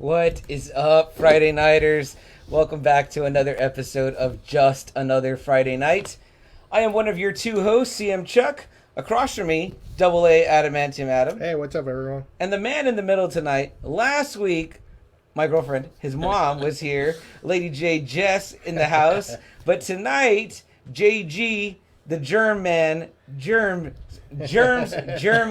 What is up, Friday Nighters? Welcome back to another episode of Just Another Friday Night. I am one of your two hosts, CM Chuck. Across from me, AA Adamantium Adam. Hey, what's up, everyone? And the man in the middle tonight. Last week, my girlfriend, his mom, was here. Lady J Jess in the house. But tonight, JG, the Germ Man, Jeremy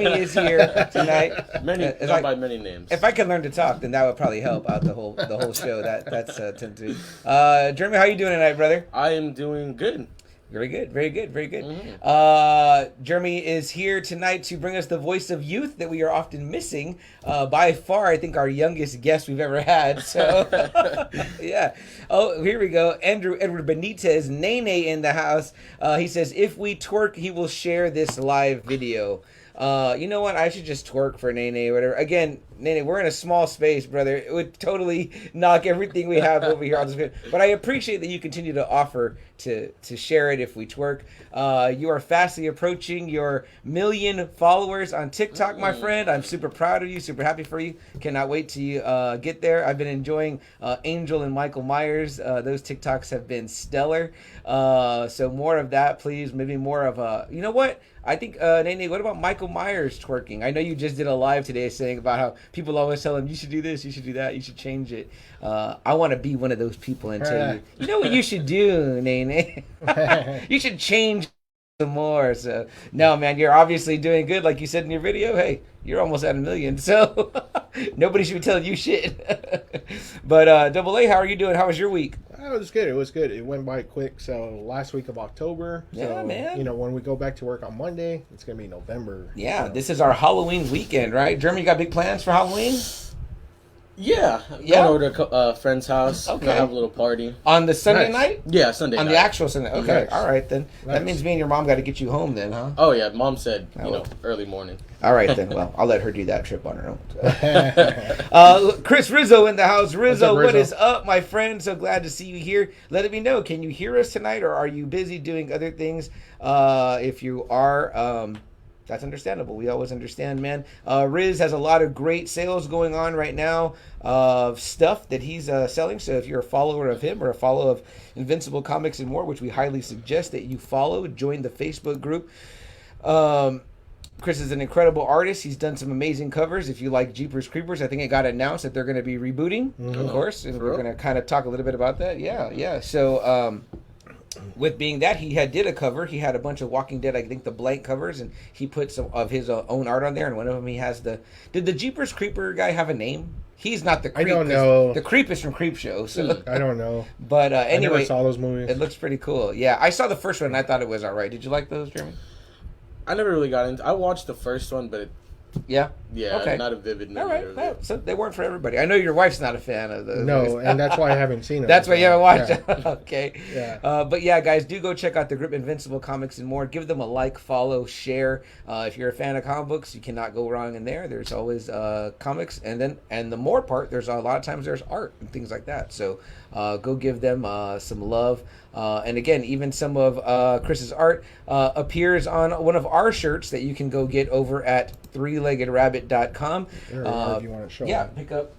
is here tonight. By many names. If I could learn to talk, then that would probably help out the whole show. That's tempting. Jeremy, how you doing tonight, brother? I am doing good. Very good. Mm-hmm. Jeremy is here tonight to bring us the voice of youth that we are often missing. By far, I think our youngest guest we've ever had. So, yeah. Oh, here we go. Edward Benitez, Nene in the house. He says, if we twerk, he will share this live video. You know what? I should just twerk for Nene or whatever. Again, Nene, we're in a small space, brother. It would totally knock everything we have over here on this video. But I appreciate that you continue to offer to share it if we twerk. You are fastly approaching your 1 million followers on TikTok, my friend. I'm super proud of you, super happy for you. Cannot wait to get there. I've been enjoying Angel and Michael Myers. Those TikToks have been stellar. So more of that, please. Maybe more of you know what? I think, Nene, what about Michael Myers twerking? I know you just did a live today saying about how people always tell him, you should do this, you should do that, you should change it. I want to be one of those people and tell you, you know what you should do, Nene? You should change some more. So, no, man, you're obviously doing good. Like you said in your video, hey, you're almost at 1 million. So, nobody should be telling you shit. But, AA, how are you doing? How was your week? It was good. It went by quick. So last week of October. So, yeah, man. You know, when we go back to work on Monday, it's going to be November. Yeah, so. This is our Halloween weekend, right? Jeremy, you got big plans for Halloween? Yeah. Going over to a friend's house. Okay. Gonna have a little party. On the Sunday night? Yeah, Sunday night. On the actual Sunday. Okay, Nice. all right then. Nice. That means me and your mom got to get you home then, huh? Oh, yeah. Mom said, well. early morning. All right then. Well, I'll let her do that trip on her own. Chris Rizzo in the house. Rizzo, what is up, my friend? So glad to see you here. Let me know. Can you hear us tonight, or are you busy doing other things? If you are, that's understandable. We always understand, man. Riz has a lot of great sales going on right now of stuff that he's selling. So if you're a follower of him or a follower of Invincible Comics and More, which we highly suggest that you follow, join the Facebook group. Chris is an incredible artist. He's done some amazing covers. If you like Jeepers Creepers, I think it got announced that they're going to be rebooting, of course. And we're going to kind of talk a little bit about that. Yeah. So, with being that, he did a cover. He had a bunch of Walking Dead, I think the blank covers, and he put some of his own art on there. And one of them, he has did the Jeepers Creeper guy have a name? He's not the Creep. I don't know. The Creep is from Creep Show. So. I don't know. But anyway. I never saw those movies. It looks pretty cool. Yeah, I saw the first one and I thought it was all right. Did you like those, Jeremy? I never really got into. I watched the first one, but okay. Not a vivid memory. All right, so they weren't for everybody. I know your wife's not a fan of those. No, and that's why I haven't seen them. That's why you haven't watched them. Okay. Yeah. But yeah, guys, do go check out the group Invincible Comics and More. Give them a like, follow, share. If you're a fan of comic books, you cannot go wrong in there. There's always comics, and the more part, there's a lot of times there's art and things like that. So go give them some love. And again, even some of Chris's art appears on one of our shirts that you can go get over at threelegedrabbit.com. If you want to show them. Pick up.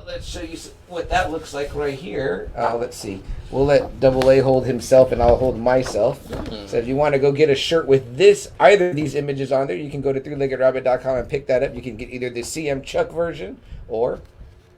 Let's show you what that looks like right here. Let's see. We'll let AA hold himself and I'll hold myself. Mm-hmm. So if you want to go get a shirt with either of these images on there, you can go to threelegedrabbit.com and pick that up. You can get either the CM Chuck version or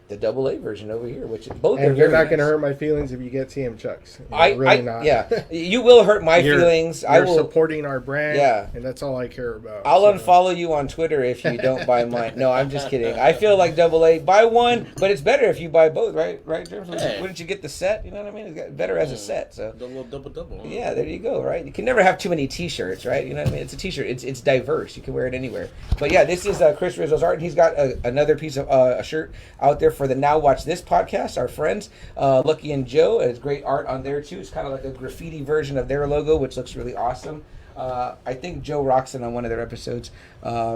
the AA version over here, which both and are you're very not nice. going to hurt my feelings if you get CM Chucks. Not. Yeah, you will hurt my feelings. You're I will supporting our brand. Yeah, and that's all I care about. I'll unfollow you on Twitter if you don't buy mine. No, I'm just kidding. I feel like AA, buy one, but it's better if you buy both, right? Right, James? Wouldn't you get the set? You know what I mean? It's better as a set. So the little double. Huh? Yeah, there you go. Right, you can never have too many T-shirts, right? You know what I mean? It's a T-shirt. It's diverse. You can wear it anywhere. But yeah, this is Chris Rizzo's art, and he's got another piece of a shirt out there for the Now Watch This podcast. Our friends Lucky and Joe, it's great art on there too. It's kind of like a graffiti version of their logo, which looks really awesome. I think Joe rocks it on one of their episodes.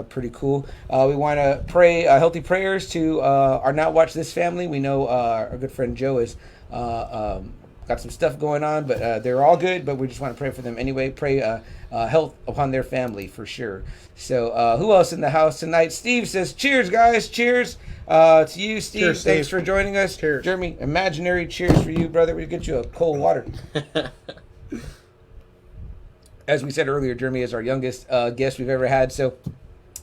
Pretty cool. We want to pray healthy prayers to our Now Watch This family. We know our good friend Joe is got some stuff going on, but they're all good. But we just want to pray for them anyway. Pray health upon their family for sure. So who else in the house tonight? Steve says, cheers, guys. Cheers. To you, Steve, Cheers, thanks Steve. for joining us. Cheers. Jeremy, imaginary cheers for you, brother. We get you a cold water. As we said earlier, Jeremy is our youngest guest we've ever had, so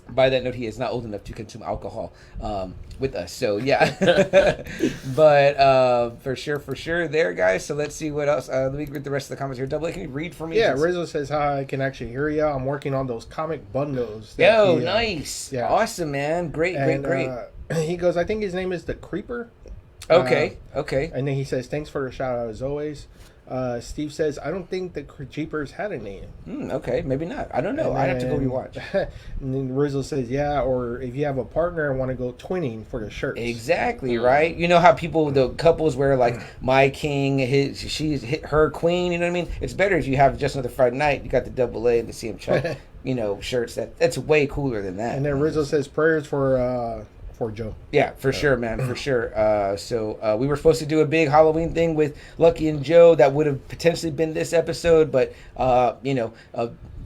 by that note, he is not old enough to consume alcohol with us. So, yeah. But for sure there, guys. So, let's see what else. Let me read the rest of the comments here. Double A, can you read for me? Yeah, Rizzo says, hi, I can actually hear you. I'm working on those comic bundles. Yo, nice. Yeah. Awesome, man. Great. He goes, I think his name is The Creeper. Okay. And then he says, thanks for the shout out as always. Steve says, I don't think the Jeepers had a name. Okay, maybe not. I don't know. I'd have to go rewatch. And then Rizzo says, yeah, or if you have a partner and want to go twinning for the shirts. Exactly, right? You know how the couples wear like my king, her queen, you know what I mean? It's better if you have just another Friday night, you got the double A and the CM Chuck, shirts. That's way cooler than that. And then Rizzo says, prayers for Joe. Yeah, for sure, man, for sure. So we were supposed to do a big Halloween thing with Lucky and Joe that would have potentially been this episode, but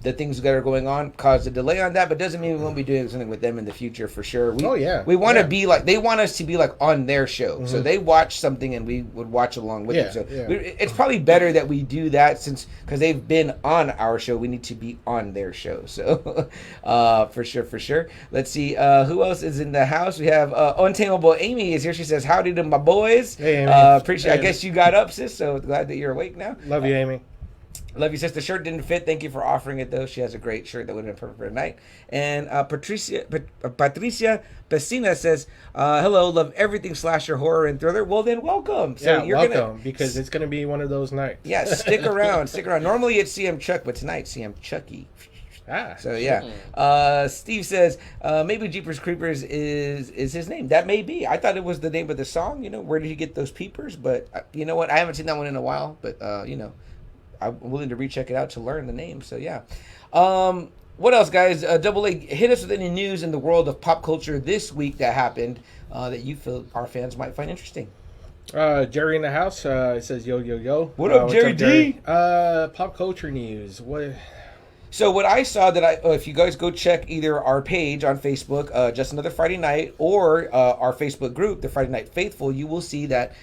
the things that are going on caused a delay on that, but doesn't mean we won't be doing something with them in the future for sure. We want to be like, they want us to be like on their show. Mm-hmm. So they watch something and we would watch along with them. So it's probably better that we do that because they've been on our show. We need to be on their show. So for sure. Let's see. Who else is in the house? We have Untamable Amy is here. She says, howdy to my boys. Hey, Amy. Appreciate. I guess you got up, sis. So glad that you're awake now. Love you, Amy. Love you, sis. The shirt didn't fit. Thank you for offering it, though. She has a great shirt that would have been perfect for tonight. And Patricia Pessina says, hello, love everything slasher, horror, and thriller. Well, then welcome. So you're welcome, because it's going to be one of those nights. Yeah, stick around. Normally it's CM Chuck, but tonight CM Chucky. So yeah, Steve says maybe Jeepers Creepers is his name. That may be. I thought it was the name of the song. Where did he get those peepers? But you know what? I haven't seen that one in a while. But I'm willing to recheck it out to learn the name. So yeah. What else, guys? Double A, hit us with any news in the world of pop culture this week that happened that you feel our fans might find interesting. Jerry in the house says, yo. What up, Jerry D? Pop culture news. What? So what I saw if you guys go check either our page on Facebook, Just Another Friday Night, or our Facebook group, The Friday Night Faithful, you will see that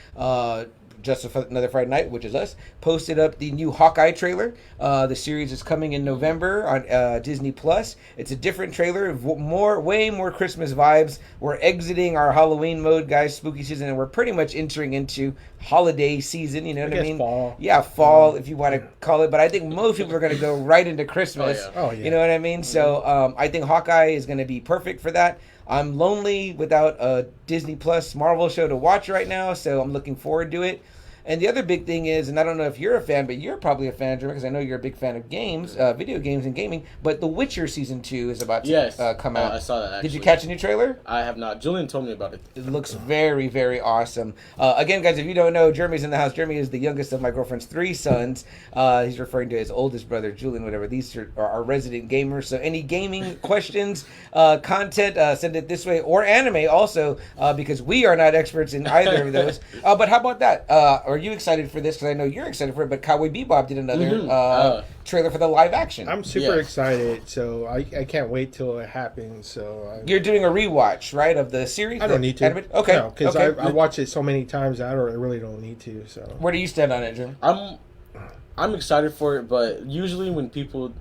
Just Another Friday Night, which is us, posted up the new Hawkeye trailer. The series is coming in November on Disney Plus. It's a different trailer, way more Christmas vibes. We're exiting our Halloween mode, guys, spooky season, and we're pretty much entering into holiday season. You know what I mean? Fall. Yeah, fall, if you want to call it. But I think most people are going to go right into Christmas. Oh, yeah. You know what I mean? So I think Hawkeye is going to be perfect for that. I'm lonely without a Disney Plus Marvel show to watch right now, so I'm looking forward to it. And the other big thing is, and I don't know if you're a fan, but you're probably a fan, Jeremy, because I know you're a big fan of games, video games and gaming, but The Witcher Season 2 is about to come out. I saw that, actually. Did you catch a new trailer? I have not. Julian told me about it. It looks very, very awesome. Again, guys, if you don't know, Jeremy's in the house. Jeremy is the youngest of my girlfriend's 3 sons. He's referring to his oldest brother, Julian, whatever. These are our resident gamers. So any gaming questions, content, send it this way, or anime also, because we are not experts in either of those. But how about that? Are you excited for this? Because I know you're excited for it, but Cowboy Bebop did another trailer for the live action. I'm super excited, so I can't wait till it happens. So you're doing a rewatch, right, of the series? I don't need to. Okay. No, because I watched it so many times that I really don't need to. So where do you stand on it, Jim? I'm excited for it, but usually when people,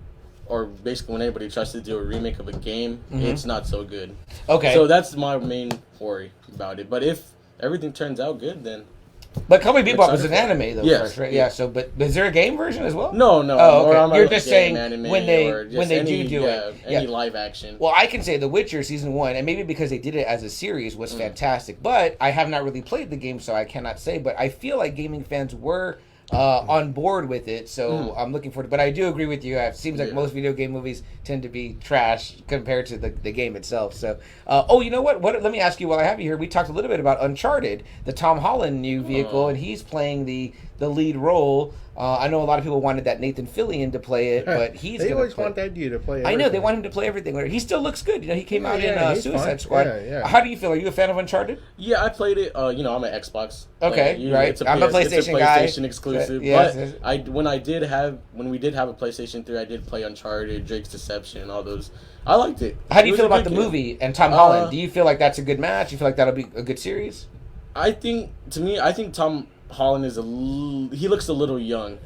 or basically when anybody tries to do a remake of a game, it's not so good. Okay. So that's my main worry about it. But if everything turns out good, then... But Cowboy Bebop was an anime, though, yes, first, right? Yeah. So, but is there a game version as well? No. Oh, okay. You're just saying when they any, do it, any live action. Well, I can say The Witcher Season 1, and maybe because they did it as a series, was fantastic. But I have not really played the game, so I cannot say. But I feel like gaming fans were on board with it, so I'm looking forward to it. But I do agree with you. It seems like most video game movies tend to be trash compared to the game itself. So, you know what? Let me ask you while I have you here. We talked a little bit about Uncharted, the Tom Holland new vehicle, and he's playing the lead role. I know a lot of people wanted that Nathan Fillion to play it, but they always want that dude to play everything. I know, they want him to play everything. He still looks good. He came out in Suicide Squad. How do you feel? Are you a fan of Uncharted? Yeah, I played it. I'm an Xbox. Okay, right. I'm a PlayStation guy. PlayStation exclusive. exclusive. Yes. But when we did have a PlayStation 3, I did play Uncharted, Drake's Deception, and all those. I liked it. How do you feel about the movie and Tom Holland? Do you feel like that's a good match? You feel like that'll be a good series? I think Tom Holland he looks a little young.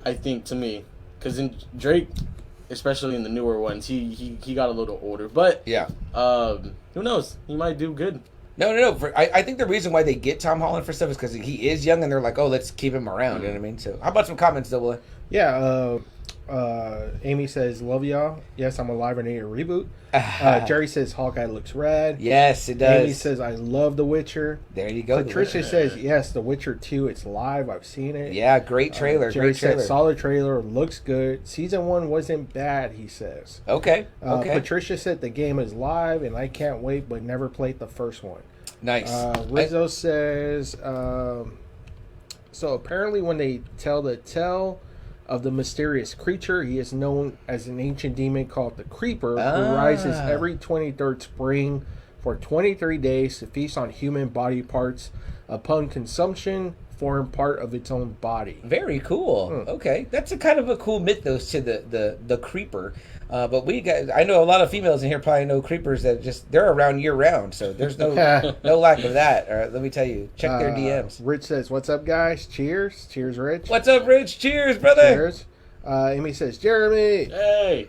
I think to me, because in Drake, especially in the newer ones, he got a little older. But yeah, who knows? He might do good. No. I think the reason why they get Tom Holland for stuff is because he is young, and they're like, oh, let's keep him around. You know what I mean? So, how about some comments, Double? Yeah. Amy says, love y'all. Yes, I'm alive and need a reboot. Jerry says, Hawkeye looks rad. Yes, it does. Amy says, I love The Witcher. There you go. Patricia says, yes, The Witcher 2, it's live. I've seen it. Yeah, great trailer. Jerry said, solid trailer. Looks good. Season 1 wasn't bad, he says. Okay. Patricia said, the game is live, and I can't wait, but never played the first one. Nice. Rizzo says, so apparently when they tell the tale of the mysterious creature, he is known as an ancient demon called the Creeper, who rises every 23rd spring for 23 days to feast on human body parts. Upon consumption, form part of its own body. Very cool. Okay, that's a kind of a cool mythos to the Creeper. But I know a lot of females in here probably know creepers that they're around year round, so there's no lack of that. All right, let me tell you, check their DMs. Rich says, "What's up, guys? Cheers, cheers, Rich. What's up, Rich? Cheers, brother. Cheers." Amy says, "Jeremy." Hey.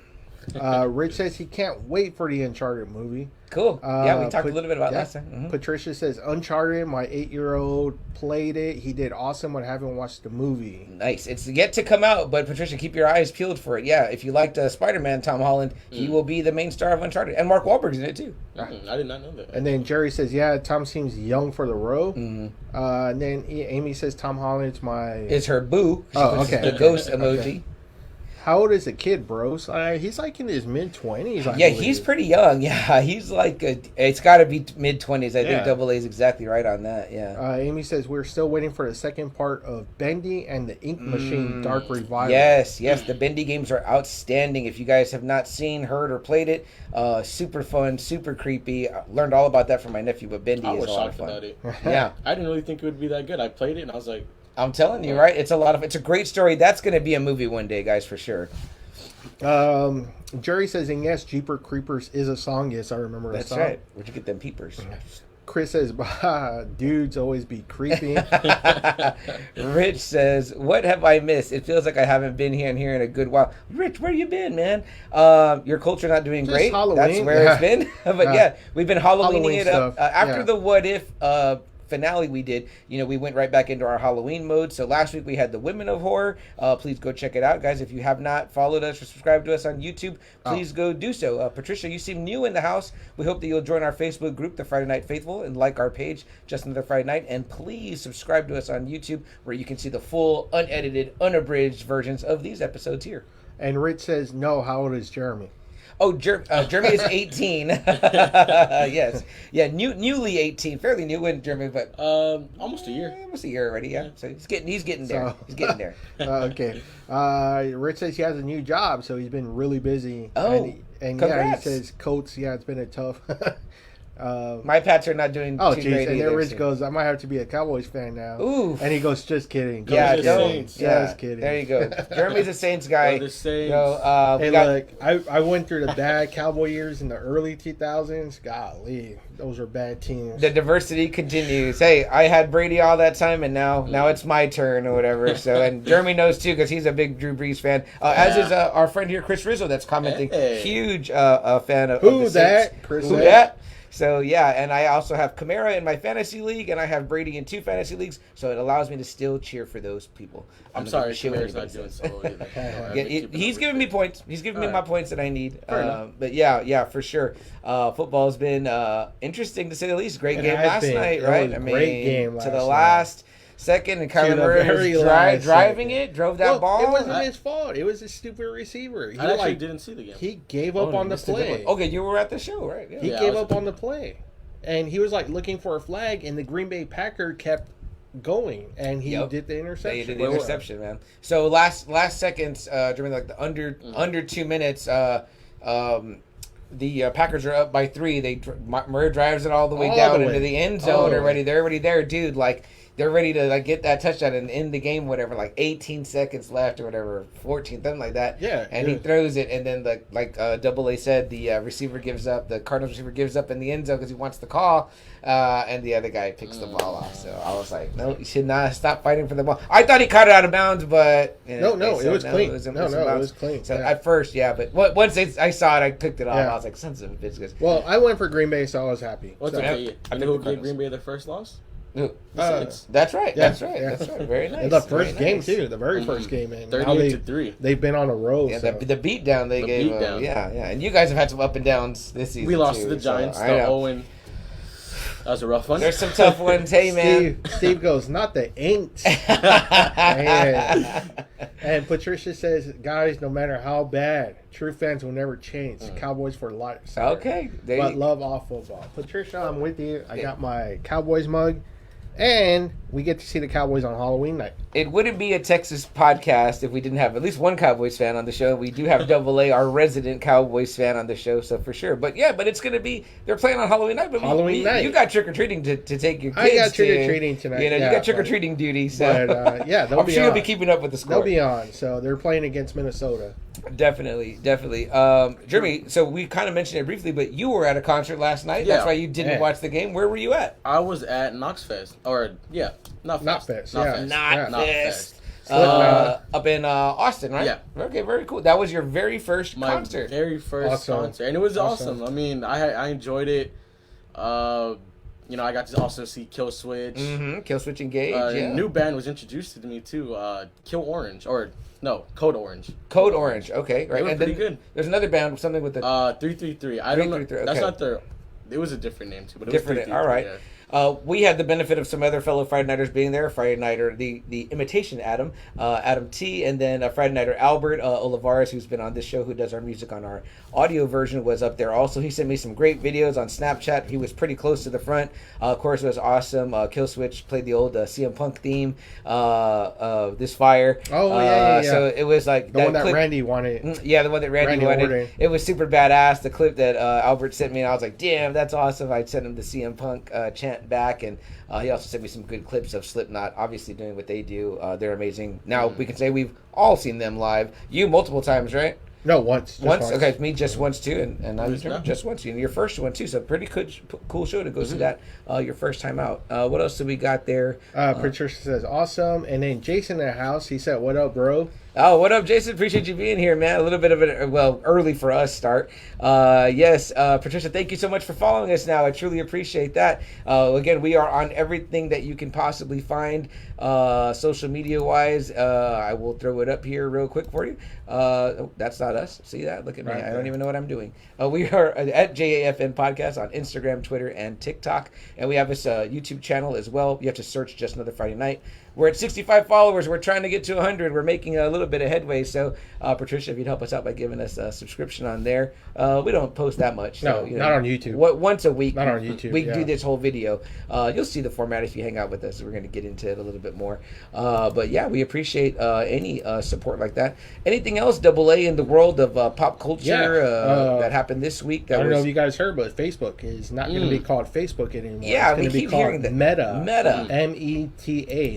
Rich says he can't wait for the Uncharted movie. Cool. Yeah, we talked a little bit about last time. Mm-hmm. Patricia says, Uncharted, my 8-year-old played it. He did awesome, but haven't watched the movie. Nice. It's yet to come out, but Patricia, keep your eyes peeled for it. Yeah, if you liked Spider-Man, Tom Holland, he will be the main star of Uncharted. And Mark Wahlberg's in it, too. I did not know that. And then Jerry says, yeah, Tom seems young for the role. Mm-hmm. And then Amy says, Tom Holland's It's her boo. Okay. The ghost emoji. Okay. How old is the kid, bro? He's like in his mid-20s. Yeah, he's pretty young. Yeah, he's like, it's got to be mid-20s. I think Double A is exactly right on that. Yeah. Amy says, we're still waiting for the second part of Bendy and the Ink Machine Dark Revival. Yes. The Bendy games are outstanding. If you guys have not seen, heard, or played it, super fun, super creepy. I learned all about that from my nephew, but Bendy is a lot of fun. About it. Yeah. I didn't really think it would be that good. I played it, and I was like, I'm telling you, right? It's a great story. That's going to be a movie one day, guys, for sure. Jerry says, and yes, Jeeper Creepers is a song. Yes, I remember that song. That's right. Where'd you get them peepers? Chris says, dudes always be creepy. Rich says, what have I missed? It feels like I haven't been here in a good while. Rich, where you been, man? Your culture not doing great. Halloween. That's where it's been. But we've been Halloweening it up. After the What If finale we did, we went right back into our Halloween mode. So last week we had the Women of Horror. Please go check it out, guys. If you have not followed us or subscribed to us on YouTube, please go do so. Patricia, you seem new in the house. We hope that you'll join our Facebook group, the Friday Night Faithful, and like our page, Just Another Friday Night. And please subscribe to us on YouTube, where you can see the full, unedited, unabridged versions of these episodes here. And Rich says, no, how old is Jeremy? Oh, Jeremy is 18. Yes. Yeah, newly 18. Fairly new in Jeremy, but... almost a year. Almost a year already, yeah. So he's getting there. He's getting there. Okay. Rich says he has a new job, so he's been really busy. Oh, and congrats. He says Colts, it's been a tough... my Pats are not doing too great and either. then Rich goes, I might have to be a Cowboys fan now. Ooh. And he goes, just kidding. Just kidding. There you go. Jeremy's a Saints guy. The Saints. Look, I went through the bad Cowboy years in the early 2000s. Golly, those were bad teams. The diversity continues. Hey, I had Brady all that time, and now it's my turn or whatever. So, and Jeremy knows too, because he's a big Drew Brees fan. As is our friend here, Chris Rizzo, that's commenting. Hey. Huge fan of Who the that? Saints. Chris Who that? So, and I also have Kamara in my fantasy league, and I have Brady in 2 fantasy leagues, so it allows me to still cheer for those people. I'm sorry, Kamara's not doing so either. He's giving me points. He's giving me my points that I need. But for sure. Football's been interesting, to say the least. Great game last night, right? Great game last to the last second, and Kyler Murray was driving it, drove that ball. It wasn't his fault. It was a stupid receiver. I actually didn't see the game. He gave up on the play. Okay, you were at the show, right? Yeah. He gave up on the play. And he was looking for a flag, and the Green Bay Packer kept going, and he did the interception. He did the interception, man. So last seconds, during the under 2 minutes, the Packers are up by 3. Murray drives it all the way down into the end zone. They're already there, dude. they're ready to like get that touchdown and end the game, whatever. Like 18 seconds left or whatever, 14, something like that. Yeah. And he throws it, and then Double A said, the receiver gives up. The Cardinals receiver gives up in the end zone because he wants the call, and the other guy picks the ball off. So I was like, no, you should not stop fighting for the ball. I thought he caught it out of bounds, but it was clean. It was clean. So at first, but once I saw it, I picked it off. I was like, sons of bitches. Well, I went for Green Bay, so I was happy. What's okay? You know who gave Green Bay their first loss? That's right. That's right. Very nice. And the first game too, the very first game, and 38-3. They've been on a roll. Yeah, the beatdown they gave. Yeah. And you guys have had some up and downs this season. We lost to the Giants. That was a rough one. There's some tough ones. Hey, man. Steve goes, not the Aints. And Patricia says, guys, no matter how bad, true fans will never change. Cowboys for life. Okay. But love all football. Patricia, I'm with you. I got my Cowboys mug. And we get to see the Cowboys on Halloween night. It wouldn't be a Texas podcast if we didn't have at least one Cowboys fan on the show. We do have Double A, our resident Cowboys fan on the show, so for sure. But it's going to be, they're playing on Halloween night. But night. You got trick-or-treating to take your kids. I got trick-or-treating tonight. You got trick-or-treating duty. So. But, I'm sure you'll be keeping up with the score. They'll be on. So they're playing against Minnesota. Definitely. Jeremy, so we kind of mentioned it briefly, but you were at a concert last night. Yeah. That's why you didn't watch the game. Where were you at? I was at Knoxfest. Knotfest. Up in Austin, right? Yeah. Okay, very cool. That was your very first concert. Very first concert. And it was awesome. I mean, I enjoyed it. I got to also see Kill Switch. Mm-hmm. Kill Switch Engage. A new band was introduced to me too. Code Orange. Code Orange. Okay, right. They were pretty good. There's another band, something with the 333. I don't know. Okay. That's not their. It was a different name too, but it different. was 333. All right. Yeah. We had the benefit of some other fellow Friday Nighters being there. Friday Nighter, the imitation Adam, Adam T, and then Friday Nighter Albert Olivares, who's been on this show, who does our music on our audio version, was up there also. He sent me some great videos on Snapchat. He was pretty close to the front. Of course, it was awesome. Killswitch played the old CM Punk theme, This Fire. Oh, yeah. So it was like the one that Randy wanted. Yeah, the one that Randy wanted. It was super badass. The clip that Albert sent me, and I was like, damn, that's awesome. I sent him the CM Punk chant back, and he also sent me some good clips of Slipknot, obviously doing what they do. They're amazing. Now we can say we've all seen them live. You multiple times, right? No, once. Once? Okay, me just once too, and I just once. And your first one too, so pretty cool show to go see that your first time out. What else do we got there? Patricia says awesome, and then Jason in the house, he said, "What up, bro?" Oh, what up, Jason? Appreciate you being here, man. A little bit of early for us start. Yes, Patricia, thank you so much for following us now. I truly appreciate that. Again, we are on everything that you can possibly find social media-wise. I will throw it up here real quick for you. That's not us. See that? Look at me. I don't even know what I'm doing. We are at JAFN Podcast on Instagram, Twitter, and TikTok. And we have this YouTube channel as well. You have to search Just Another Friday Night. We're at 65 followers. We're trying to get to 100. We're making a little bit of headway. So, Patricia, if you'd help us out by giving us a subscription on there. We don't post that much. So, not on YouTube. Once a week. Not on YouTube. We do this whole video. You'll see the format if you hang out with us. We're going to get into it a little bit more. But, yeah, we appreciate any support like that. Anything else, Double A, in the world of pop culture that happened this week? I don't know if you guys heard, but Facebook is not going to be called Facebook anymore. Yeah, it's we keep hearing that. Meta. META.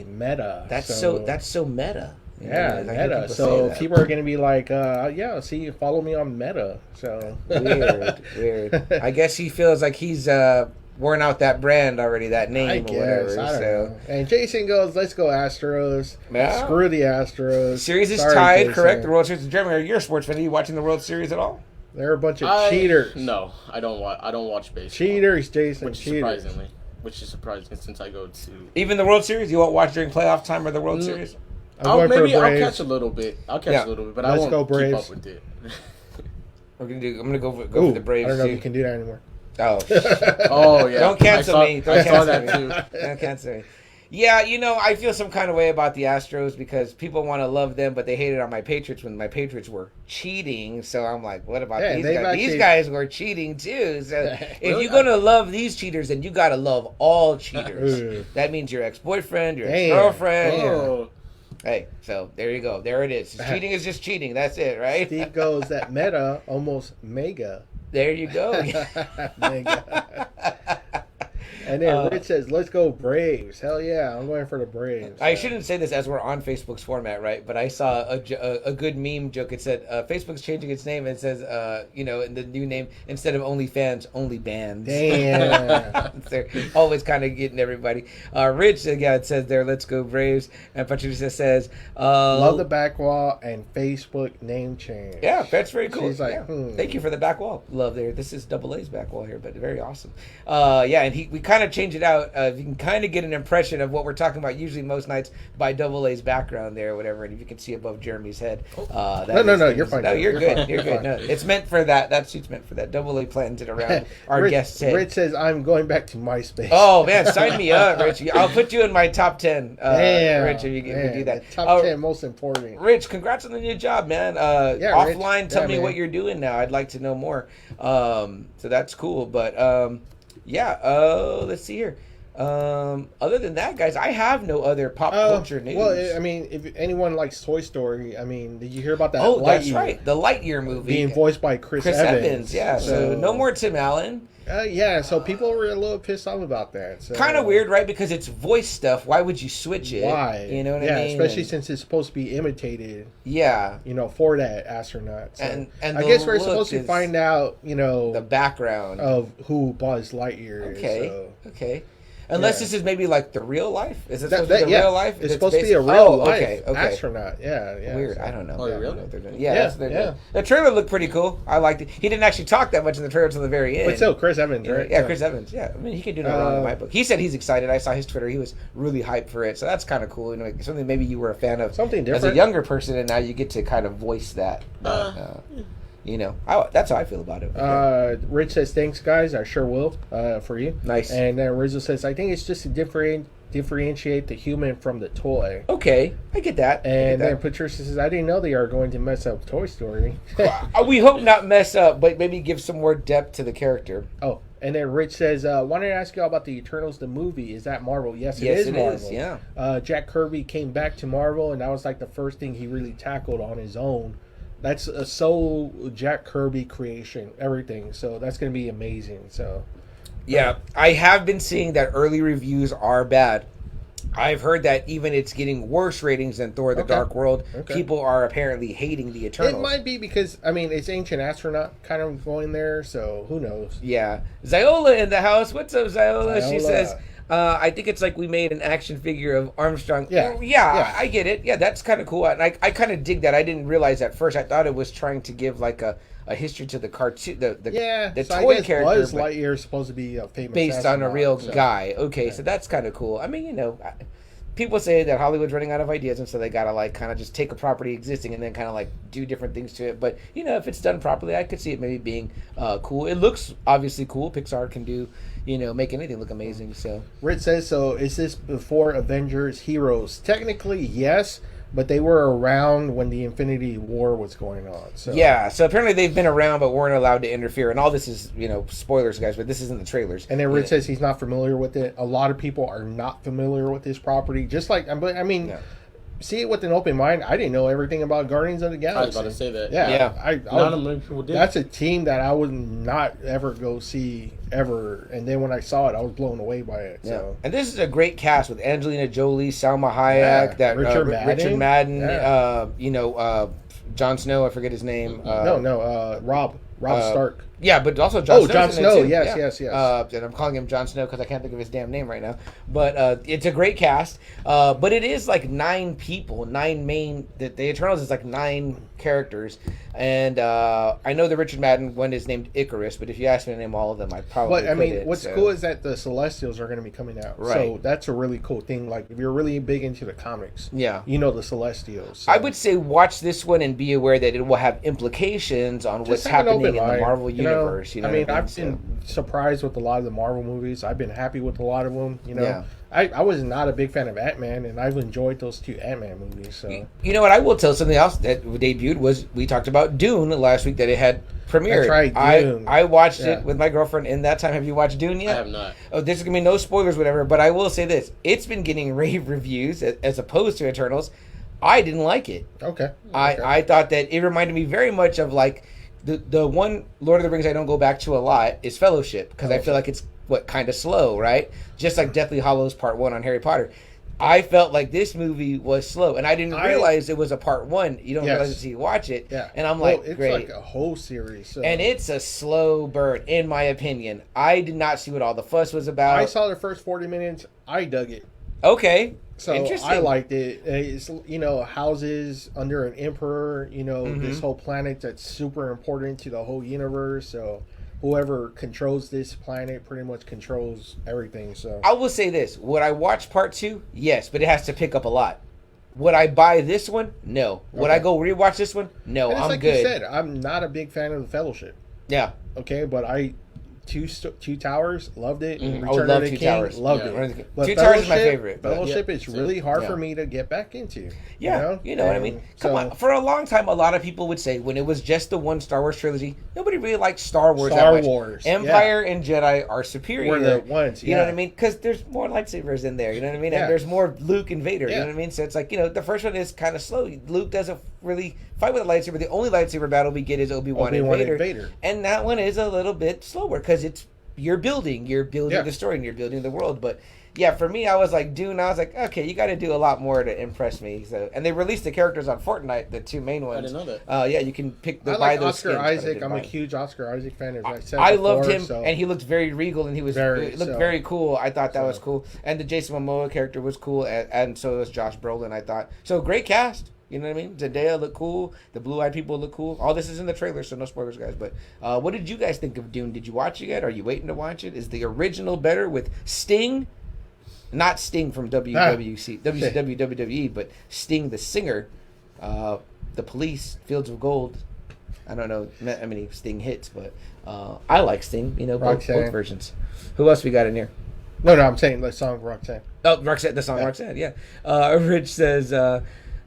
Meta. That's so meta. Yeah, Meta. So people are going to be like, follow me on Meta. So weird. I guess he feels like he's worn out that brand already, that name or whatever. I don't know. And Jason goes, let's go Astros. Yeah. Screw the Astros. Series is tied, Jason. Correct? The World Series. Jeremy, you're a sports fan. Are you watching the World Series at all? They're a bunch of cheaters. No, I don't watch baseball. Cheaters, Jason. Cheaters. Which is surprising since I go to... Even the World Series? You won't watch during playoff time or the World Series? I'll catch a little bit. But I won't keep up with it. I'm gonna go for the Braves. I don't know if you can do that anymore. Oh yeah. Don't cancel me. I saw that too. Don't cancel me. Yeah, I feel some kind of way about the Astros because people want to love them, but they hated on my Patriots when my Patriots were cheating. So I'm like, what about these guys? These guys were cheating too. So if you're going to love these cheaters, then you got to love all cheaters. That means your ex-boyfriend, your ex-girlfriend. Oh. Hey, so there you go. There it is. Cheating is just cheating. That's it, right? Steve goes, that Meta almost mega. There you go. Mega. And then Rich says, "Let's go Braves." Hell yeah, I'm going for the Braves. I shouldn't say this as we're on Facebook's format, right? But I saw a good meme joke. It said Facebook's changing its name. It says, in the new name, instead of OnlyFans, Only Bands. Damn. They're always kind of getting everybody. Rich, it says there, "Let's go Braves." And Patricia says, "Love the back wall and Facebook name change." Yeah, that's very cool. She's like, Thank you for the back wall. Love there. This is Double A's back wall here, but very awesome. And we kind of change it out. You can kind of get an impression of what we're talking about usually most nights by Double A's background there or whatever. And if you can see above Jeremy's head. No, you're fine. No, you're good. You're good. No, it's meant for that. That suit's meant for that. Double A plans it around our guest's head. Rich says, "I'm going back to MySpace." Oh, man, sign me up, Rich. I'll put you in my top 10. Damn, Rich, if you can do that. Top 10 most important. Rich, congrats on the new job, man. Offline, Rich, tell me what you're doing now. I'd like to know more. So that's cool. But let's see here. Other than that, guys, I have no other pop culture news. Well, I mean, if anyone likes Toy Story, I mean, did you hear about that? Oh, that's right, the Lightyear movie being voiced by Chris Evans. Yeah, so no more Tim Allen. So people were a little pissed off about that. So. Kind of weird, right? Because it's voice stuff. Why would you switch it? Why? You know what I mean? Especially since it's supposed to be imitated. Yeah. For that astronaut. So and I guess we're supposed to find out, the background of who Buzz Lightyear is. Okay. Unless this is maybe like the real life. Is it supposed to be real life? It's supposed to be a real life astronaut. Yeah. Weird. So. I don't know. Oh, really? The trailer looked pretty cool. I liked it. He didn't actually talk that much in the trailer until the very end. But still, Chris Evans, right? Yeah, Chris Evans. Yeah, I mean, he could do no wrong in my book. He said he's excited. I saw his Twitter. He was really hyped for it. So that's kind of cool. Something maybe you were a fan of. Something different. As a younger person, and now you get to kind of voice that. That's how I feel about it. Rich says, "Thanks, guys. I sure will for you." Nice. And then Rizzo says, "I think it's just to differentiate the human from the toy." Okay, I get that. And then Patricia says, "I didn't know they are going to mess up Toy Story." We hope not mess up, but maybe give some more depth to the character. Oh, and then Rich says, "Wanted to ask you about the Eternals, the movie. Is that Marvel?" Yes, it is Marvel. Yeah. Jack Kirby came back to Marvel, and that was like the first thing he really tackled on his own. That's a sole Jack Kirby creation, everything. So that's going to be amazing. So, yeah, I have been seeing that early reviews are bad. I've heard that even it's getting worse ratings than Thor: The Dark World. Okay. People are apparently hating the Eternals. It might be because, I mean, it's Ancient Astronaut kind of going there, so who knows? Yeah. Ziola in the house. What's up, Ziola? She says, I think it's like we made an action figure of Armstrong. Yeah, I get it. Yeah, that's kind of cool. And I kind of dig that. I didn't realize at first. I thought it was trying to give like a history to the cartoon, the so toy I guess character. Buzz Lightyear is supposed to be a famous based on a real guy. Okay, so that's kind of cool. I mean, people say that Hollywood's running out of ideas, and so they gotta like kind of just take a property existing and then kind of like do different things to it. But if it's done properly, I could see it maybe being cool. It looks obviously cool. Pixar can do, make anything look amazing. So Rich says, "So is this before Avengers Heroes?" Technically, yes. But they were around when the Infinity War was going on. So. Yeah, so apparently they've been around but weren't allowed to interfere. And all this is, spoilers, guys, but this isn't the trailers. And then Rich says he's not familiar with it. A lot of people are not familiar with this property. Just like, see it with an open mind. I didn't know everything about Guardians of the Galaxy. I was about to say that. Yeah. Not many people did. That's a team that I would not ever go see ever. And then when I saw it, I was blown away by it. Yeah. So. And this is a great cast with Angelina Jolie, Salma Hayek, Richard Madden, Jon Snow, I forget his name. Rob Stark. Yeah, but also Jon Snow. Jon Snow, yes. And I'm calling him Jon Snow because I can't think of his damn name right now. But it's a great cast. But it is like 9 people, 9 main. The Eternals is like 9 characters. And I know the Richard Madden one is named Icarus, but if you ask me to name all of them, I probably couldn't. What's cool is that the Celestials are going to be coming out. Right. So that's a really cool thing. Like, if you're really big into the comics, the Celestials. So. I would say watch this one and be aware that it will have implications on what's happening in the Marvel universe. I've been surprised with a lot of the Marvel movies. I've been happy with a lot of them. I was not a big fan of Ant-Man, and I've enjoyed those 2 Ant-Man movies. So you know what? I will tell something else that debuted was we talked about Dune last week that it had premiered. That's right, Dune. I watched it with my girlfriend in that time. Have you watched Dune yet? I have not. Oh, there's gonna be no spoilers, whatever. But I will say this: it's been getting rave reviews as opposed to Eternals. I didn't like it. Okay. I thought that it reminded me very much of like the one Lord of the Rings I don't go back to a lot is Fellowship, because I feel like it's kind of slow, right? Just like Deathly Hallows Part 1 on Harry Potter. I felt like this movie was slow, and I didn't realize it was a part 1. You don't realize it until you watch it. Yeah. And I'm like, it's great. like a whole series. So. And it's a slow burn, in my opinion. I did not see what all the fuss was about. I saw the first 40 minutes. I dug it. Okay. So I liked it. It's, houses under an emperor, this whole planet that's super important to the whole universe. So whoever controls this planet pretty much controls everything. So I will say this: would I watch part 2? Yes, but it has to pick up a lot. Would I buy this one? No. Would I go rewatch this one? No. I'm like good. You said, I'm not a big fan of the Fellowship. Yeah. Okay, but Two Towers, loved it. I would love Two Towers. Loved it. But Two Towers is my favorite. Fellowship is really hard for me to get back into. Yeah, you know what I mean? Come on. For a long time, a lot of people would say when it was just the one Star Wars trilogy, nobody really liked Star Wars that much. Wars. Empire and Jedi are superior. Were the ones, You know what I mean? Because there's more lightsabers in there, you know what I mean? And there's more Luke and Vader, you know what I mean? So it's like, the first one is kind of slow. Luke doesn't really fight with a lightsaber. The only lightsaber battle we get is Obi-Wan and Vader. And that one is a little bit slower because you're building the story and you're building the world. But yeah, for me, I was like Dune. I was like, okay, you got to do a lot more to impress me. So, and they released the characters on Fortnite, the 2 main ones. I didn't know that. Yeah, you can pick I like Oscar Isaac. I'm a huge Oscar Isaac fan. As I said I before, loved him, and he looked very regal, and he was looked very cool. I thought that was cool, and the Jason Momoa character was cool, and so was Josh Brolin. I thought so. Great cast. You know what I mean? Zendaya looked cool. The blue-eyed people look cool. All this is in the trailer, so no spoilers, guys. But what did you guys think of Dune? Did you watch it yet? Are you waiting to watch it? Is the original better with Sting? Not Sting from WWE, but Sting the singer. The Police, Fields of Gold. I don't know how many Sting hits, but I like Sting. Both versions. Who else we got in here? No, I'm saying the song Roxanne. Oh, Roxanne, the song Roxanne, yeah. Rich says...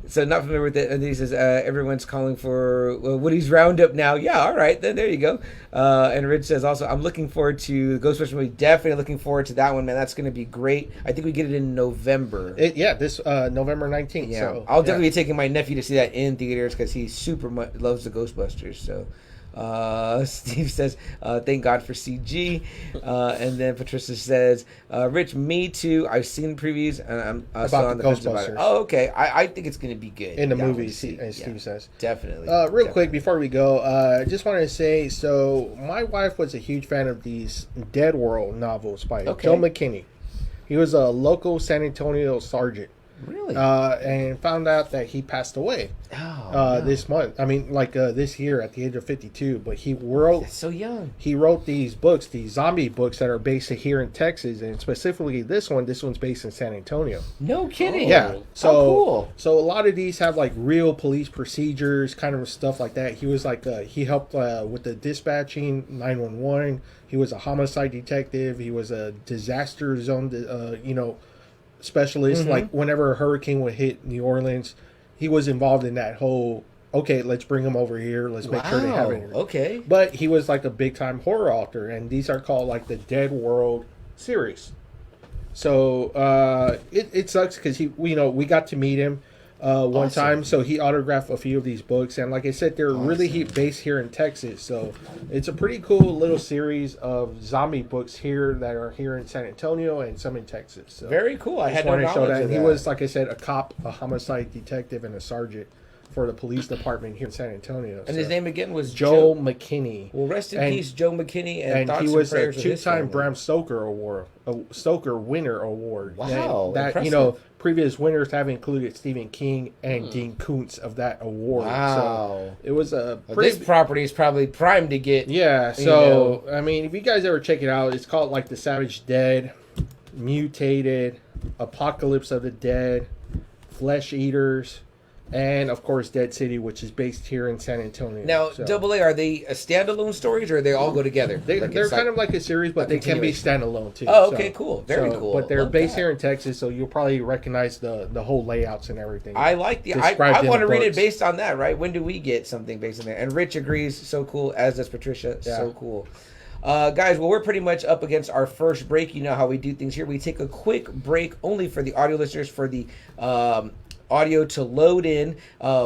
so not familiar with it, and he says everyone's calling for Woody's Roundup now. Yeah, all right, then there you go. And Rich says also, I'm looking forward to the Ghostface movie. Definitely looking forward to that one, man. That's going to be great. I think we get it in November. This November 19th. Yeah, so, I'll definitely be taking my nephew to see that in theaters because he super loves the Ghostbusters. So. Steve says, thank God for CG. And then Patricia says, Rich, me too. I've seen previews and I'm still on the fence about it. Oh, okay. I think it's going to be good. In the movie, as Steve says. Definitely. Real quick before we go, just wanted to say, so my wife was a huge fan of these Dead World novels by Joe McKinney. He was a local San Antonio sergeant. Really? And found out that he passed away this month. I mean, this year at the age of 52. But he wrote... That's so young. He wrote these books, these zombie books that are based here in Texas. And specifically this one's based in San Antonio. No kidding. Yeah. So, cool. So a lot of these have real police procedures, kind of stuff like that. He was he helped with the dispatching 911. He was a homicide detective. He was a disaster zone, specialist. Whenever a hurricane would hit New Orleans, he was involved in that whole let's bring him over here, let's make sure they have it. Okay. But he was a big time horror author, and these are called the Dead World series. So it sucks because we got to meet him one time, so he autographed a few of these books, and like I said, they're really based here in Texas. So it's a pretty cool little series of zombie books here that are here in San Antonio and some in Texas. So very cool. I had no knowledge of that. He was, like I said, a cop, a homicide detective, and a sergeant for the police department here in San Antonio. And his name again was Joe McKinney. Well, rest in peace, Joe McKinney, and he was a 2-time Bram Stoker winner award. Wow, that previous winners have included Stephen King and Dean Koontz of that award. Wow, so it was this property is probably primed to get. Yeah, so I mean, if you guys ever check it out, it's called The Savage Dead, Mutated, Apocalypse of the Dead, Flesh Eaters. And, of course, Dead City, which is based here in San Antonio. Now, AA, are they standalone stories, or they all go together? They're kind of like a series, but they can be standalone, too. Oh, okay, cool. Very cool. But they're based here in Texas, so you'll probably recognize the whole layouts and everything. I like I want to read it based on that, right? When do we get something based on that? And Rich agrees, so cool, as does Patricia. Yeah. So cool. Guys, well, we're pretty much up against our first break. You know how we do things here. We take a quick break only for the audio listeners, for the audio to load in.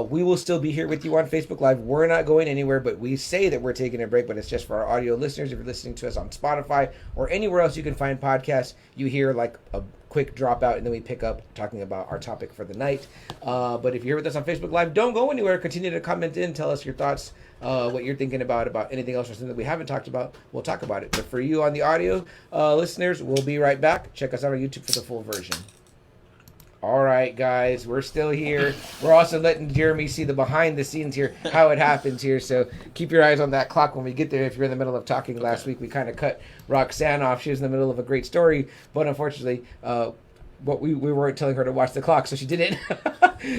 We will still be here with you on Facebook Live. We're not going anywhere, but we say that we're taking a break, but it's just for our audio listeners. If you're listening to us on Spotify or anywhere else you can find podcasts, you hear like a quick dropout, and then we pick up talking about our topic for the night. But if you're here with us on Facebook Live, don't go anywhere. Continue to comment in. Tell us your thoughts, what you're thinking about anything else or something that we haven't talked about. We'll talk about it. But for you on the audio listeners, we'll be right back. Check us out on YouTube for the full version. All right, guys, we're still here. We're also letting Jeremy see the behind the scenes here, how it happens here. So keep your eyes on that clock when we get there. If you're in the middle of talking last week, we kind of cut Roxanne off. She was in the middle of a great story, but unfortunately, we weren't telling her to watch the clock, so she didn't.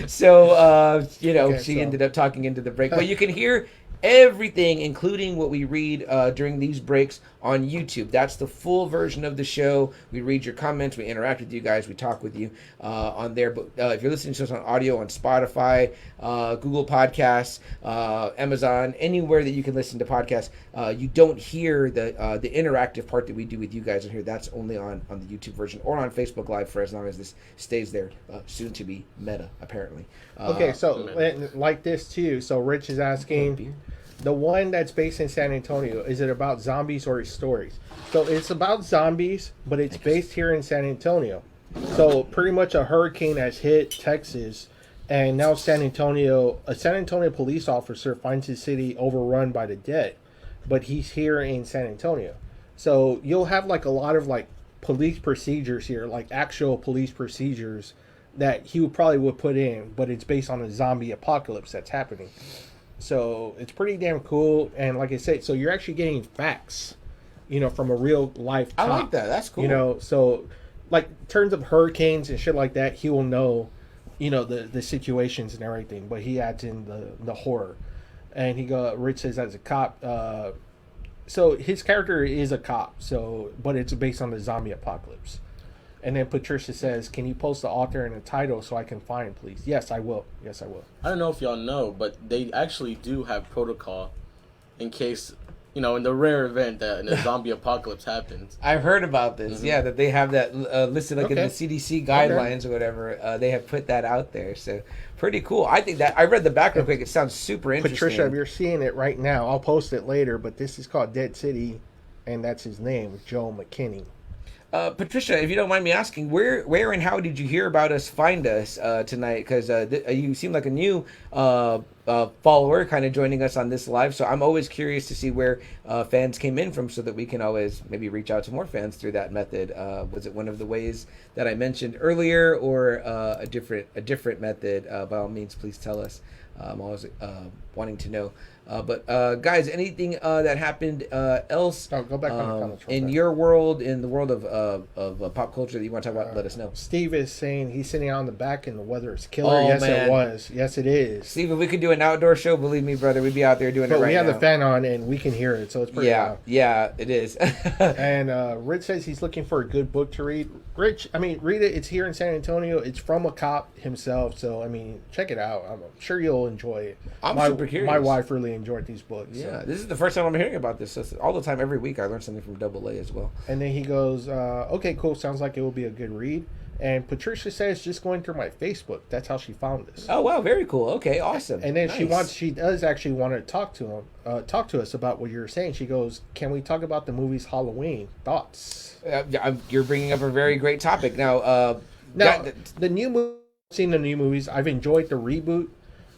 So, she ended up talking into the break. But you can hear everything, including what we read during these breaks on YouTube. That's the full version of the show. We read your comments, we interact with you guys, we talk with you on there. But if you're listening to us on audio on Spotify, Google Podcasts, Amazon, anywhere that you can listen to podcasts, you don't hear the interactive part that we do with you guys on here. That's only on the YouTube version or on Facebook Live for as long as this stays there. Soon to be Meta, apparently. Okay, so like this too. So Rich is asking, the one that's based in San Antonio, is it about zombies or stories? So it's about zombies, but it's based here in San Antonio. So pretty much a hurricane has hit Texas, and now a San Antonio police officer finds his city overrun by the dead, but he's here in San Antonio. So you'll have like a lot of like police procedures here, like actual police procedures that he would put in, but it's based on a zombie apocalypse that's happening. So it's pretty damn cool. And like I said, so you're actually getting facts, from a real life cop. I like that. That's cool. So like in terms of hurricanes and shit like that, he will know, the situations and everything, but he adds in the horror. And Rich says as a cop, so his character is a cop, but it's based on the zombie apocalypse. And then Patricia says, can you post the author and the title so I can find, please? Yes, I will. I don't know if y'all know, but they actually do have protocol in case, in the rare event that a zombie apocalypse happens. I've heard about this, that they have that listed in the CDC guidelines or whatever. They have put that out there, so pretty cool. I think that, I read the back real quick. It sounds super interesting. Patricia, if you're seeing it right now, I'll post it later, but this is called Dead City, and that's his name, Joe McKinney. Patricia, if you don't mind me asking, where and how did you hear about us, find us tonight? Because you seem like a new follower kind of joining us on this live. So I'm always curious to see where fans came in from so that we can always maybe reach out to more fans through that method. Was it one of the ways that I mentioned earlier or a different method? By all means, please tell us. I'm always wanting to know. But guys, anything that happened else go back on the comments in your world, in the world of pop culture that you want to talk about? Let us know. Steve is saying he's sitting out on the back and the weather is killer. Yes, man. It was. Yes, it is. Steve, if we could do an outdoor show, believe me, brother, we'd be out there doing it right now. But we have the fan on and we can hear it, so it's pretty loud. Yeah, it is. And Rich says he's looking for a good book to read. Rich, read it. It's here in San Antonio. It's from a cop himself, so check it out. I'm sure you'll enjoy it. I'm super curious. My wife really enjoyed these books. Yeah, this is the first time I'm hearing about this. All the time, every week, I learn something from Double A as well. And then he goes, okay, cool. Sounds like it will be a good read. And Patricia says, just going through my Facebook. That's how she found us. Oh, wow. Very cool. Okay, awesome. And then she does actually want to talk to us about what you're saying. She goes, can we talk about the movie's Halloween? Thoughts? You're bringing up a very great topic. Now, the new movie, I've seen the new movies. I've enjoyed the reboot.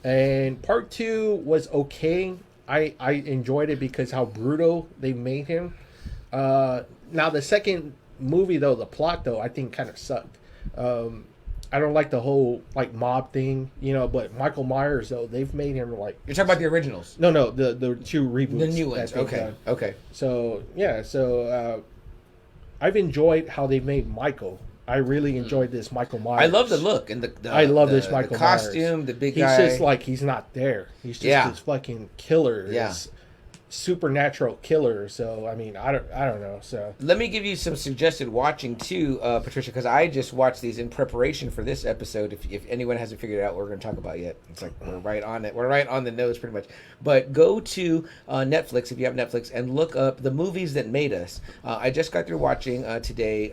And part 2 was okay. I enjoyed it because how brutal they made him. Now the second movie though, the plot though, I think kind of sucked. I don't like the whole mob thing, but Michael Myers though, they've made him like. You're talking about the originals? No, the 2 reboots. The new ones. Okay. So yeah, I've enjoyed how they made Michael. I really enjoyed this Michael Myers. I love the look and I love this Michael Myers. The costume, the big guy. He's just like he's not there. He's just this fucking killer. This supernatural killer. So I don't know. So let me give you some suggested watching too, Patricia, because I just watched these in preparation for this episode. If anyone hasn't figured out what we're going to talk about yet, it's like we're right on it. We're right on the nose, pretty much. But go to Netflix if you have Netflix and look up the movies that made us. I just got through watching today.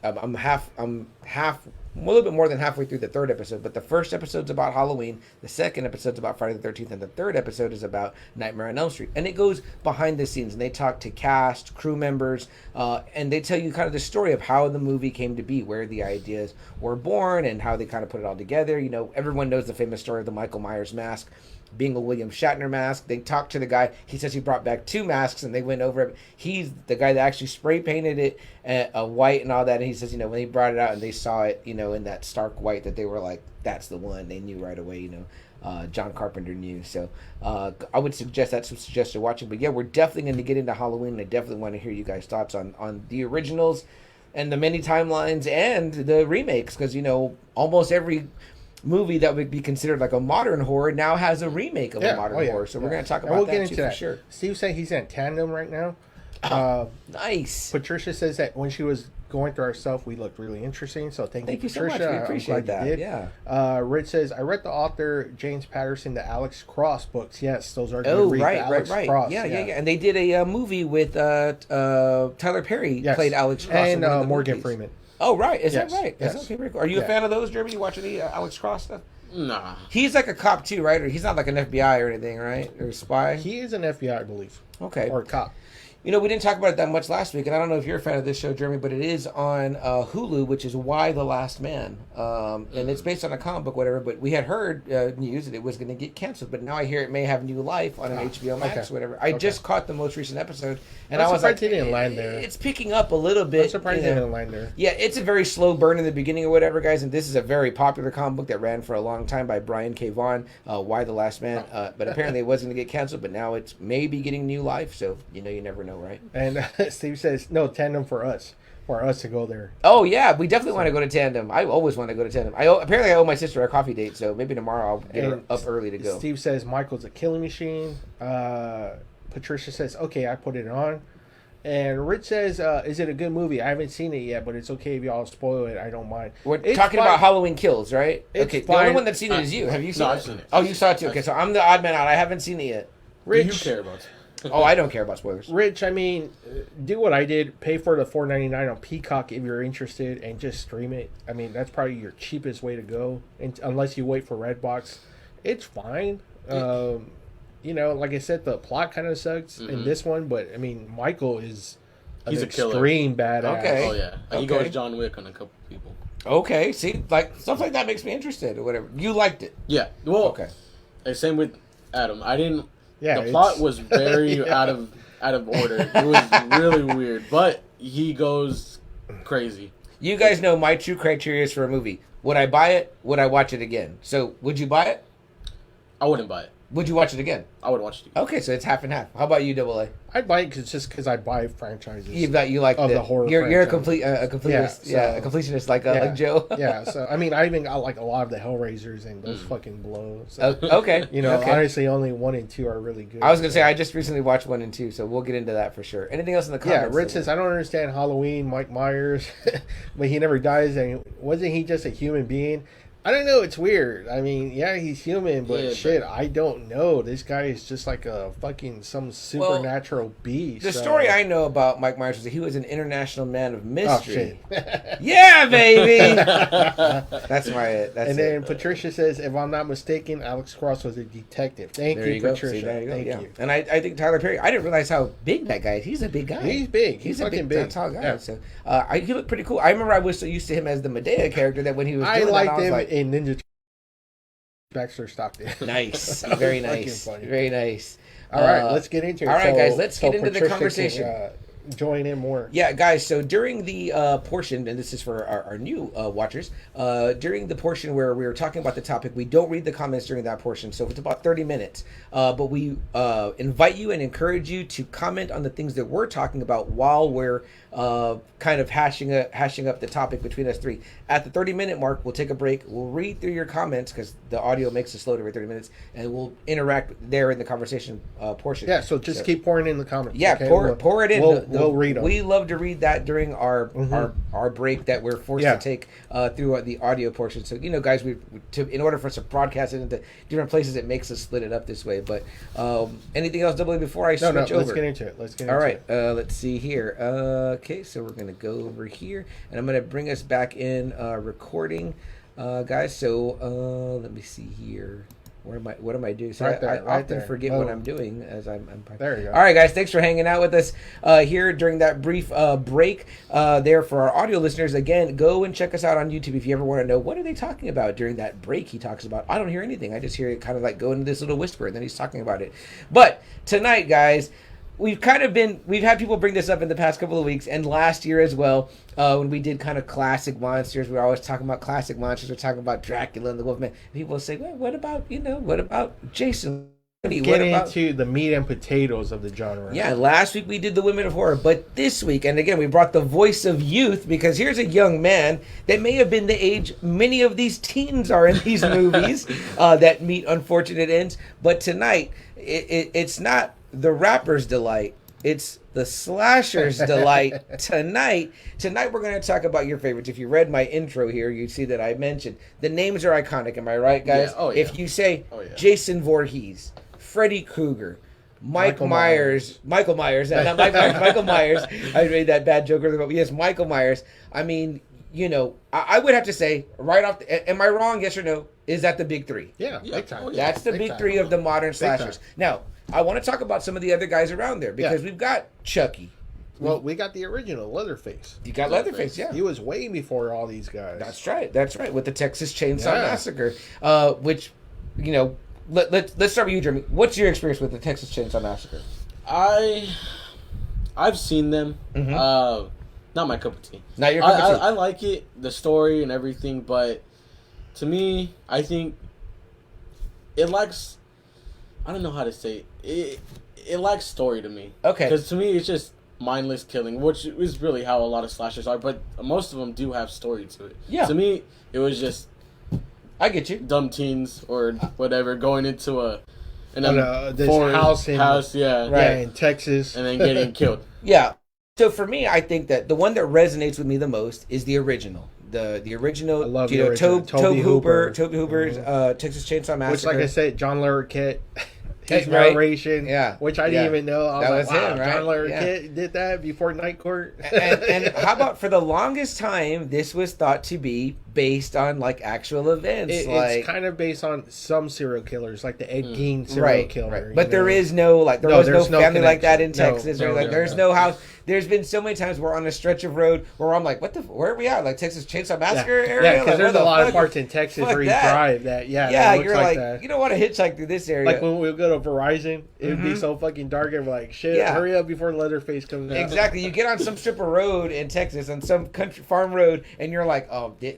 I'm half a little bit more than halfway through the third episode. But the first episode's about Halloween, the second episode's about Friday the 13th, and the third episode is about Nightmare on Elm Street. And it goes behind the scenes, and they talk to cast, crew members, and they tell you kind of the story of how the movie came to be, where the ideas were born, and how they kind of put it all together. You know, everyone knows the famous story of the Michael Myers mask being a William Shatner mask. They talked to the guy. He says he brought back 2 masks, and they went over it. He's the guy that actually spray painted it white and all that. And he says, you know, when he brought it out and they saw it, you know, in that stark white, that they were like, that's the one. They knew right away, you know. John Carpenter knew. So I would suggest that's some suggested watching. But yeah, we're definitely going to get into Halloween. I definitely want to hear you guys' thoughts on the originals and the many timelines and the remakes, because, you know, almost every movie that would be considered like a modern horror now has a remake of a modern horror. So we're going to talk about that too, for sure. Steve said he's in tandem right now. Nice. Patricia says that when she was going through herself, we looked really interesting. So thank you, Patricia. So much. We appreciate that. Yeah. Rich says, I read the author James Patterson, the Alex Cross books. Yes, those are good. Right. Cross, yeah. And they did a movie with Tyler Perry played Alex Cross and Morgan Freeman. Oh, right. Is that right? Yes. Okay, very cool. Are you a fan of those, Jeremy? You watch any Alex Cross stuff? Nah. He's like a cop too, right? Or he's not like an FBI or anything, right? Or a spy? He is an FBI, I believe. Okay. Or a cop. You know, we didn't talk about it that much last week, and I don't know if you're a fan of this show, Jeremy, but it is on Hulu, which is Why the Last Man. And it's based on a comic book, whatever, but we had heard news that it was going to get canceled, but now I hear it may have new life on an HBO Max or whatever. I just caught the most recent episode, and I was like, it didn't land there. It's picking up a little bit. I'm surprised it didn't land there. Yeah, it's a very slow burn in the beginning or whatever, guys, and this is a very popular comic book that ran for a long time by Brian K. Vaughan, Why the Last Man, but apparently it wasn't going to get canceled, but now it's maybe getting new life, so, you know, you never know, right? And Steve says, no, tandem for us to go there. Oh, yeah, we definitely want to go to tandem. I always want to go to tandem. Apparently I owe my sister a coffee date, so maybe tomorrow I'll get her up early to go. Steve says, Michael's a killing machine. Patricia says, okay, I put it on. And Rich says, is it a good movie? I haven't seen it yet, but it's okay if y'all spoil it. I don't mind. We're talking about Halloween Kills, right? Okay, the only one that's seen it is you. Have you seen it? No, I've seen it. Oh, you saw it too. Okay, so I'm the odd man out. I haven't seen it yet. Rich, Do you care about it? Oh, I don't care about spoilers. Rich, I mean, do what I did. Pay for the $4.99 on Peacock if you're interested, and just stream it. I mean, that's probably your cheapest way to go, unless you wait for Redbox. It's fine. You know, like I said, the plot kind of sucks in this one, but I mean, Michael is He's a killer. Extreme badass. Okay. Oh yeah, he goes John Wick on a couple people. Okay, see, like stuff like that makes me interested or whatever. You liked it. Yeah. Well, okay. And same with Adam. I didn't. Yeah, the plot was very out of order. It was really weird, but he goes crazy. You guys know my true criteria is for a movie. Would I buy it? Would I watch it again? So, would you buy it? I wouldn't buy it. Would you watch it again? I would watch it again. Okay, so it's half and half. How about you, Double A? I'd buy it because I buy franchises. You like of the horror. You're a completionist. Yeah, a completionist like Joe. Yeah, so I mean, I even got like a lot of the Hellraisers, and those fucking blow. So, okay, you know, honestly, only 1 and 2 are really good. I was gonna say I just recently watched 1 and 2, so we'll get into that for sure. Anything else in the comments? Yeah, Rich says I don't understand Halloween, Mike Myers, but he never dies, and wasn't he just a human being? I don't know. It's weird. I mean, yeah, he's human, but shit, I don't know. This guy is just like a fucking some supernatural beast. The story I know about Mike Myers was that he was an international man of mystery. Oh, shit. Yeah, baby. That's my. That's then Patricia says, if I'm not mistaken, Alex Cross was a detective. Thank you, Patricia. See, there you go. Thank you. And I think Tyler Perry. I didn't realize how big that guy is. He's a big guy. He's big. He's a big, tall guy. Yeah. So he looked pretty cool. I remember I was so used to him as the Medea character that when he was. I liked him like, in Ninja Baxter Stockton. Nice. Very nice. Very nice. All right, let's get into it. All right, guys, let's get into the conversation. Join in more. Yeah, guys, so during the portion, and this is for our new watchers, during the portion where we were talking about the topic, we don't read the comments during that portion, so it's about 30 minutes. But we invite you and encourage you to comment on the things that we're talking about while we're kind of hashing up the topic between us three. At the 30-minute mark, we'll take a break. We'll read through your comments because the audio makes it slow to read 30 minutes, and we'll interact there in the conversation portion. Yeah, so just keep pouring in the comments. Yeah, okay? pour it in. we'll read them. We love to read that during our break that we're forced to take through the audio portion. So guys, in order for us to broadcast it into different places, it makes us split it up this way. But anything else, double before I switch over? Let's get into it. All right, let's see here. Okay, so we're gonna go over here, and I'm gonna bring us back in recording, guys. So let me see here. What am I doing? So I often forget what I'm doing as I'm. There you go. All right, guys. Thanks for hanging out with us here during that brief break. There for our audio listeners, again, go and check us out on YouTube if you ever want to know what are they talking about during that break. He talks about. I don't hear anything. I just hear it kind of like go into this little whisper, and then he's talking about it. But tonight, guys. We've had people bring this up in the past couple of weeks and last year as well, when we did kind of classic monsters. We're always talking about classic monsters. We're talking about Dracula and the Wolfman. People say, well, what about Jason? Into the meat and potatoes of the genre. Yeah, last week we did the Women of Horror, but this week, and again, we brought the voice of youth because here's a young man that may have been the age many of these teens are in these movies that meet unfortunate ends. But tonight, it's not the rapper's delight. It's the slasher's delight. Tonight we're going to talk about your favorites. If you read my intro here, you see that I mentioned the names are iconic. Am I right, guys? Yeah. Oh, yeah. If you say Jason Voorhees, Freddy Krueger, Michael Myers. Michael Myers. I made that bad joke earlier, but yes, Michael Myers. I mean, I would have to say right off. Am I wrong? Yes or no? Is that the big three? Yeah, big time. That's the big three of the modern slashers. Now, I want to talk about some of the other guys around there because we've got Chucky. Well, we got the original Leatherface. You got Leatherface, yeah. He was way before all these guys. That's right. With the Texas Chainsaw Massacre, which, let's start with you, Jeremy. What's your experience with the Texas Chainsaw Massacre? I've seen them. Mm-hmm. Not my cup of tea. Not your cup of tea. I like it, the story and everything, but to me, I think it lacks. I don't know how to say it. It lacks story to me. Okay. Because to me, it's just mindless killing, which is really how a lot of slashers are. But most of them do have story to it. Yeah. To me, it was just. I get you. Dumb teens or whatever going into this house in Texas, and then getting killed. Yeah. So for me, I think that the one that resonates with me the most is the original. The original, I love the original. Tobe Hooper's Texas Chainsaw Massacre. Which, like I said, John Larroquette, his narration, which I didn't even know. I was like, wow, him, right? John Larroquette did that before Night Court. and how about for the longest time, this was thought to be based on like actual events. It's kind of based on some serial killers, like the Ed Gein serial killer. Right. But there was no family like that in Texas. There's no house. There's been so many times we're on a stretch of road where I'm like, where are we at? Like Texas Chainsaw Massacre area? Yeah, because there's a lot of parts in Texas where you drive that. Yeah, you're like that. You don't want to hitchhike through this area. Like when we go to Verizon, it would be so fucking dark and we're like, shit, hurry up before Leatherface comes out. Exactly. You get on some strip of road in Texas, on some country farm road, and you're like,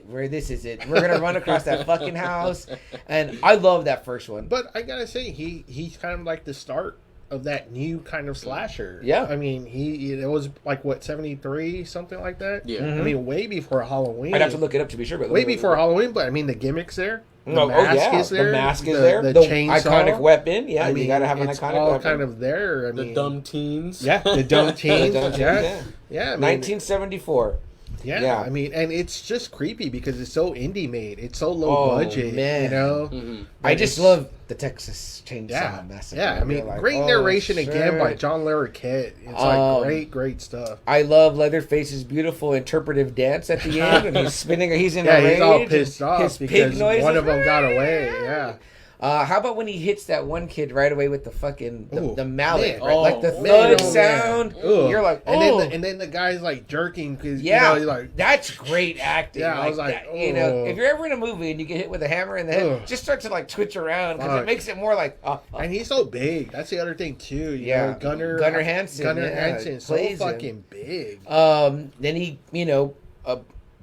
where this is it? We're gonna run across that fucking house. And I love that first one. But I gotta say, he's kind of like the start of that new kind of slasher. Yeah. I mean, it was like, 73, something like that? Yeah. I mean, way before Halloween. I'd have to look it up to be sure. But way before Halloween, but I mean, the gimmick's there. The mask is there. The mask is there. The chainsaw. Iconic weapon. Yeah, you gotta have an iconic weapon. It's all kind of there. I mean, the dumb teens. Yeah, the dumb teens. Yeah. I mean, 1974. Yeah, I mean, and it's just creepy because it's so indie made. It's so low budget, man. Mm-hmm. I just love the Texas Chainsaw Massacre. Yeah, I mean, great narration again by John Larroquette. It's like great stuff. I love Leatherface's beautiful interpretive dance at the end when he's spinning. He's in a rage. He's all pissed off his because pig noise one of them got away. Yeah. How about when he hits that one kid right away with the fucking the mallet, man. right? Like the thud sound. You're like, and then the guy's like jerking because he's like, that's great acting. Yeah, I was like, if you're ever in a movie and you get hit with a hammer in the head, just start to like twitch around because it makes it more like. And he's so big. That's the other thing too. You know, Gunnar Hansen. Gunnar Hansen, so fucking big. Then he,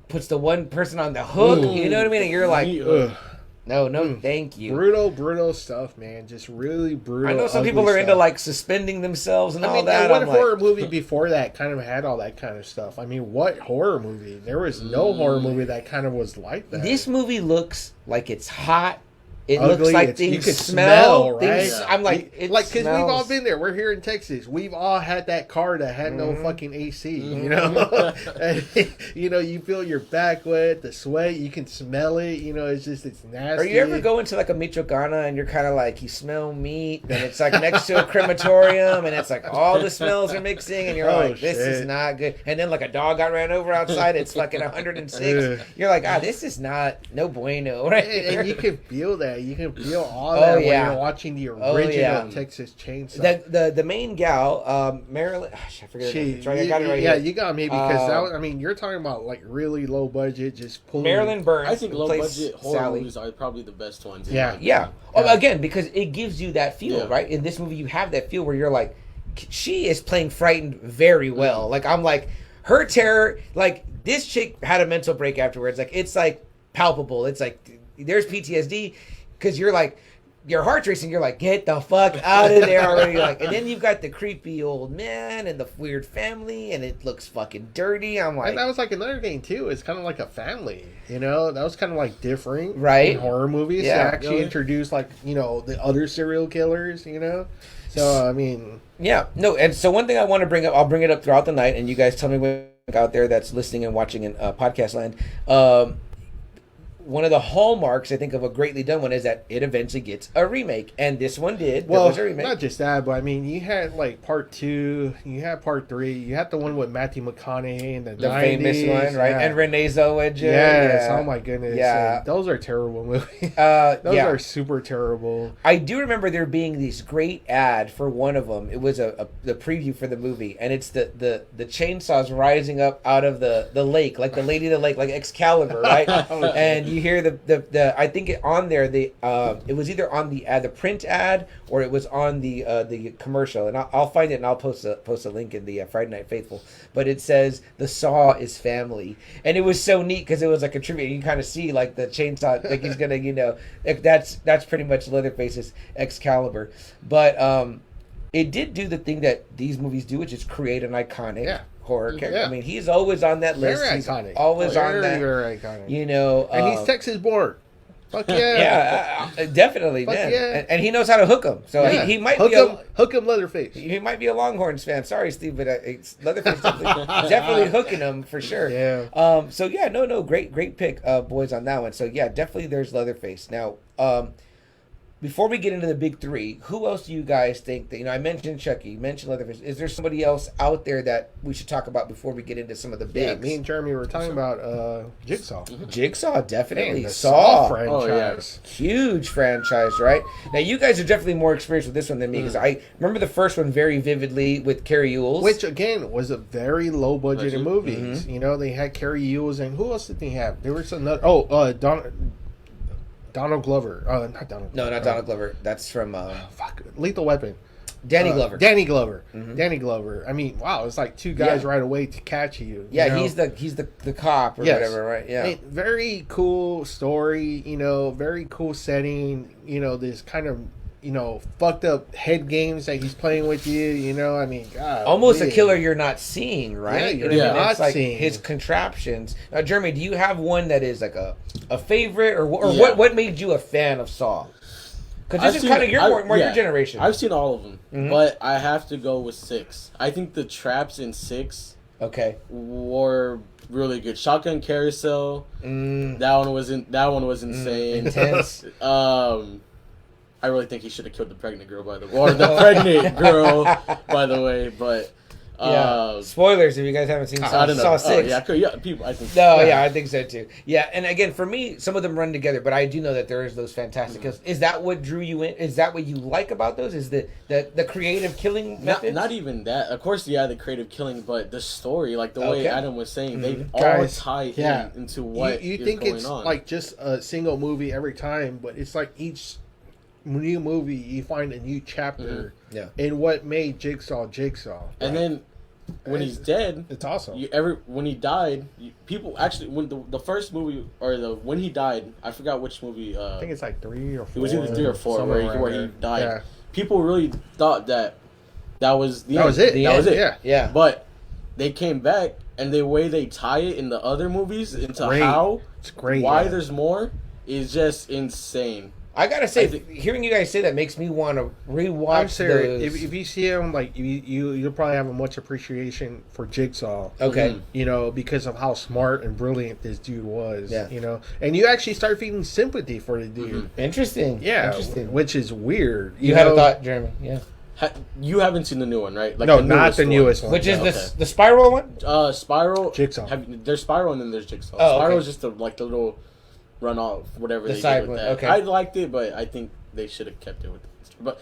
puts the one person on the hook. You know what I mean? And you're like. No, thank you. Brutal stuff, man. Just really brutal. I know some people are into like suspending themselves and all that. What horror movie before that kind of had all that kind of stuff? I mean, what horror movie? There was no horror movie that kind of was like that. This movie looks like it's hot It ugly. looks like You things could smell. right? Things, I'm like, it like because we've all smells. been there. We're here in Texas. We've all had that car that had no fucking AC. Mm-hmm. You know, and, you know, you feel your back wet, the sweat. You can smell it. You know, it's nasty. Or you ever go into like a Michoacana and you're kind of like, you smell meat, and it's like next to a crematorium, and it's like all the smells are mixing, and you're like, this is not good. And then like a dog got ran over outside. It's fucking 106. You're like, this is not no bueno, right? And you can feel that. You can feel all that when you're watching the original Texas Chainsaw. The main gal, Marilyn. I forget her name. I got it right here. Yeah, you got me because that was, I mean, you're talking about like really low budget, just pulling. Marilyn Burns. I think low budget horror Sally. movies are probably the best ones. Yeah. Oh, again, because it gives you that feel, right? In this movie, you have that feel where you're like, she is playing frightened very well. Like, I'm like, her terror, like, this chick had a mental break afterwards. Like, it's like palpable. It's like, there's PTSD because you're like, your heart's racing. You're like, get the fuck out of there already. Like, and then you've got the creepy old man and the weird family, and it looks fucking dirty. I'm like, and that was like another thing too. It's kind of like a family, you know. That was kind of like different, right? In horror movies, yeah, to actually introduce like, you know, the other serial killers, you know. So I mean, yeah, no. And so one thing I want to bring up, I'll bring it up throughout the night, and you guys tell me what out there that's listening and watching in podcast land. One of the hallmarks, I think, of a greatly done one is that it eventually gets a remake, and this one did. Well, there was a remake. Not just that, but I mean, you had like part 2, you had part 3, you had the one with Matthew McConaughey in the 90s, famous one, right? Yeah. And Renee Zellweger. Yes, oh my goodness. Yeah. And those are terrible movies. Those are super terrible. I do remember there being this great ad for one of them. It was the preview for the movie, and it's the chainsaws rising up out of the lake, like the Lady of the Lake, like Excalibur, right? And you hear the I think on there it was either on the ad, the print ad, or it was on the commercial, and I'll find it and I'll post a link in the Friday Night Faithful. But it says the Saw is family, and it was so neat because it was like a tribute. You kind of see like the chainsaw, like he's gonna, you know, that's pretty much Leatherface's Excalibur. But it did do the thing that these movies do, which is create an iconic horror character. I mean, he's always on that list. Very he's iconic. Always on that. Very iconic. You know, and he's Texas born. Fuck yeah. Definitely, Fuck man. Yeah. And he knows how to hook them. So he might hook him Leatherface. He might be a Longhorns fan. Sorry, Steve, but Leatherface definitely hooking him for sure. Yeah. So yeah, no, great pick, boys, on that one. So yeah, definitely there's Leatherface. Now, before we get into the big three, who else do you guys think that, you know, I mentioned Chucky, you mentioned Leatherface. Is there somebody else out there that we should talk about before we get into some of the bigs? Yeah, me and Jeremy were talking about Jigsaw. Jigsaw, definitely. The Saw franchise. Huge franchise, right? Now, you guys are definitely more experienced with this one than me, because I remember the first one very vividly with Carrie Ewells. Which, again, was a very low budget in movies. Mm-hmm. You know, they had Carrie Ewells, and who else did they have? There was another... Donald Glover. Not Donald Glover. No, not Donald Glover. That's from... Lethal Weapon. Danny Glover. Danny Glover. Mm-hmm. Danny Glover. I mean, wow, it's like two guys right away to catch you. Yeah, you know? he's the cop or whatever, right? Yeah. And very cool story, you know, very cool setting, you know, this kind of, you know, fucked up head games that he's playing with you, you know, I mean, God. Almost a killer you're not seeing, right? Yeah, you're not like seeing. His contraptions. Now, Jeremy, do you have one that is like a favorite, or what made you a fan of Saw? Because this is kind of more your generation. I've seen all of them, but I have to go with 6. I think the traps in 6 were really good. Shotgun Carousel, that one was insane. Intense. I really think he should have killed the pregnant girl, by the way, or the pregnant girl, by the way. But spoilers if you guys haven't seen Saw 6. People. I think. I think so too. Yeah, and again, for me, some of them run together, but I do know that there is those fantastic kills. Is that what drew you in? Is that what you like about those? Is the creative killing methods? Not even that. Of course, the creative killing, but the story, like the way Adam was saying, they all tie into what you is think going it's on. like just a single movie every time, but it's like each new movie you find a new chapter in what made Jigsaw. And then when he's dead, it's awesome. When he died, people actually, when the first movie, or when he died, I forgot which movie. I think it's like 3 or 4. It was either 3 or 4 where he died. Yeah. People really thought that was the end. That was it. Yeah. But they came back, and the way they tie it in the other movies into it's great. Why there's more is just insane. I gotta say, hearing you guys say that makes me want to rewatch. I'm serious. If you see him, like you'll probably have a much appreciation for Jigsaw. Okay. You know, because of how smart and brilliant this dude was. Yeah. You know, and you actually start feeling sympathy for the dude. Interesting. Yeah. Interesting. Which is weird. You had a thought, Jeremy? Yeah. You haven't seen the new one, right? Like no, not the newest one. Which is the Spiral one? Spiral. Jigsaw. There's Spiral and then there's Jigsaw. Oh, Spiral is just the little run off, whatever they did with that. Okay. I liked it, but I think they should have kept it with it. But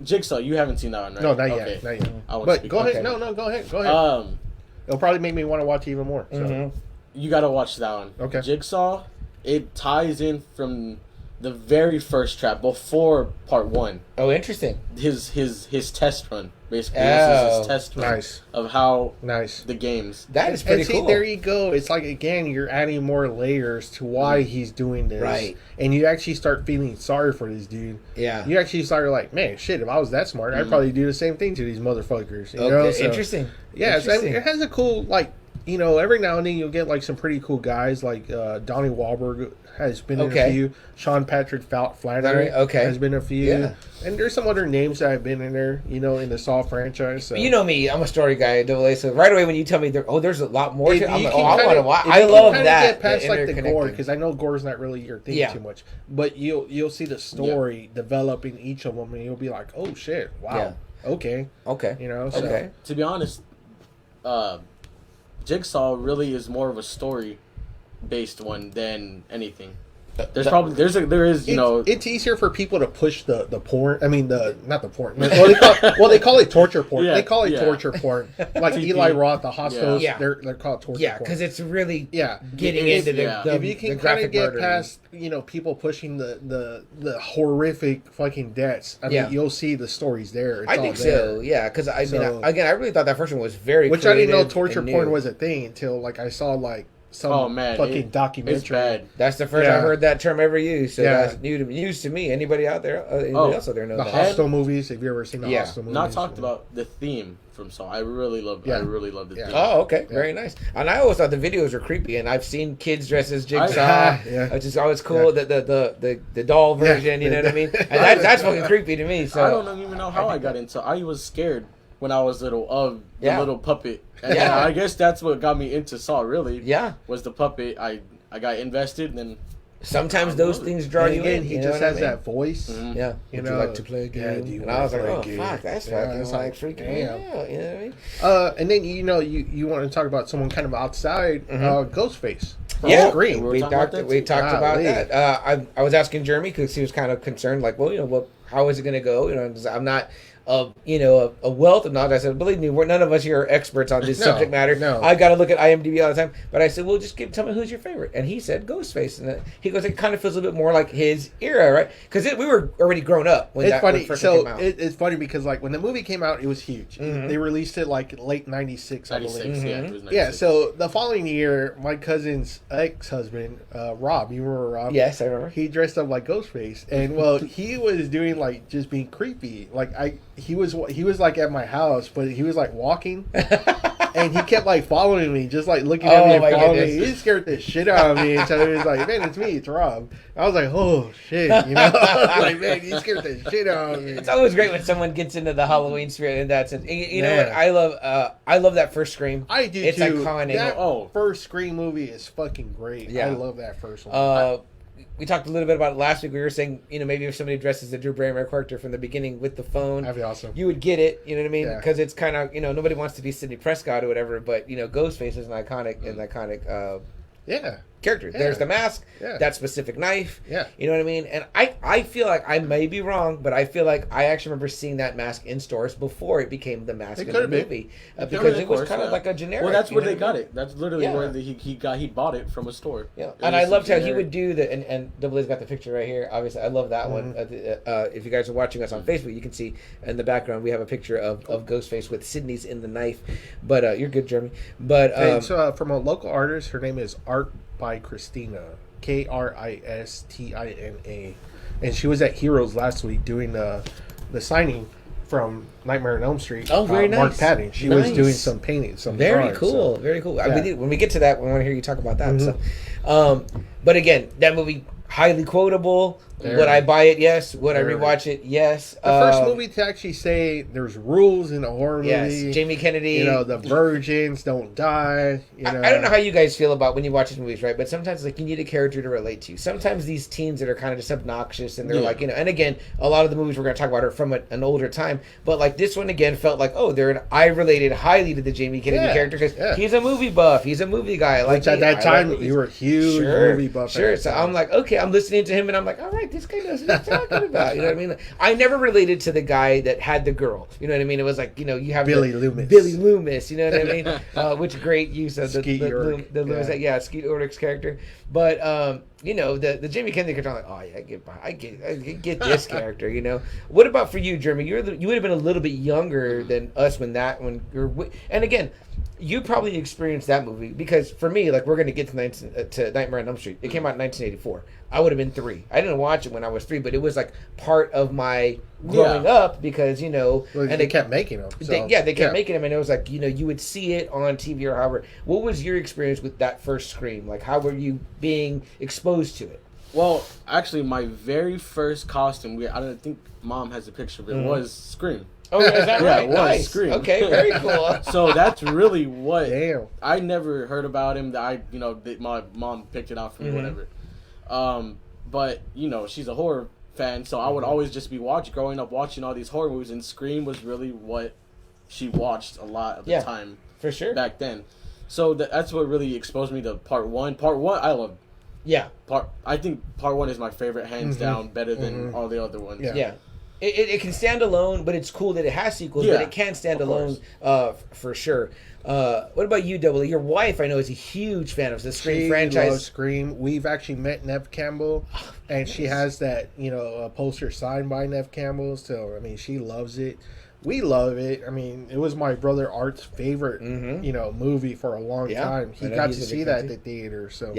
Jigsaw, you haven't seen that one, right? No, not yet. Not yet. But go ahead. No, go ahead. Go ahead. It'll probably make me want to watch it even more. So. You got to watch that one. Okay. Jigsaw, it ties in from the very first trap before part 1. Oh, interesting. His test run, basically. Oh, this is his test run of how the games. That is pretty cool. There you go. It's like, again, you're adding more layers to why he's doing this. Right. And you actually start feeling sorry for this dude. Yeah. You actually start like, man, shit, if I was that smart, I'd probably do the same thing to these motherfuckers. You know? So, interesting. Yeah, interesting. So it has a cool, like, you know, every now and then you'll get like some pretty cool guys, like Donnie Wahlberg has been in a few. Sean Patrick Flannery has been in a few. Yeah. And there's some other names that have been in there, you know, in the Saw franchise. So. You know me, I'm a story guy at AA, so right away when you tell me, there's a lot more to it, I'm like, I want to watch. I love that. Get past like the gore, because I know gore's not really your thing too much. But you'll see the story develop in each of them, and you'll be like, oh shit, wow, okay. You know, so. To be honest, Jigsaw really is more of a story-based one than anything. It's easier for people to push the porn. I mean not the porn. They call it torture porn. They call it torture porn. Like Eli Roth, the hospitals, they're called torture porn. Yeah, because it's really getting into the if you can kind of get past, you know, people pushing the horrific fucking deaths. I mean, you'll see the stories there. It's I think so. Yeah, because I really thought that first one was very. Which I didn't know torture porn was a thing until like I saw like. Fucking documentary. It's bad. That's the first I heard that term ever used. So that's news to me. Anybody out there? Anybody else out there know the that? Hostel movies. Have you ever seen the Hostel movies? Not talked about the theme from Saw. I really love. I really love the theme. Oh, okay, very nice. And I always thought the videos were creepy. And I've seen kids dressed as Jigsaw, which is always cool. The doll version. You know what I mean? And that's fucking creepy to me. So I don't even know how I got into. I was scared when I was little of the little puppet. And I guess that's what got me into Saw, really. Yeah. Was the puppet. I got invested, and then... Sometimes those things draw you in. He just has that voice. Mm-hmm. Yeah. You know, like to play a game? And I was like, oh, fuck, that's fucking like freaking me out. You know what I mean? And then, you know, you want to talk about someone kind of outside, Ghostface. Yeah, we talked about that. I was asking Jeremy because he was kind of concerned, like, well, you know, how is it going to go? You know, I'm not... a wealth of knowledge. I said, believe me, none of us here are experts on this subject matter. No. I got to look at IMDb all the time. But I said, well, just tell me who's your favorite. And he said Ghostface. And he goes, it kind of feels a little bit more like his era, right? Because we were already grown up when when first came out. It's funny because like when the movie came out, it was huge. Mm-hmm. They released it like late 96, I believe. Mm-hmm. Yeah, it was 96. Yeah, so the following year, my cousin's ex-husband, Rob, you remember Rob? Yes, I remember. He dressed up like Ghostface. And well, he was doing like just being creepy. Like he was like at my house, but he was like walking, and he kept like following me, just like looking at me and following me. He scared the shit out of me. And so he was like, "Man, it's me, it's Rob." I was like, "Oh shit," you know, like, man, he scared the shit out of me. It's always great when someone gets into the Halloween spirit in that sense. You know what? I love that first Scream. I do it's too. It's iconic. That first Scream movie is fucking great. Yeah. I love that first one. We talked a little bit about it last week. We were saying, you know, maybe if somebody dresses the Drew Barrymore character from the beginning with the phone, that'd be awesome. You would get it. You know what I mean? Because it's kind of, you know, nobody wants to be Sidney Prescott or whatever, but you know, Ghostface is an iconic character. Yeah. There's the mask, that specific knife. Yeah. You know what I mean? And I feel like I may be wrong, but I feel like I actually remember seeing that mask in stores before it became the mask in the movie. Because it was kind of like a generic. Well, that's where they got it. That's literally where he bought it from a store. Yeah. And I loved how he would do the, and Double A's got the picture right here. Obviously, I love that one. If you guys are watching us on Facebook, you can see in the background we have a picture of Ghostface with Sydney's in the knife. But you're good, Jeremy. But it's from a local artist. Her name is Art by Christina, Kristina, and she was at Heroes last week doing the signing from Nightmare on Elm Street. Oh, very nice. Mark Patton. She was doing some painting, some very drawings, cool, very cool. Yeah. When we get to that, we want to hear you talk about that. Mm-hmm. So, but again, that movie highly quotable. Would I buy it? Yes. Would I rewatch it? Yes. The first movie to actually say there's rules in a horror movie. Yes. Jamie Kennedy. The virgins don't die. I don't know how you guys feel about when you watch these movies, right? But sometimes like you need a character to relate to. Sometimes these teens that are kind of just obnoxious and they're like, and again, a lot of the movies we're going to talk about are from an older time. But like this one again felt like, I related highly to the Jamie Kennedy character because he's a movie buff. He's a movie guy. Like which at that time, you were a huge movie buff. Sure. So I'm like, okay, I'm listening to him and I'm like, all right, this guy knows what he's talking about. You know what I mean? I never related to the guy that had the girl. You know what I mean? It was like, you have Billy Loomis. You know what I mean? Which great use of the Loomis. Skeet Ulrich's character. But the Jamie Kennedy character, I'm like, oh yeah, I get this character. What about for you, Jeremy? You would have been a little bit younger than us when and again, you probably experienced that movie because for me, like we're gonna get to Nightmare on Elm Street. It came out in 1984. I would have been 3. I didn't watch it when I was 3, but it was like part of my growing up because and they kept making them. So, they kept making them, and it was like you would see it on TV or however. What was your experience with that first Scream? Like, how were you being exposed to it? Well, actually, my very first costume, I don't think Mom has a picture of it, was Scream. Oh, is that right? It was nice. Scream. Okay, very cool. So that's really what. Damn. I never heard about him. That my mom picked it out for me, whatever. But she's a horror fan, so I would always just be growing up watching all these horror movies, and Scream was really what she watched a lot of the time. For sure. Back then. So that's what really exposed me to Part 1. Part 1, I love. Yeah. I think Part 1 is my favorite, hands down, better than all the other ones. Yeah. It can stand alone, but it's cool that it has sequels, but it can stand alone for sure. What about you, Double? Your wife, I know, is a huge fan of the Scream franchise. She loves Scream. We've actually met Neve Campbell, and she has that, a poster signed by Neve Campbell. So, I mean, she loves it. We love it. I mean, it was my brother Art's favorite, movie for a long time. He got to see that at the theater. So,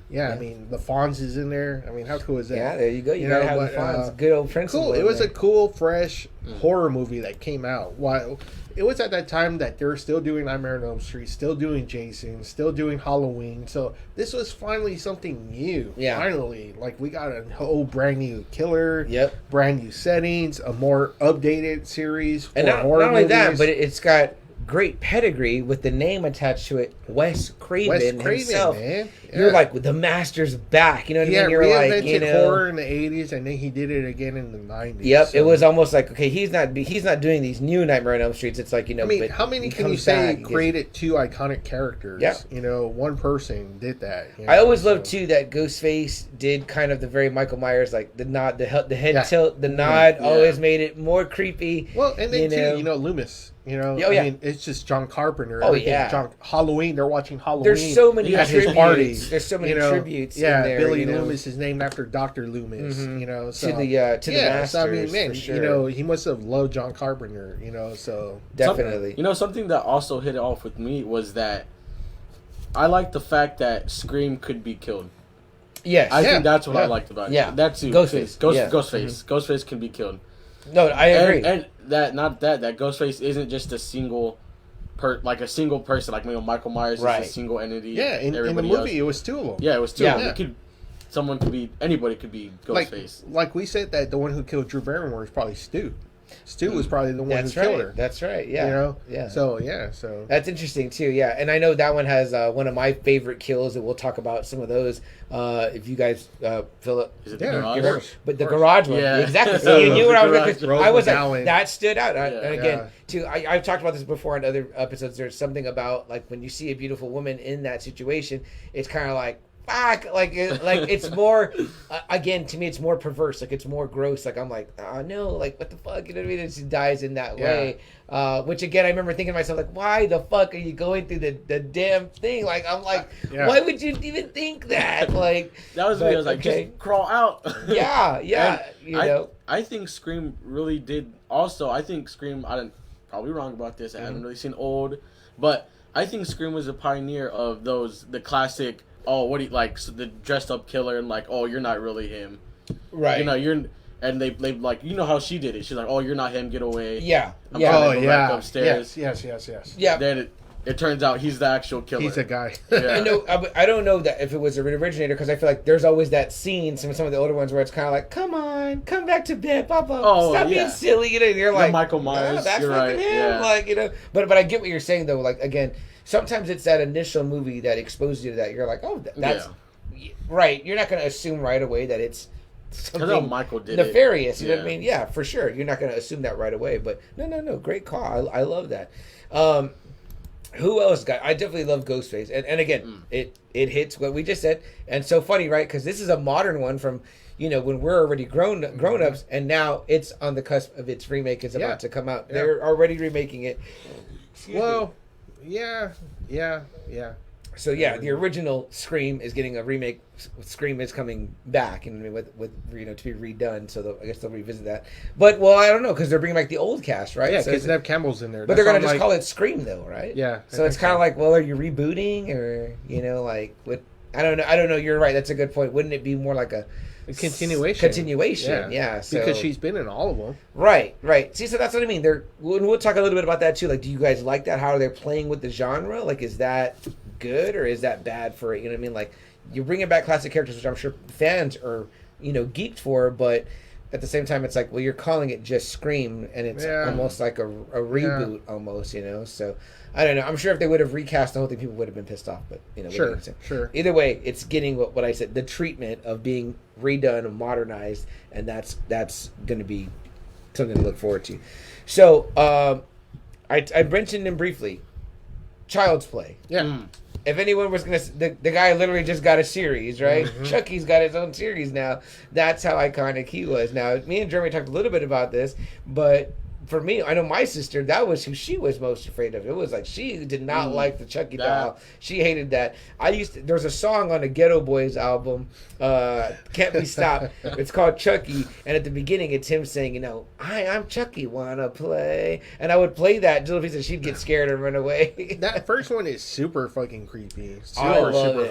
yeah, I mean, the Fonz is in there. I mean, how cool is that? Yeah, there you go. You gotta have the Fonz. Good old principal. Cool. It was a cool, fresh horror movie that came out. While it was at that time that they were still doing Nightmare on Elm Street, still doing Jason, still doing Halloween. So this was finally something new. Yeah. Finally. Like, we got a whole brand new killer. Yep. Brand new settings, a more updated series for horror not only movies. that, but it's got great pedigree with the name attached to it. Wes Craven himself. Man. Yeah. You're like, the master's back. You know what I mean? You're reinvented horror in the 80s, and then he did it again in the 90s. Yep, so. It was almost like, okay, he's not doing these new Nightmare on Elm Streets. It's like, I mean, how many can you say created 2 iconic characters? Yeah. One person did that. I always loved, too, that Ghostface did kind of the very Michael Myers, like the nod, the head tilt, the nod always made it more creepy. Well, and then, too, Loomis. I mean, it's just John Carpenter. Halloween, they're watching Halloween. There's so many tributes. There's so many tributes. Yeah, in there, Billy Loomis is named after Dr. Loomis. So, to the Masters. So, I mean, man, sure. He must have loved John Carpenter. So definitely. Something that also hit it off with me was that I liked the fact that Scream could be killed. Yes, I think that's what I liked about it. Yeah, that's Ghostface. Ghostface. Ghostface can be killed. No, I agree. And that Ghostface isn't just a single person, like Michael Myers is a single entity. Yeah, in the movie it was 2 of them. Yeah, it was 2 of them. Anybody could be Ghostface. Like we said that the one who killed Drew Barrymore is probably Stu. Stu was probably the one who killed her. That's right. Yeah. Yeah. So that's interesting too. Yeah, and I know that one has one of my favorite kills, and we'll talk about some of those. If you guys fill up, is it the garage? But the garage one, exactly. So you knew what I was. I was like, that stood out. And again, too, I've talked about this before in other episodes. There's something about like when you see a beautiful woman in that situation, it's kind of like. Fuck, like it's more again to me it's more perverse, like it's more gross, like I'm like, oh no, like what the fuck, you know what I mean? It just dies in that way, which again I remember thinking to myself, like, why the fuck are you going through the damn thing? Like I'm like, why would you even think that? Like that was me. I was like, just crawl out. I think Scream really did. Also, I think Scream. I'm probably wrong about this. I haven't really seen old, but I think Scream was a pioneer of the classic. Oh, what do you like? So the dressed up killer and like, oh, you're not really him, right? And they like, how she did it. She's like, oh, you're not him. Get away. Yeah. I'm back upstairs. Yes. Yeah. Then it turns out he's the actual killer. He's a guy. Yeah. I don't know that if it was an originator, because I feel like there's always that scene, some of the older ones, where it's kind of like, come on, come back to bed, Papa. Stop being silly. You know, you're like, Michael Myers. That's you're fucking right. him. Yeah. Like, you know, but I get what you're saying though. Like, again, sometimes it's that initial movie that exposes you to that. You're like, oh, that's right. You're not going to assume right away that it's something Michael did nefarious. You know what I mean? Yeah, for sure. You're not going to assume that right away. But no, great call. I love that. Who else got? I definitely love Ghostface, and again, it hits what we just said, and so funny, right? Because this is a modern one from, you know, when we're already grown ups, and now it's on the cusp of its remake is about to come out. They're already remaking it. Yeah. So the original Scream is getting a remake. Scream is coming back, and with you know, to be redone. So I guess they'll revisit that. But I don't know, because they're bringing back the old cast, right? Yeah, so because Nev Campbell's in there. But they're gonna just call it Scream, though, right? Yeah. So it's kind of like, well, are you rebooting, or you know, like what? I don't know. You're right. That's a good point. Wouldn't it be more like a continuation? Yeah. So, because she's been in all of them. Right. See, so that's what I mean. We'll talk a little bit about that too. Like, do you guys like that? How are they playing with the genre? Like, is that good or is that bad for it? You know what I mean? Like, you're bringing back classic characters, which I'm sure fans are, you know, geeked for, but at the same time, it's like, well, you're calling it just Scream, and it's almost like a reboot, almost, you know. So I don't know. I'm sure if they would have recast the whole thing, people would have been pissed off. But you know, sure. Either way, it's getting what I said, the treatment of being redone and modernized, and that's going to be something to look forward to. So I mentioned him briefly. Child's Play. Yeah. If anyone was going to... The guy literally just got a series, right? Mm-hmm. Chucky's got his own series now. That's how iconic he was. Now, me and Jeremy talked a little bit about this, but for me, I know my sister, that was who she was most afraid of. It was like, she did not like the Chucky doll. She hated that. There's a song on the Ghetto Boys album, Can't Be Stopped. It's called Chucky, and at the beginning, it's him saying, you know, hi, I'm Chucky, wanna play? And I would play that, Jill, and she'd get scared and run away. That first one is super fucking creepy. Super fucking creepy.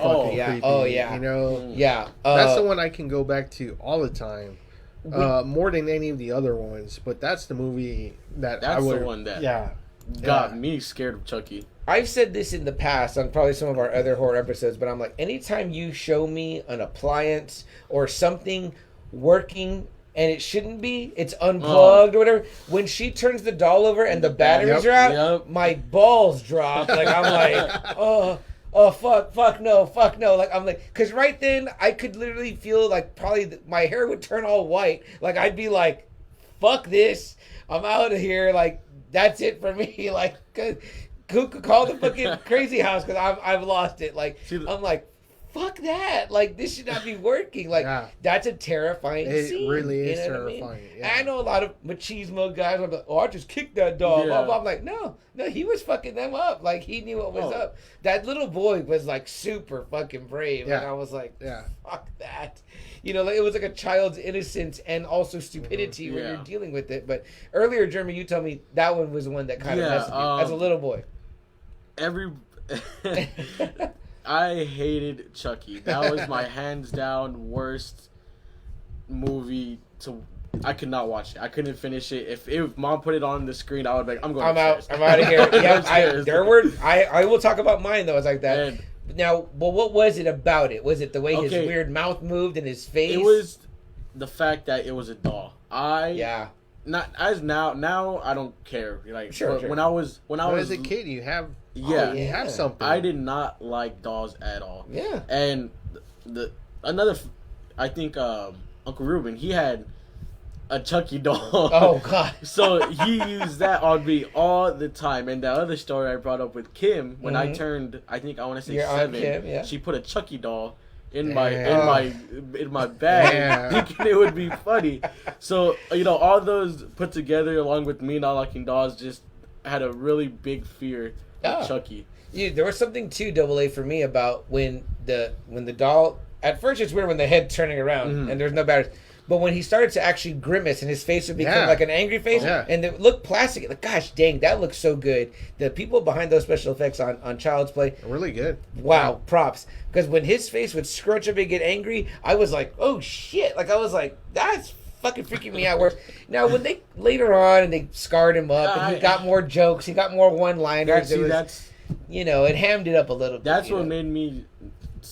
Oh, yeah. You know? Yeah. That's the one I can go back to all the time. More than any of the other ones, but that's the movie that that's I would. The one that got me scared of Chucky. I've said this in the past on probably some of our other horror episodes, but I'm like, anytime you show me an appliance or something working and it shouldn't be, it's unplugged or whatever. When she turns the doll over and the batteries are out, my balls drop. Like, I'm like, oh, fuck no. Like, I'm like, because right then, I could literally feel like probably my hair would turn all white. Like, I'd be like, fuck this. I'm out of here. Like, that's it for me. Like, who could call the fucking crazy house because I've lost it. Like, I'm like, fuck that. Like, this should not be working. Like, that's a terrifying scene. It really is terrifying. I mean? I know a lot of machismo guys are like, I just kicked that dog. Yeah. I'm like, no, he was fucking them up. Like, he knew what was up. That little boy was, like, super fucking brave. And I was like, fuck that. You know, like, it was like a child's innocence and also stupidity when you're dealing with it. But earlier, Jeremy, you told me that one was the one that kind of messed with you as a little boy. I hated Chucky. That was my hands down worst movie I could not watch it. I couldn't finish it. If mom put it on the screen, I would be like, I'm out of here. I will talk about mine though. It's like that. And now, well, what was it about it? Was it the way his weird mouth moved and his face? It was the fact that it was a doll. Not as now I don't care. Like sure. When I was a kid, you have something. I did not like dolls at all. Yeah. And I think Uncle Ruben, he had a Chucky doll. Oh God. So he used that on me all the time. And the other story I brought up with Kim, when I turned, I think I want to say 7, Kim, she put a Chucky doll in my bag, thinking it would be funny. So, you know, all those put together, along with me not liking dolls, just had a really big fear of Chucky. There was something too, AA, for me about when the doll. At first, it's weird when the head turning around and there's no batteries. But when he started to actually grimace and his face would become like an angry face, and it looked plastic, like, gosh dang, that looks so good. The people behind those special effects on Child's Play, really good. Wow, props. Because when his face would scrunch up and get angry, I was like, oh shit. Like, I was like, that's fucking freaking me out worse. Now, when they later on and they scarred him up and he got more jokes, he got more one-liners. it hammed it up a little bit. That's what made me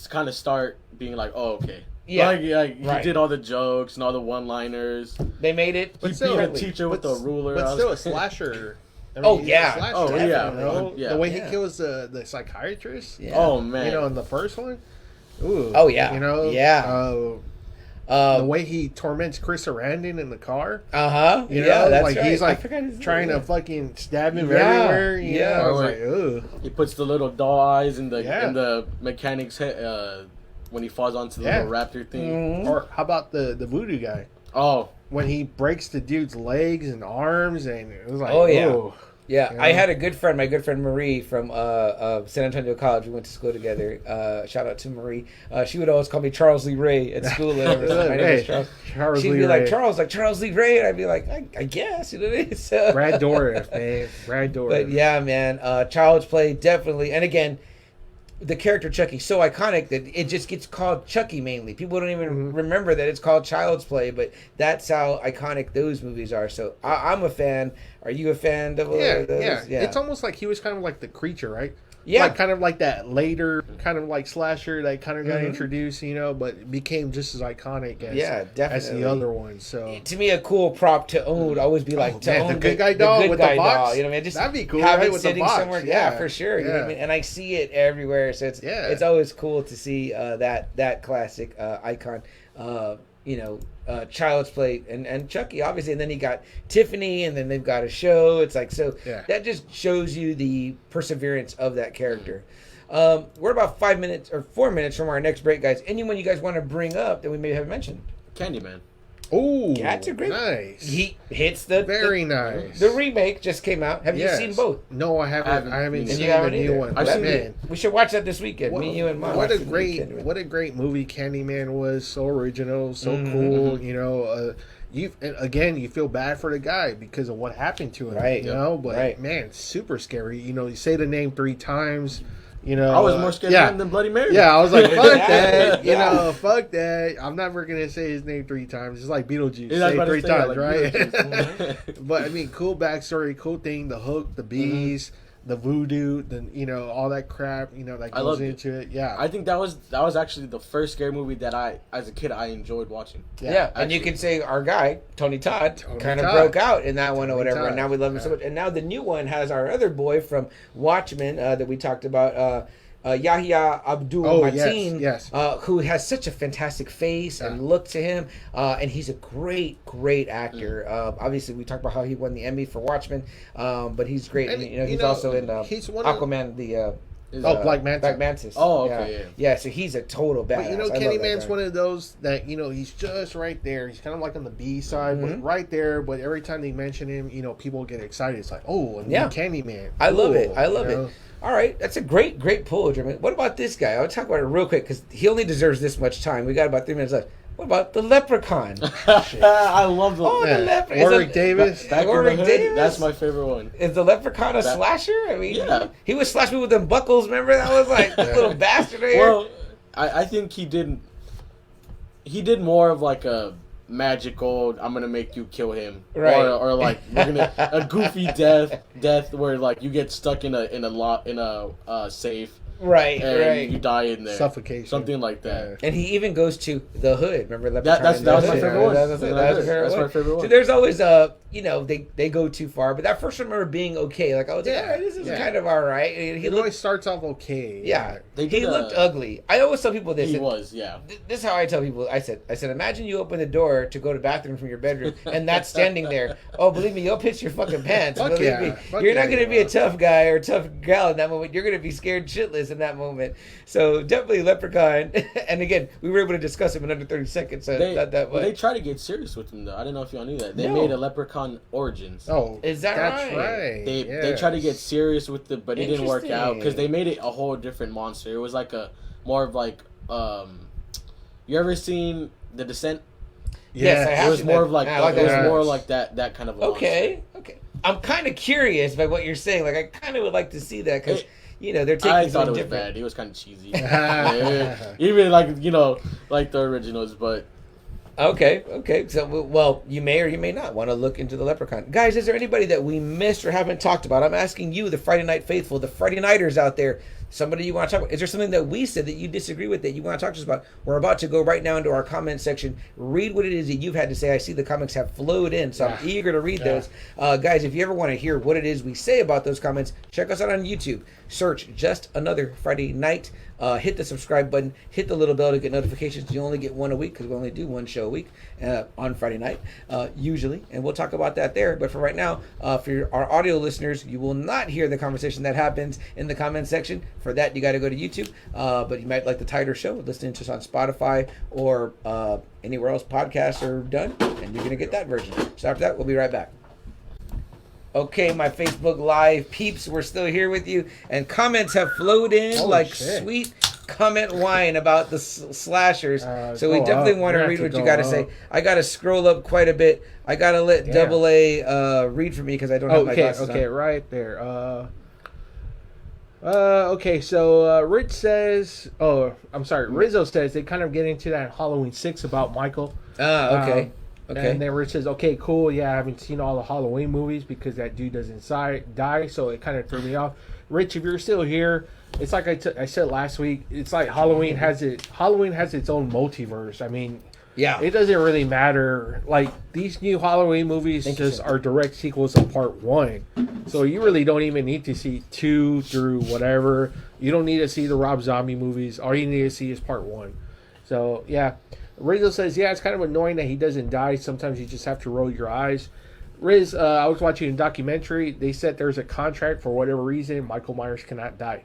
kind of start being like, oh, okay. Yeah, like he did all the jokes and all the one-liners. They made it. He beat a teacher with a ruler. But still a slasher. I mean, yeah. The way he kills the psychiatrist. Yeah. Oh man. In the first one. Ooh. Oh yeah. The way he torments Chris Sarandon in the car. That's like right. He's like trying to fucking stab him everywhere. I was like, ooh. He puts the little doll eyes in the mechanic's head when he falls onto the little raptor thing. Mm-hmm. Or how about the voodoo guy? Oh, when he breaks the dude's legs and arms, and it was like, Yeah, I had a good friend, my good friend Marie from San Antonio College. We went to school together. Shout out to Marie. She would always call me Charles Lee Ray at school. My name is Charles. She'd be like, Charles Lee Ray, and I'd be like, I guess. You know what I mean? So, Brad Dourif, man. Brad Dourif. But yeah, man, Child's Play, definitely. And again, the character Chucky so iconic that it just gets called Chucky mainly. People don't even remember that it's called Child's Play, but that's how iconic those movies are. So I'm a fan. Are you a fan of those? Yeah. It's almost like he was kind of like the creature, right? Yeah. Like kind of like that later kind of like slasher that kind of got introduced, but became just as iconic as the other ones. So to me, a cool prop to own would always be like own the good guy doll with the box. You know what I mean? Just that'd be cool. Have right? it with sitting the box. somewhere. Yeah, for sure. You know what I mean? And I see it everywhere. So it's always cool to see that classic icon. Child's Play and Chucky, obviously, and then he got Tiffany, and then they've got a show. It's like that just shows you the perseverance of that character. We're about 5 minutes or 4 minutes from our next break, guys. Anyone you guys want to bring up that we may have mentioned? Candyman. Oh, that's a great. Nice. He hits the nice. The remake just came out. Have you seen both? No, I haven't seen the new one. We should watch that this weekend. Me, you, and Mom. What a great movie Candyman was. So original, so cool. You feel bad for the guy because of what happened to him. Right. But man, super scary. You say the name 3 times. I was more scared than Bloody Mary. Yeah, I was like, fuck that. Fuck that. I'm never going to say his name 3 times. It's like Beetlejuice. Say it 3 times, right? But, I mean, cool backstory, cool thing. The hook, the bees, the voodoo, all that crap, that goes into it. Yeah. I think that was actually the first scary movie that as a kid, I enjoyed watching. Yeah. And you can say our guy, Tony Todd, kind of broke out in that one or whatever. And now we love him so much. And now the new one has our other boy from Watchmen that we talked about, Yahya Abdul-Mateen, who has such a fantastic face and look to him, and he's a great actor. Obviously, we talked about how he won the Emmy for Watchmen, but he's great. And, he's also in Aquaman, Black Mantis. Oh, okay, yeah. So he's a total badass. But Candyman's one of those that he's just right there. He's kind of like on the B side, but right there. But every time they mention him, people get excited. It's like, Candyman. I love it. All right, that's a great pull, German. What about this guy? I'll talk about it real quick because he only deserves this much time. We got about 3 minutes left. What about the Leprechaun? I love the Leprechaun. Warwick Davis. Warwick Davis. That's my favorite one. Is the Leprechaun a slasher? I mean, he was slashing me with them buckles. Remember that was like this little bastard there. Well, I think he did more of like a magical, I'm gonna make you kill him, right? Or like we're gonna a goofy death where like you get stuck in a safe, right? You die in there, suffocation, something like that. And he even goes to the hood. Remember Leprechaun? That was my favorite one. That's my favorite one. So there's always they go too far, but that first one I remember being okay. Like I was like, all right, this is kind of all right. He always starts off okay. Yeah, he looked ugly. I always tell people this. He was, yeah. This is how I tell people. I said, imagine you open the door to go to the bathroom from your bedroom, and that's standing there. Oh, believe me, you'll piss your fucking pants. Believe me, you're not going to be a tough guy or a tough gal in that moment. You're going to be scared shitless in that moment. So definitely Leprechaun. And again, we were able to discuss him in under 30 seconds. So not that much. They try to get serious with him though. I don't know if y'all knew that. They made a Leprechaun Origins. Oh, is that that's right? They tried to get serious with it, but it didn't work out because they made it a whole different monster. It was like more of like you ever seen The Descent? Yes, I have. It was more of like it was more like that kind of monster. Okay. I'm kind of curious by what you're saying. Like I kind of would like to see that because they're taking. I thought it was bad. It was kind of cheesy. Even like like the originals, but Okay. So, well, you may or you may not want to look into the Leprechaun. Guys, is there anybody that we missed or haven't talked about? I'm asking you, the Friday Night Faithful, the Friday Nighters out there, somebody you want to talk about. Is there something that we said that you disagree with that you want to talk to us about? We're about to go right now into our comment section. Read what it is that you've had to say. I see the comments have flowed in, so I'm eager to read those. Guys, if you ever want to hear what it is we say about those comments, check us out on YouTube. Search Just Another Friday Night. Hit the subscribe button. Hit the little bell to get notifications. You only get one a week because we only do one show a week on Friday night, usually. And we'll talk about that there. But for right now, for our audio listeners, you will not hear the conversation that happens in the comment section. For that, you got to go to YouTube. But you might like the tighter show, listening to us on Spotify or anywhere else podcasts are done, and you're going to get that version. So after that, we'll be right back. Okay, my Facebook Live peeps, we're still here with you, and comments have flowed in sweet comment wine about the slashers. So we definitely want to read what you got to say. I got to scroll up quite a bit. I got to let Double A read for me because I don't have my glasses on. Right there. Okay, so Rich says, Rizzo says they kind of get into that Halloween 6 about Michael. Okay. And then Rich says, okay, cool. Yeah, I haven't seen all the Halloween movies because that dude doesn't die, so it kind of threw me off. Rich, if you're still here, it's like I said last week. It's like Halloween has its own multiverse. I mean, it doesn't really matter. Like, these new Halloween movies are direct sequels of Part 1. So you really don't even need to see 2 through whatever. You don't need to see the Rob Zombie movies. All you need to see is Part 1. So, yeah. Rizzo says, it's kind of annoying that he doesn't die. Sometimes you just have to roll your eyes. Riz, I was watching a documentary. They said there's a contract for whatever reason. Michael Myers cannot die.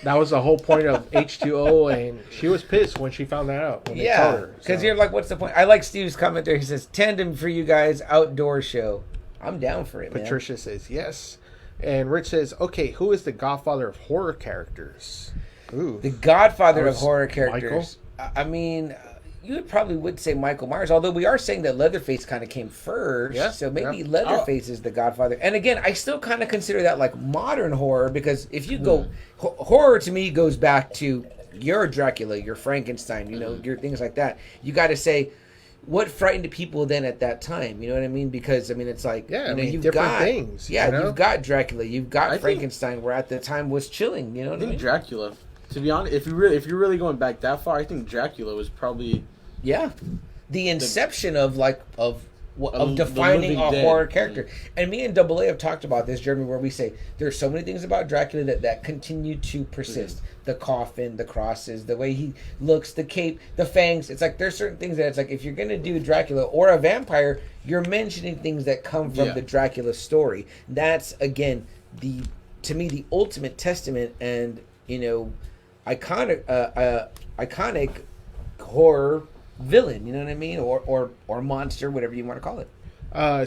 That was the whole point of H2O, and she was pissed when she found that out. When they told her. Because you're like, what's the point? I like Steve's comment there. He says, tandem for you guys, outdoor show. I'm down for it, Patricia says, yes. And Rich says, okay, who is the godfather of horror characters? Ooh. The godfather of horror characters. Michael? I mean... You probably would say Michael Myers, although we are saying that Leatherface kind of came first, so maybe Leatherface is the godfather. And again, I still kind of consider that like modern horror, because if you go, horror to me goes back to your Dracula, your Frankenstein, your things like that. You got to say, what frightened people then at that time? You know what I mean? Because I mean, it's like you've got things. You've got Dracula, you've got Frankenstein, where at the time was chilling. You know what I mean? Dracula. To be honest, if you're really going back that far, I think Dracula was probably the inception of defining a horror character. And me and Double A have talked about this, Jeremy, where we say there's so many things about Dracula that continue to persist. The coffin, the crosses, the way he looks, the cape, the fangs. It's like there's certain things that it's like if you're gonna do Dracula or a vampire, you're mentioning things that come from the Dracula story. That's again to me the ultimate testament and iconic horror villain, you know what I mean, or monster, whatever you want to call it.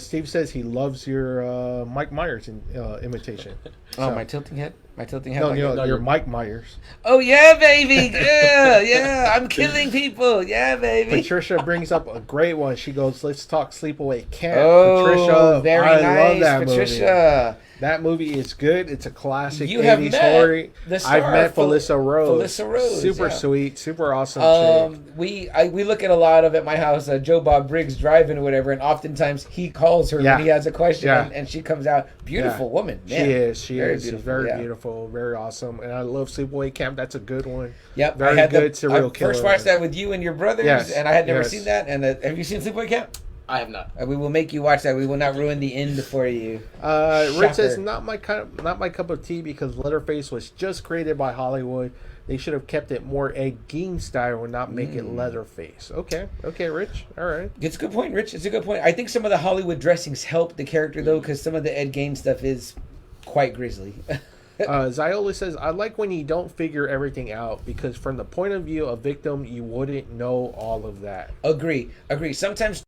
Steve says he loves your Mike Myers imitation. My tilting head. No, you're Mike Myers. Oh yeah, baby. Yeah. I'm killing people. Yeah, baby. Patricia brings up a great one. She goes, "Let's talk Sleepaway Camp." Oh, Patricia, very nice, love that Patricia. Movie. That movie is good. It's a classic 80s horror. I've met Felissa Rose. Super sweet, super awesome chick. We look at a lot of at my house, Joe Bob Briggs driving or whatever, and oftentimes he calls her when he has a question, and she comes out. Beautiful woman. Man. She is. She's very beautiful, very awesome. And I love Sleepaway Camp. That's a good one. Yep. Very good serial killer. I first watched that with you and your brothers, and I had never seen that. And have you seen Sleepaway Camp? I have not. We will make you watch that. We will not ruin the end for you. Rich says not my cup of tea because Leatherface was just created by Hollywood. They should have kept it more Ed Gein style and not make it Leatherface. Okay, Rich. All right. It's a good point, Rich. It's a good point. I think some of the Hollywood dressings help the character though, because some of the Ed Gein stuff is quite grisly. Ziola says, I like when you don't figure everything out because from the point of view of victim, you wouldn't know all of that. Agree. Sometimes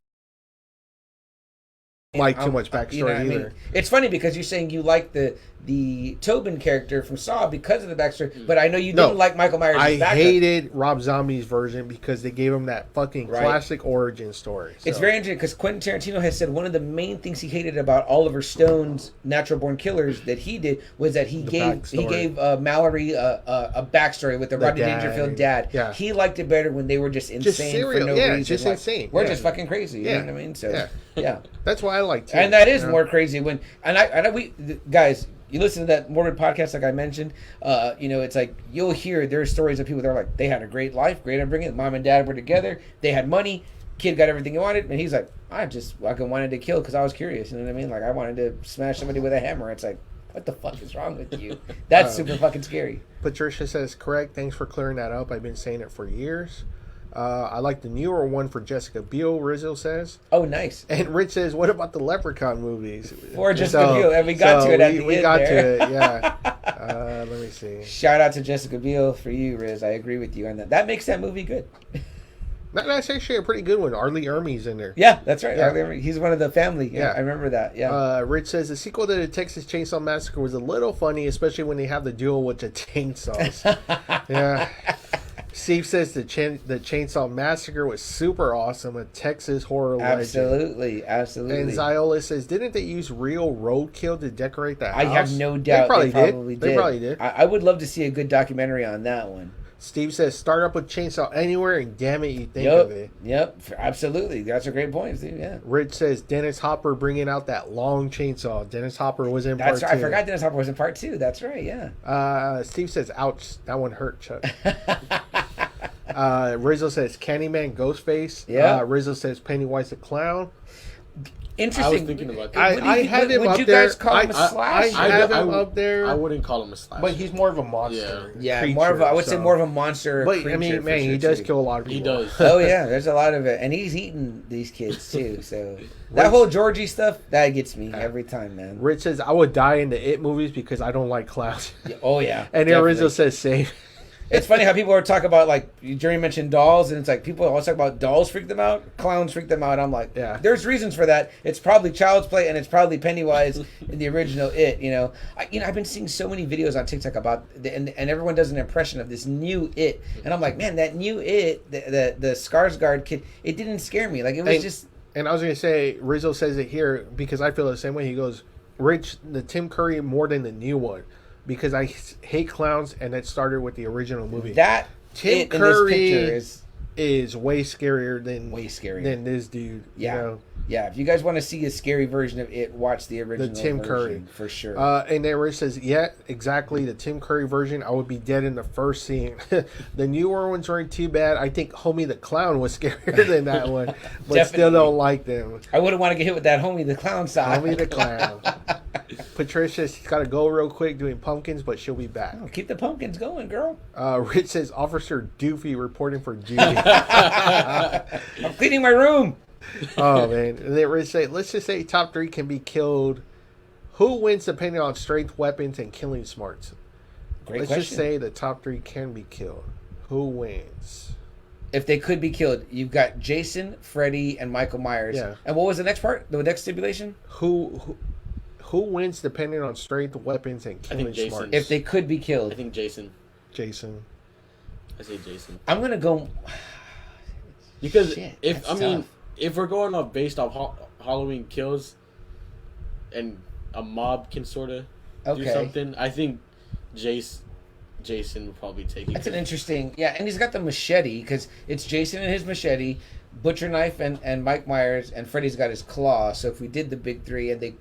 like too much backstory either. I mean? It's funny because you're saying you like the Tobin character from Saw because of the backstory, but I know you didn't like Michael Myers' I backup. hated Rob Zombie's version because they gave him that fucking classic origin story. So. It's very interesting because Quentin Tarantino has said one of the main things he hated about Oliver Stone's Natural Born Killers that he did was that he gave Mallory a backstory with the Rodney Dangerfield dad. Yeah. He liked it better when they were just insane for no reason. Just like, insane. We're just fucking crazy. You know what I mean? So yeah. That's why I liked it. And that is more crazy when I know we guys. You listen to that Morbid podcast, like I mentioned. It's like you'll hear their stories of people that are like they had a great life, great upbringing. Mom and dad were together. They had money. Kid got everything he wanted, and he's like, I just fucking wanted to kill because I was curious. You know what I mean? Like I wanted to smash somebody with a hammer. It's like, what the fuck is wrong with you? That's super fucking scary. Patricia says, correct. Thanks for clearing that up. I've been saying it for years. I like the newer one for Jessica Biel, Rizzo says. Oh, nice. And Rich says, what about the Leprechaun movies? For Jessica Biel. And we got to it at the end. We got to it, yeah. Let me see. Shout out to Jessica Biel for you, Riz. I agree with you on that. That makes that movie good. That's actually a pretty good one. Arlie Ermey's in there. Yeah, that's right. Yeah. He's one of the family. Yeah, I remember that. Yeah. Rich says the sequel to the Texas Chainsaw Massacre was a little funny, especially when they have the duel with the chainsaws. Yeah. Steve says the Chainsaw Massacre was super awesome, a Texas horror legend. Absolutely. And Ziola says, didn't they use real roadkill to decorate the house? I have no doubt they probably did. They probably did. I would love to see a good documentary on that one. Steve says, start up with Chainsaw Anywhere, and damn it, you think of it. Yep, absolutely. That's a great point, Steve. Yeah. Rich says, Dennis Hopper bringing out that long chainsaw. Dennis Hopper was in part 2. I forgot Dennis Hopper was in part 2. That's right, yeah. Steve says, ouch, that one hurt, Chuck. Rizzo says, Candyman, Ghostface. Yeah. Rizzo says, Pennywise the Clown. Interesting. I was thinking about that. I had him up there. Would you guys call him a slash? I have him up there. I wouldn't call him a slash. But he's more of a monster. Yeah, more of a, I would say more of a monster. But I mean, man, he does kill a lot of people. He does. Oh yeah, there's a lot of it, and he's eating these kids too. So that whole Georgie stuff that gets me every time, man. Rich says I would die in the It movies because I don't like clowns. Oh yeah, and then Rizzo says same. It's funny how people are talking about, like, Jerry mentioned dolls, and it's like people always talk about dolls freak them out, clowns freak them out. I'm like, yeah, there's reasons for that. It's probably Child's Play, and it's probably Pennywise in the original It. You know, I've been seeing so many videos on TikTok about, and everyone does an impression of this new It, and I'm like, man, that new It, the Skarsgård kid, it didn't scare me. Like it was just. And I was gonna say, Rizzo says it here because I feel the same way. He goes, Rich, the Tim Curry more than the new one. Because I hate clowns, and it started with the original movie. That Tim Curry is way scarier than this dude. Yeah, you know? Yeah. If you guys want to see a scary version of It, watch the original. The Tim Curry for sure. And then Rich says, "Yeah, exactly. The Tim Curry version. I would be dead in the first scene. The newer ones weren't too bad. I think Homie the Clown was scarier than that one, but still don't like them. I wouldn't want to get hit with that Homie the Clown side. Homie the Clown." Patricia's got to go real quick doing pumpkins, but she'll be back. Oh, keep the pumpkins going, girl. Rich says, Officer Doofy reporting for duty. I'm cleaning my room. Oh, man. And then Rich says, let's just say top 3 can be killed. Who wins depending on strength, weapons, and killing smarts? Great Let's question. just say the top 3 can be killed. Who wins? If they could be killed, you've got Jason, Freddy, and Michael Myers. Yeah. And what was the next part? The next stipulation? Who wins depending on strength, weapons, and killing smarts? If they could be killed. I think Jason. I say Jason. I'm going to go... Because if we're going off based off Halloween kills and a mob can sort of do something, I think Jason will probably take it. That's an interesting... Yeah, and he's got the machete because it's Jason and his machete, Butcher Knife and Mike Myers, and Freddy's got his claw. So if we did the big 3 and they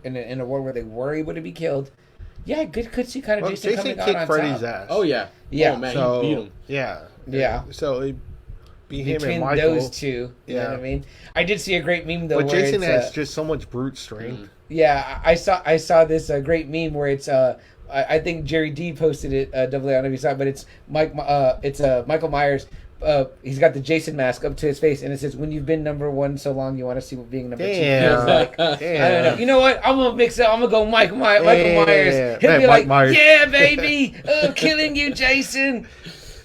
in a world where they were able to be killed, yeah, could see kind of Jason coming out on Freddy's top. ass. Oh yeah. Yeah. Oh man, so, he beat him. Yeah. So it'd be him between and Michael. those two, you know what I mean? I did see a great meme though. But where Jason has just so much brute strength. Yeah, I saw this great meme where it's I think Jerry D posted it. Double A, I don't know if you saw it, but it's Michael Myers. He's got the Jason mask up to his face, and it says, "When you've been number 1 so long, you want to see what being number 2 feels like." I don't know. You know what? I'm gonna mix it. I'm gonna go Michael Myers. He'll be like, "Yeah, baby, killing you, Jason."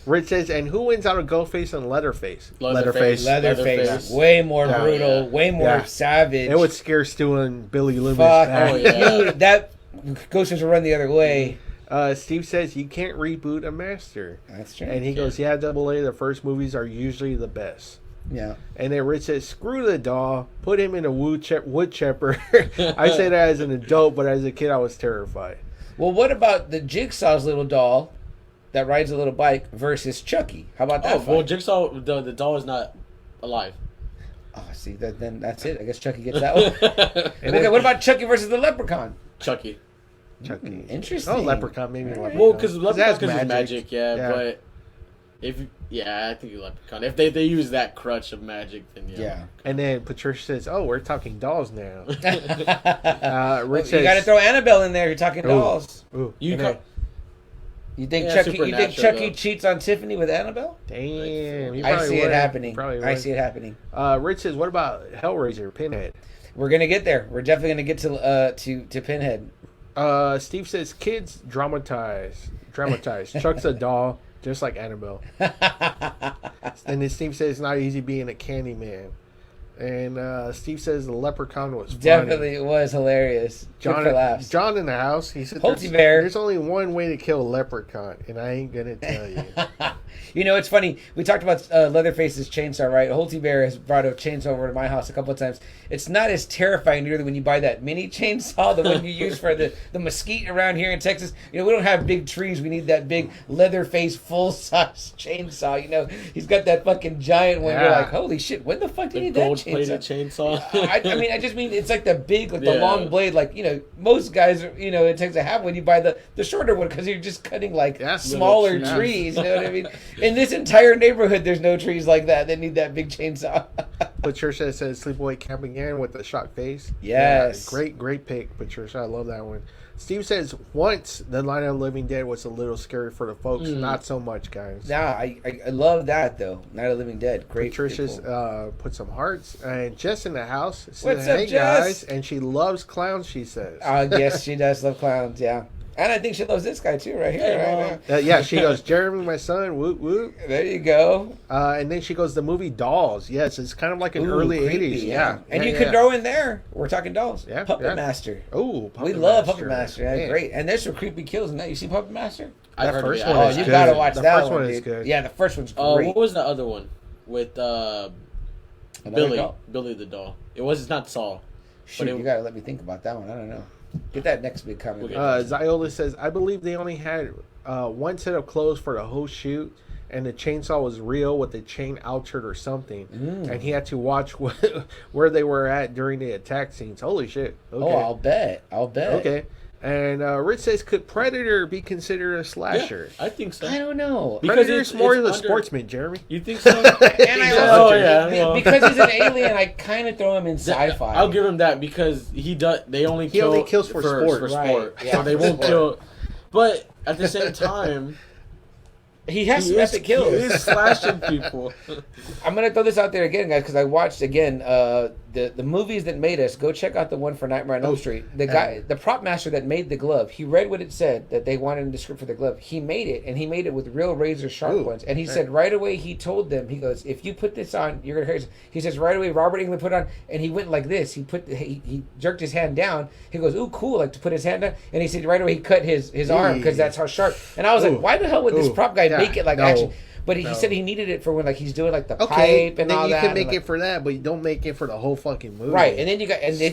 Rich says, and who wins out of Ghostface and Leatherface? Leatherface. Way more brutal, way more savage. It would scare Stu and Billy Loomis. That Ghostface will run the other way. Steve says, you can't reboot a master. That's true. And he goes, AA, the first movies are usually the best. Yeah. And then Rich says, screw the doll, put him in a wood chipper. I say that as an adult, but as a kid, I was terrified. Well, what about the Jigsaw's little doll that rides a little bike versus Chucky? How about that? Well, Jigsaw, the doll is not alive. Oh, see, then that's it. I guess Chucky gets that one. Okay, what about Chucky versus the Leprechaun? Chucky. Interesting. Oh, Leprechaun, maybe Leprechaun. Well, because Leprechaun is magic, but I think Leprechaun. If they use that crutch of magic, then yeah. And then Patricia says, "Oh, we're talking dolls now." Rich says, you got to throw Annabelle in there. You're talking dolls. You think Chucky cheats on Tiffany with Annabelle? Damn, I see it happening. I see it happening. Rich says, "What about Hellraiser, Pinhead?" We're gonna get there. We're definitely gonna get to Pinhead. Steve says, "Kids dramatize. Chuck's a doll, just like Annabelle." And then Steve says, "It's not easy being a candy man." And Steve says the Leprechaun was funny. Definitely, it was hilarious. John in the house. He said, "There's only one way to kill a leprechaun, and I ain't gonna tell you." You know, it's funny. We talked about Leatherface's chainsaw, right? Holty Bear has brought a chainsaw over to my house a couple of times. It's not as terrifying nearly when you buy that mini chainsaw, the one you use for the mesquite around here in Texas. You know, we don't have big trees. We need that big Leatherface full-size chainsaw. You know, he's got that fucking giant one. You're like, holy shit, when the fuck do you need that gold-plated chainsaw? I just mean it's like the big, the long blade. Like, you know, most guys, you know, in Texas have one. You buy the shorter one because you're just cutting like smaller trees. You know what I mean? In this entire neighborhood, there's no trees like that. They need that big chainsaw. Patricia says Sleepaway Camp again with the shocked face. Yes. Yeah, great pick, Patricia. I love that one. Steve says once the Night of the Living Dead was a little scary for the folks. Not so much, guys. Nah, I love that, though. Night of the Living Dead. Great. Patricia's put some hearts. And Jess in the house says, what's up, hey, Jess? guys. And she loves clowns, she says. Yes, she does love clowns, yeah. And I think she loves this guy, too, right here. Yeah, she goes, Jeremy, my son, whoop, whoop. There you go. And then she goes, the movie Dolls. Yes, it's kind of like an early creepy, 80s. Yeah. And you could throw in there, we're talking dolls. Yeah. Puppet Master. Oh, we love Puppet Master. Yeah, great. And there's some creepy kills in that. You see Puppet Master? That first one is you good. got to watch the that first one, is dude. good. Yeah, the first one's great. What was the other one? With Billy the doll. It's not Saul. Shoot, you got to let me think about that one. I don't know. Get that next big comment. Ziola says, I believe they only had one set of clothes for the whole shoot, and the chainsaw was real with the chain altered or something, and he had to watch where they were at during the attack scenes. Holy shit. Okay. Oh, I'll bet. Okay. And Rich says, could Predator be considered a slasher? Yeah, I think so. I don't know. Predator's more of a sportsman, Jeremy. You think so? Because he's an alien, I kind of throw him in sci-fi. I'll give him that because they only kills for sport. Right. Yeah, so they won't kill. But at the same time, he has some epic kills. He is slashing people. I'm gonna throw this out there again, guys, because I watched again the movies that made us. Go check out the one for Nightmare on Elm Street. The guy, the prop master that made the glove, he read what it said that they wanted in the script for the glove. He made it, and he made it with real razor sharp ones. And he said right away, he told them, he goes, if you put this on, you're gonna hurt. He says right away, Robert Englund put it on, and he went like this. He jerked his hand down. He goes, ooh, cool, like to put his hand down. And he said right away he cut his arm because that's how sharp. And I was like, why the hell would this prop guy make it like action? But he said he needed it for when he's doing like the pipe and all that. You can make it for that, but you don't make it for the whole fucking movie. Right, and then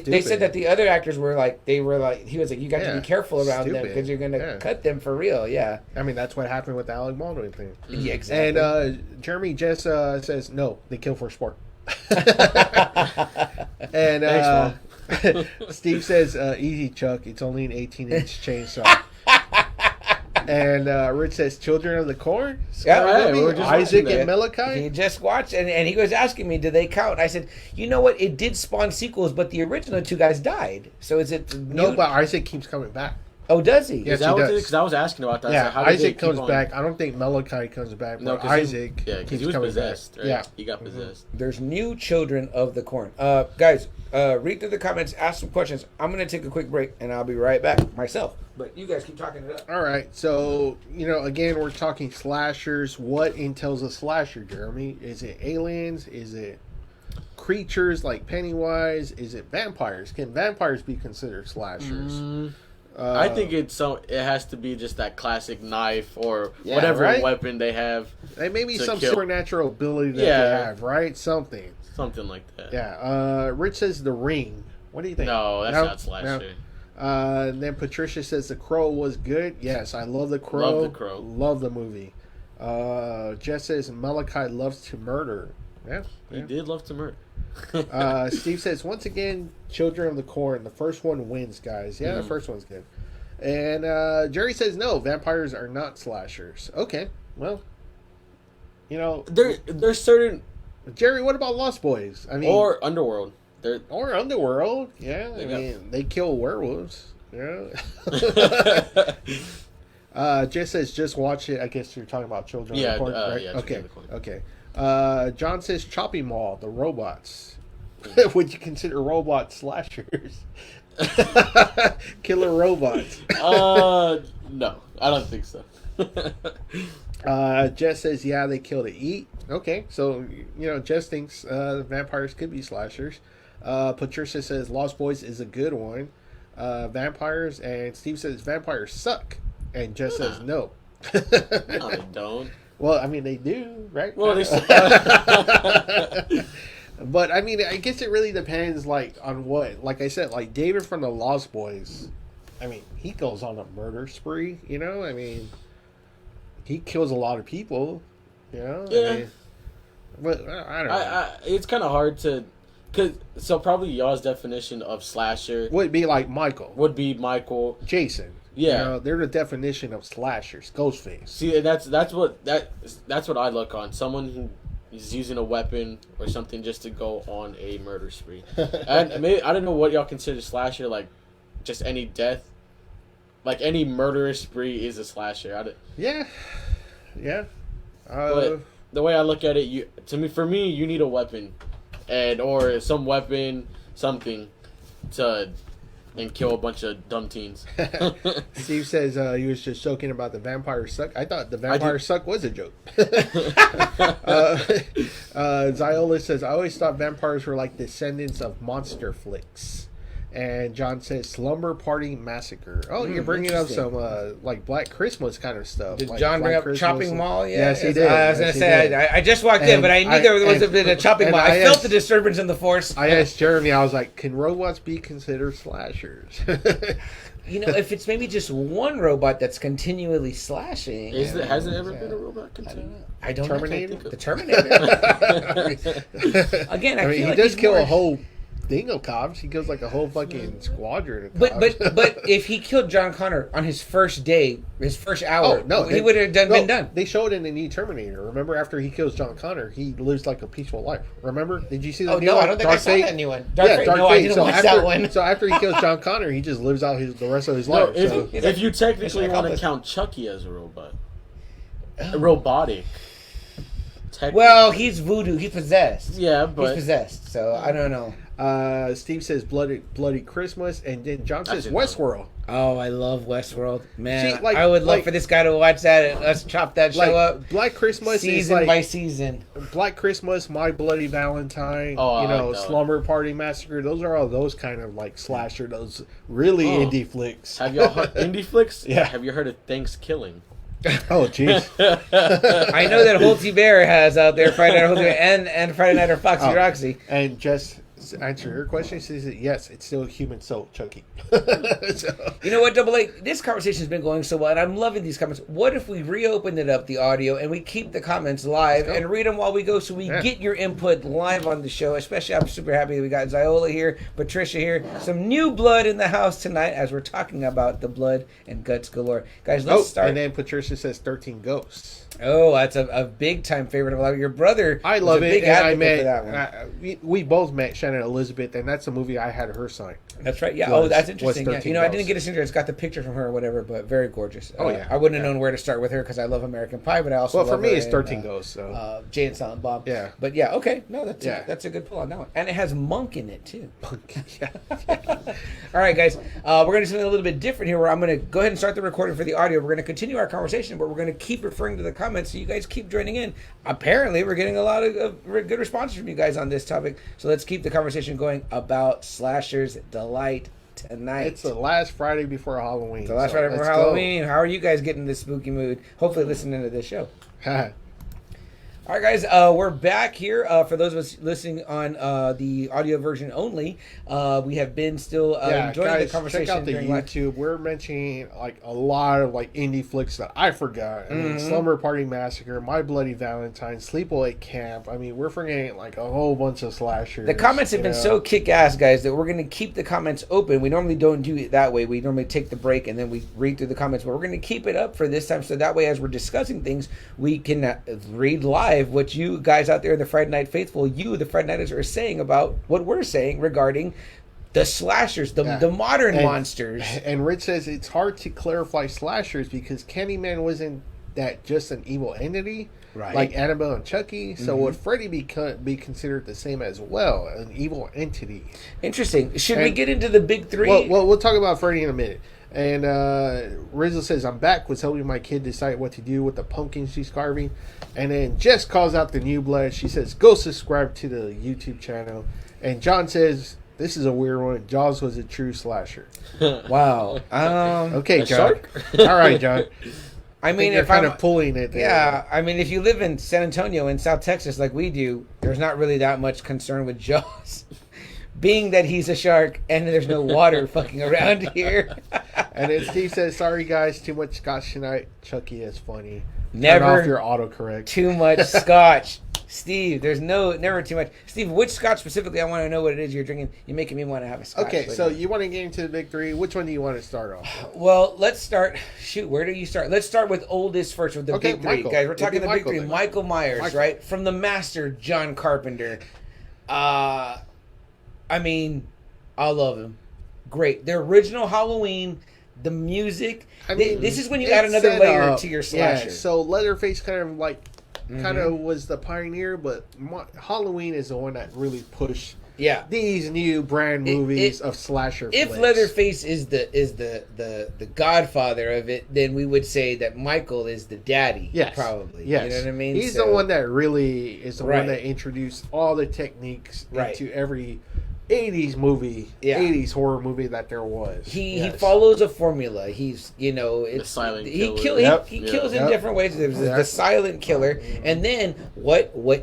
they said that the other actors were like he was like, you got to be careful around them because you're gonna cut them for real. Yeah, I mean that's what happened with the Alec Baldwin thing. Yeah, exactly. And Jeremy Jess says no, they kill for sport. And Steve says easy, Chuck. It's only an 18-inch chainsaw. And Rich says, Children of the Corn? Yeah, we were just Isaac and Malachi? He just watched, and he was asking me, do they count? I said, you know what? It did spawn sequels, but the original two guys died. So is it... No, but Isaac keeps coming back. Oh, does he? Yes, Is that he what does. Because I was asking about that. Yeah, So how did Isaac they comes keep back. I don't think Malachi comes back, but Isaac because he was coming possessed, back. right? Yeah. He got possessed. There's new children of the corn. Guys, read through the comments, ask some questions. I'm going to take a quick break, and I'll be right back myself. But you guys keep talking it up. All right. So, again, we're talking slashers. What entails a slasher, Jeremy? Is it aliens? Is it creatures like Pennywise? Is it vampires? Can vampires be considered slashers? I think it has to be just that classic knife or whatever weapon they have. And maybe some kill. supernatural ability that they have, right? Something like that. Yeah. Rich says The Ring. What do you think? No, that's not slasher. And then Patricia says The Crow was good. Yes, I love The Crow. Love The Crow. Love the movie. Jess says Malachi loves to murder. Yeah. He did love to murder. Steve says, once again, Children of the Corn. The first one wins, guys. Yeah, the first one's good. And Jerry says, no, vampires are not slashers. Okay, well, there's certain... Jerry, what about Lost Boys? I mean, or Underworld. Or Underworld. Yeah, I mean, they kill werewolves. Yeah. Jess says, just watch it. I guess you're talking about Children of the Corn, right? Yeah, okay. John says Chopping Mall, the robots. Would you consider robots slashers? Killer robots. No, I don't think so. Jess says, yeah, they kill to eat. Okay, so, Jess thinks vampires could be slashers. Patricia says Lost Boys is a good one. Vampires, and Steve says vampires suck. And Jess says no. No, they don't. Well, I mean, they do, right? Well, but, I mean, I guess it really depends, on what. Like I said, David from the Lost Boys, I mean, he goes on a murder spree, I mean, he kills a lot of people, Yeah. I mean, but, I don't know. It's kind of hard to... So probably y'all's definition of slasher... Would be like Michael. Would be Michael. Jason. Yeah. They're the definition of slashers. Ghostface. See, that's what I look on. Someone who is using a weapon or something just to go on a murder spree. And maybe, I don't know what y'all consider slasher, just any death. Any murderous spree is a slasher. Yeah. But the way I look at it, for me, you need a weapon. Or some weapon, something and kill a bunch of dumb teens. Steve says he was just joking about the vampire suck. I thought the vampire suck was a joke. Ziola says, I always thought vampires were like descendants of monster flicks. And John says Slumber Party Massacre. Oh, you're bringing up some Black Christmas kind of stuff. Did John bring up Chopping Mall? Yeah. Yes, he did. I was going to say, I just walked in, but I knew there was a bit of Chopping Mall. I felt the disturbance in the force. I asked Jeremy, I was like, can robots be considered slashers? If it's maybe just one robot that's continually slashing. Has it ever been a robot continually? I don't Terminator? know. The Terminator. Again, I feel he does kill a whole thing of cops. He kills a whole fucking squadron of cops. But if he killed John Connor on his first day, his first hour, he would have been done. They showed it in the new Terminator. Remember, after he kills John Connor, he lives a peaceful life. Remember? Did you see that? No, I don't think I saw that new one. Dark Fate. No, I didn't watch that one. So after he kills John Connor, he just lives out the rest of his life. If you technically want to count Chucky as a robot, robotic. Well, he's voodoo. He's possessed. Yeah, but he's possessed. So I don't know. Steve says Bloody Christmas, and then John says Westworld. Oh, I love Westworld, man. See, I would love for this guy to watch that and let's chop that show up. Black Christmas season by season. Black Christmas, My Bloody Valentine, Slumber Party Massacre. Those are all those kind of slasher, those really indie flicks. Have y'all heard indie flicks? Yeah. Have you heard of Thanksgiving? Oh, jeez. I know that Holty Bear has out there Friday Night Holty and Friday Night or Foxy Roxy. And just answer her question. She says, yes, it's still a human soul, Chucky. You know what, Double A? This conversation has been going so well, and I'm loving these comments. What if we reopened it up, the audio, and we keep the comments live and read them while we go so we get your input live on the show? Especially, I'm super happy that we got Ziola here, Patricia here. Some new blood in the house tonight as we're talking about the blood and guts galore. Guys, let's start. And then Patricia says 13 Ghosts. Oh, that's a big time favorite of a lot of your brother. I love it. Big and I met met. We both met. Shannon Elizabeth, and that's a movie I had her sign. That's right. Yeah. That's interesting. Yeah. I didn't get a signature. It's got the picture from her or whatever, but very gorgeous. Oh yeah. I wouldn't have known where to start with her because I love American Pie, but I also for me it's 13 Ghosts. So Jay and Silent Bob. Yeah. But yeah, okay. No, that's a good pull on that one, and it has Monk in it too. Monk. Yeah. All right, guys. We're gonna do something a little bit different here. Where I'm gonna go ahead and start the recording for the audio. We're gonna continue our conversation, but we're gonna keep referring to the comments, so you guys keep joining in. Apparently, we're getting a lot of good responses from you guys on this topic. So let's keep the conversation going about Slasher's Delight tonight. It's the last Friday before Halloween. It's the last Friday before Halloween. How are you guys getting in this spooky mood? Hopefully listening to this show. All right, guys, we're back here. For those of us listening on the audio version only, we have been still enjoying the conversation. Check out the YouTube. We're mentioning like a lot of like indie flicks that I forgot. I mean, Slumber Party Massacre, My Bloody Valentine, Sleepaway at Camp. I mean, we're forgetting like a whole bunch of slashers. The comments have been so kick-ass, guys, that we're going to keep the comments open. We normally don't do it that way. We normally take the break and then we read through the comments. But we're going to keep it up for this time, so that way as we're discussing things, we can read live what you guys out there in the Friday Night Faithful, the Friday Nighters, are saying about what we're saying regarding the slashers, the modern monsters. And Rich says it's hard to clarify slashers because Candyman wasn't that just an evil entity, right? Like Annabelle and Chucky. So would Freddy be considered the same as well, an evil entity? Interesting. Should we get into the big three? Well, we'll talk about Freddy in a minute. And Rizzo says, I'm back, was helping my kid decide what to do with the pumpkin she's carving. And then Jess calls out the new blood. She says, go subscribe to the YouTube channel. And John says, this is a weird one. Jaws was a true slasher. Wow. Okay, John. All right, John. I mean, if I'm kind of pulling it there. Yeah, I mean, if you live in San Antonio in South Texas like we do, there's not really that much concern with Jaws. Being that he's a shark and there's no water fucking around here. And then Steve says, sorry guys, too much scotch tonight. Chucky is funny. Never turn off your autocorrect. Too much scotch. Steve, there's never too much. Steve, which scotch specifically? I want to know what it is you're drinking. You're making me want to have a scotch. Okay, so you want to get into the big three. Which one do you want to start off with? Well, let's start. Shoot, where do you start? Let's start with oldest first with the big three. Michael. Guys, we're talking the Michael big three. Michael Myers, right? From the master, John Carpenter. I mean, I love him. Great. The original Halloween, the music. I mean, this is when you add another layer to your slasher. Yeah, so Leatherface kind of was the pioneer, but Halloween is the one that really pushed these new brand movies of slasher if flicks. Leatherface is the godfather of it, then we would say that Michael is the daddy. Yes. Probably. Yes. You know what I mean? He's the one that really is the one that introduced all the techniques into every 80s movie, 80s horror movie that there was. He follows a formula. He's, the silent killer. He kills in different ways. There's the silent killer. And then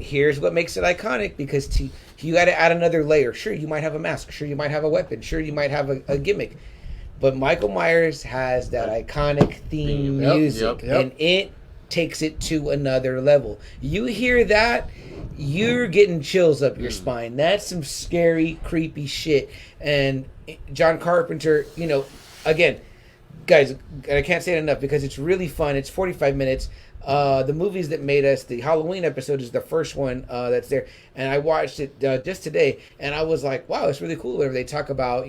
here's what makes it iconic, because you got to add another layer. Sure, you might have a mask. Sure, you might have a weapon. Sure, you might have a gimmick. But Michael Myers has that iconic theme music, and it takes it to another level. You hear that, you're getting chills up your spine. That's some scary, creepy shit. And John Carpenter, again, guys, I can't say it enough because it's really fun. It's 45 minutes. The movies that made us, the Halloween episode is the first one that's there. And I watched it just today, and I was like, wow, it's really cool. Whenever they talk about,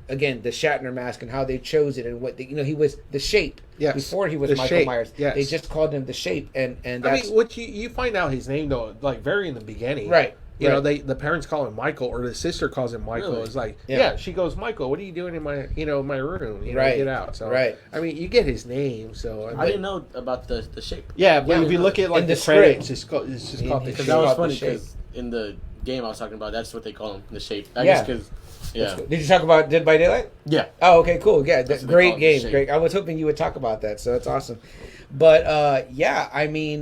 again, the Shatner mask and how they chose it, and what he was the Shape. Yes. Before he was Michael Myers. Yes. They just called him the Shape, and that's... I mean, what you find out his name though, like very in the beginning, right? You know, the parents call him Michael, or the sister calls him Michael. Really? It's like, she goes, Michael, what are you doing in my, my room? Get out. So, I mean, you get his name. So I didn't know about the Shape. Yeah, but if you look at like the credits, it's just called the Shape. Because that was funny because in the game I was talking about, that's what they call him, the Shape. I guess because. Yeah. Did you talk about Dead by Daylight? Yeah. Oh, okay, cool. Yeah, that's great game. Great. I was hoping you would talk about that, so that's awesome. But I mean,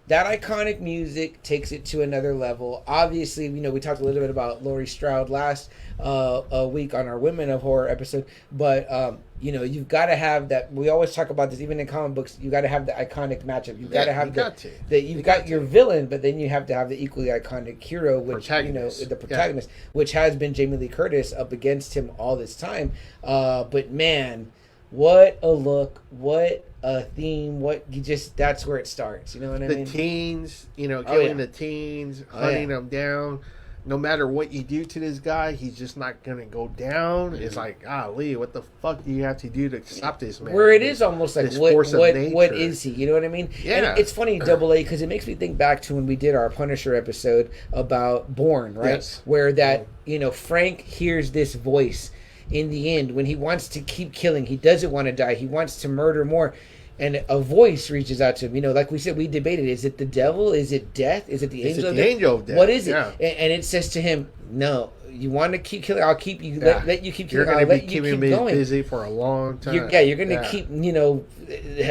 that iconic music takes it to another level. Obviously, we talked a little bit about Laurie Strode last week on our Women of Horror episode, but you've got to have that. We always talk about this, even in comic books. You got to have the iconic matchup. You've got to have you've got your villain, but then you have to have the equally iconic hero, which the protagonist, which has been Jamie Lee Curtis up against him all this time. But man, what a look! What a theme! That's where it starts. You know what I mean? The teens, killing the teens, hunting them down. no matter what you do to this guy, he's just not gonna go down. Mm-hmm. It's like, Lee, what the fuck do you have to do to stop this man? Where it is almost like, what is he? You know what I mean? Yeah. And it's funny, Double A, because it makes me think back to when we did our Punisher episode about Bourne, right? Yes. Where that, Frank hears this voice in the end when he wants to keep killing. He doesn't want to die. He wants to murder more. And a voice reaches out to him. Like we said, we debated, is it the devil? Is it death? Is it the angel of death? Angel of death? What is it? Yeah. And it says to him, no, you want to keep killing, I'll keep you, let you keep killing, I'll let you keep going. Busy for a long time. You're going to keep,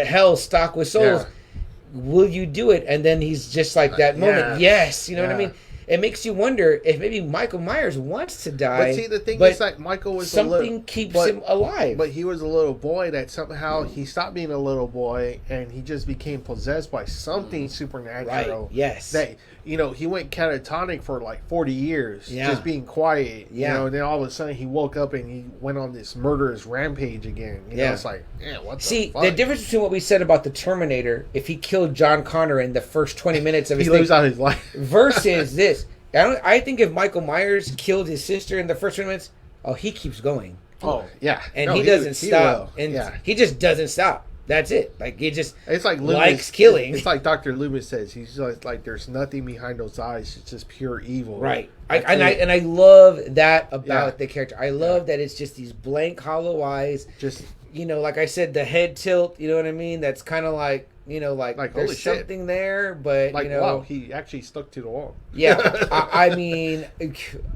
hell stocked with souls. Yeah. Will you do it? And then he's just like that moment. Yes. You know what I mean? It makes you wonder if maybe Michael Myers wants to die. But see, the thing is, like, Michael was something keeps him alive. But he was a little boy that somehow he stopped being a little boy and he just became possessed by something supernatural. Right. Yes. That he went catatonic for like 40 years, just being quiet. Yeah. And then all of a sudden he woke up and he went on this murderous rampage again. It's like, what the fuck? The difference between what we said about the Terminator, if he killed John Connor in the first 20 minutes of his he lives out his life, versus this. I think if Michael Myers killed his sister in the first 20 minutes, he keeps going. Oh, yeah. And he doesn't stop. He just doesn't stop. That's it. Like, he just likes killing. It's like Dr. Loomis says. He's like there's nothing behind those eyes. It's just pure evil. Right. I love that about the character. I love that it's just these blank, hollow eyes. Just, like I said, the head tilt, you know what I mean? That's kind of like, like there's something there, but, wow, he actually stuck to the wall. Yeah. I mean,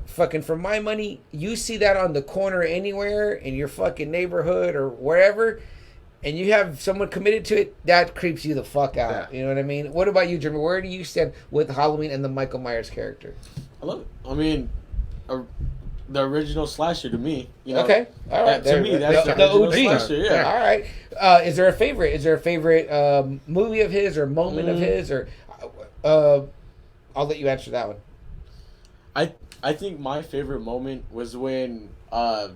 fucking for my money, you see that on the corner anywhere in your fucking neighborhood or wherever, and you have someone committed to it, that creeps you the fuck out. Yeah. You know what I mean? What about you, Jeremy? Where do you stand with Halloween and the Michael Myers character? I love it. I mean, the original slasher to me. Okay. All right. To me, that's the OG slasher. Yeah. All right. Is there a favorite? Is there a favorite movie of his or moment of his? Or I'll let you answer that one. I think my favorite moment was when I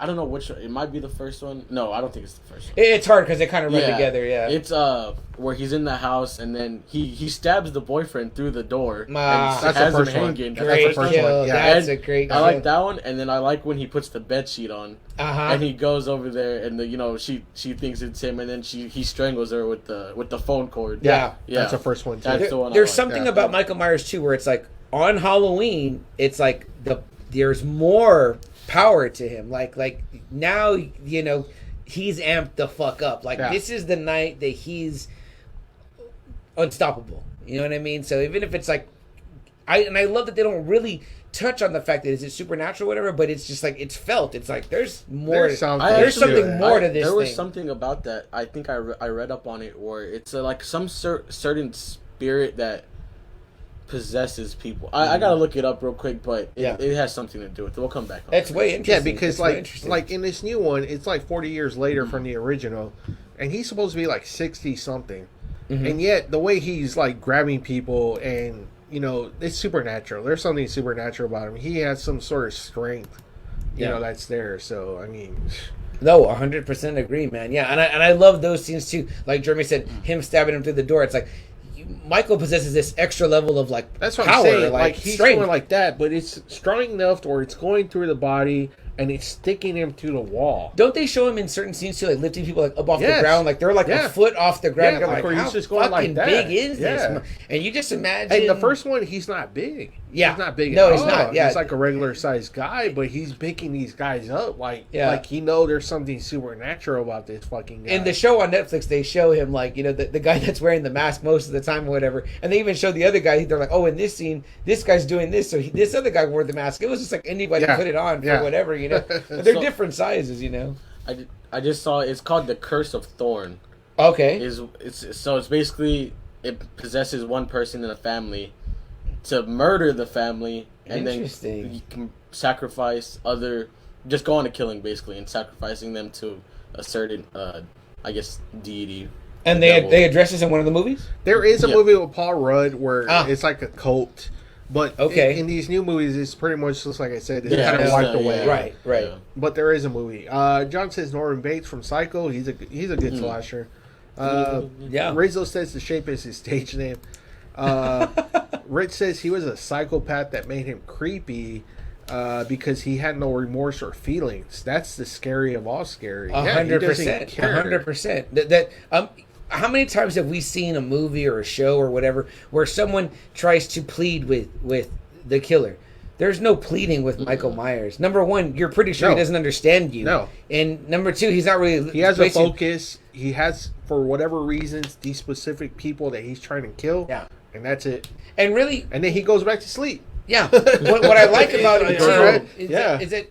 don't know which. It might be the first one. No, I don't think it's the first one. It's hard because they kind of run together. Yeah. It's where he's in the house and then he stabs the boyfriend through the door. And that's the first one. Great kill. That's a great kill. I like that one, and then I like when he puts the bed sheet on. And he goes over there, and she thinks it's him, and then he strangles her with the phone cord. Yeah. That's the first one too. That's the one. There's something about Michael Myers too, where it's like on Halloween, it's like there's more power to him. Like now, he's amped the fuck up. Like this is the night that he's unstoppable. You know what I mean? So even if it's like, I love that they don't really touch on the fact that is it supernatural or whatever, but it's just like it's felt. It's like there's more. There's something more to this. There was something about that. I think I read up on it, where it's like some certain spirit that possesses people. I gotta look it up real quick, but it has something to do with it. We'll come back on That's way interesting. Yeah, because like in this new one, it's like 40 years later from the original, and he's supposed to be like 60 something, and yet the way he's like grabbing people and it's supernatural. There's something supernatural about him. He has some sort of strength, that's there. So I mean. No, 100% agree, man. Yeah, and I love those scenes too. Like Jeremy said, him stabbing him through the door. It's like Michael possesses this extra level of that's what power, I'm saying. Like he's strength. going like that, but it's strong enough to where it's going through the body and it's sticking him to the wall. Don't they show him in certain scenes too, like lifting people up off the ground, like they're like a foot off the ground? Yeah, like how just going fucking big is this? And you just imagine. Hey, the first one, he's not big. Yeah, he's not big. No, at he's all. not. Yeah, he's like a regular sized guy, but he's picking these guys up like there's something supernatural about this fucking guy. In the show on Netflix, they show him like the guy that's wearing the mask most of the time or whatever, and they even show the other guy. They're like, oh, in this scene, this guy's doing this, so this other guy wore the mask. It was just like anybody put it on for whatever, They're different sizes, I just saw it's called the Curse of Thorn. Okay. It's basically it possesses one person in a family to murder the family, and then you can sacrifice just go on a killing basically and sacrificing them to a certain I guess deity. And they address this in one of the movies? There is a movie with Paul Rudd where it's like a cult. But in these new movies, it's pretty much just like I said. It's kind of wiped away. Right. Yeah. But there is a movie. John says Norman Bates from Psycho. He's a good slasher. Rizzo says The Shape is his stage name. Rich says he was a psychopath that made him creepy because he had no remorse or feelings. That's the scary of all scary. 100%. 100%. That how many times have we seen a movie or a show or whatever where someone tries to plead with the killer? There's no pleading with Michael Myers. Number one, you're pretty sure he doesn't understand you. No. And number two, he's not really... He has a focus. He has, for whatever reasons, these specific people that he's trying to kill. Yeah. And that's it. And really... And then he goes back to sleep. Yeah. What I like about it, too, is that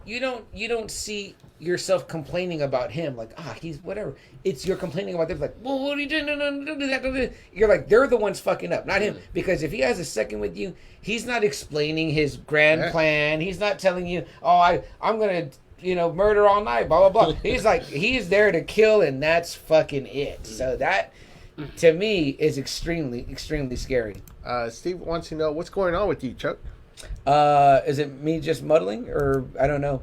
you don't see yourself complaining about him. Like, he's whatever. It's you're complaining about them. Like, well, what are you doing? No, don't do that. Don't do that. You're like, they're the ones fucking up, not him. Because if he has a second with you, he's not explaining his grand plan. He's not telling you, I'm going to, murder all night, blah, blah, blah. He's like, he's there to kill, and that's fucking it. So that, to me, is extremely, extremely scary. Steve wants to know, what's going on with you, Chuck? Is it me just muddling, or I don't know?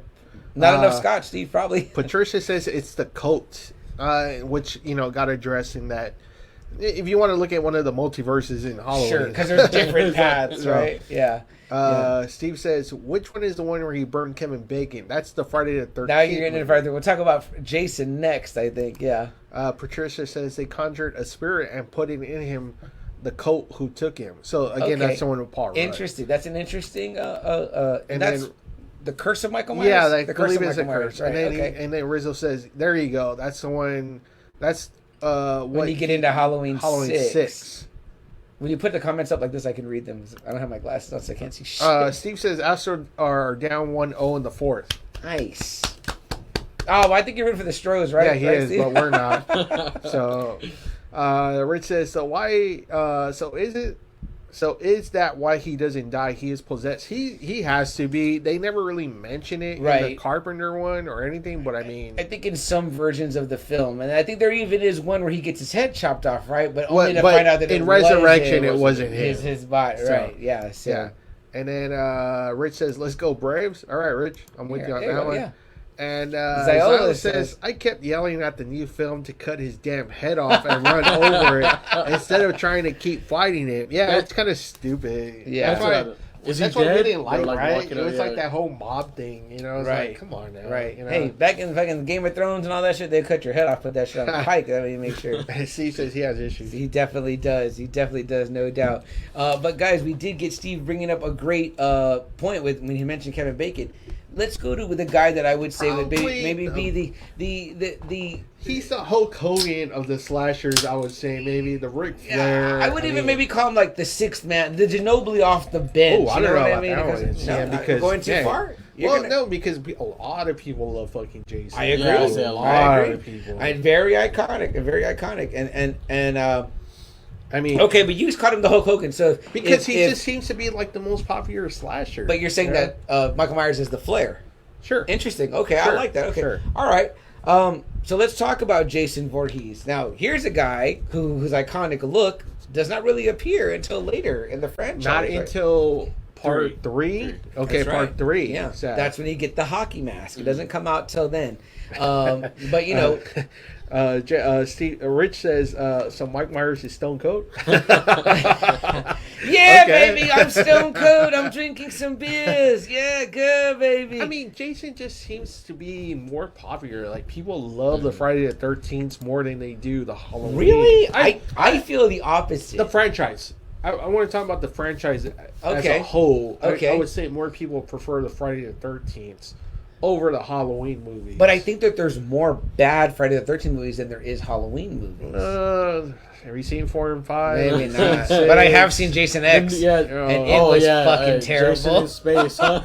Not enough scotch, Steve, probably. Patricia says it's the coat, which, got addressed in that. If you want to look at one of the multiverses in Halloween. Sure, because there's different paths, right? Yeah. Steve says, which one is the one where he burned Kevin Bacon? That's the Friday the 13th. Now you're getting into Friday. We'll talk about Jason next, I think, yeah. Patricia says they conjured a spirit and put in him the coat who took him. So, again, that's someone with Paul Rudd. Interesting. That's an interesting... and that's... Then, the Curse of Michael Myers? Yeah, the curse of Michael Myers. Right, and then Rizzo says, there you go. That's the one... That's... when you get into Halloween 6. When you put the comments up like this, I can read them. I don't have my glasses on, so I can't see shit. Steve says Astro are down 1-0 in the fourth. Nice. Oh, I think you're in for the Stros, right? Yeah, he is, Steve? but we're not. So, Rich says, so why... So is that why he doesn't die? He is possessed. He has to be. They never really mention it in the Carpenter one or anything, but I mean... I think in some versions of the film, and I think there even is one where he gets his head chopped off, right? But only to find out that in Resurrection it wasn't him. His body, right? Yeah. So. Yeah. And then Rich says, let's go Braves. All right, Rich. I'm with you on that one. Yeah. And Ziola says, I kept yelling at the new film to cut his damn head off and run over it instead of trying to keep fighting it. Yeah, it's kind of stupid. Yeah. That's what we didn't like, right? It was like that whole mob thing, It's like, come on now. Right. Hey, back in fucking Game of Thrones and all that shit, they cut your head off, put that shit on the pike. That way you make sure. Steve says he has issues. He definitely does. No doubt. But guys, we did get Steve bringing up a great point with when he mentioned Kevin Bacon. Let's go to the guy that I would say would maybe be the he's the Hulk Hogan of the slashers. I would say maybe the Ric Flair. Yeah, I would even maybe call him like the sixth man, the Ginobili off the bench. Oh, I don't know about that one. Because going too far. No, because a lot of people love fucking Jason. I agree. A lot of people. Very iconic, and I mean, okay, but you called him the Hulk Hogan, so because he just seems to be like the most popular slasher. But you're saying that Michael Myers is the Flair. Sure. Interesting. Okay, sure. I like that. Okay. Sure. All right. So let's talk about Jason Voorhees. Now, here's a guy whose iconic look does not really appear until later in the franchise. Not until part 3. Okay, that's part 3. Yeah, that's when you get the hockey mask. It doesn't come out till then. But you know. Rich says, so Mike Myers is Stone Cold? Yeah, baby, I'm Stone Cold. I'm drinking some beers. Yeah, good, baby. I mean, Jason just seems to be more popular. Like, people love the Friday the 13th more than they do the Halloween. Really? I feel the opposite. The franchise. I want to talk about the franchise as a whole. I would say more people prefer the Friday the 13th over the Halloween movies. But I think that there's more bad Friday the 13th movies than there is Halloween movies. Have you seen 4 and 5? Maybe not. But I have seen Jason X. And it was fucking terrible. Jason in Space, huh?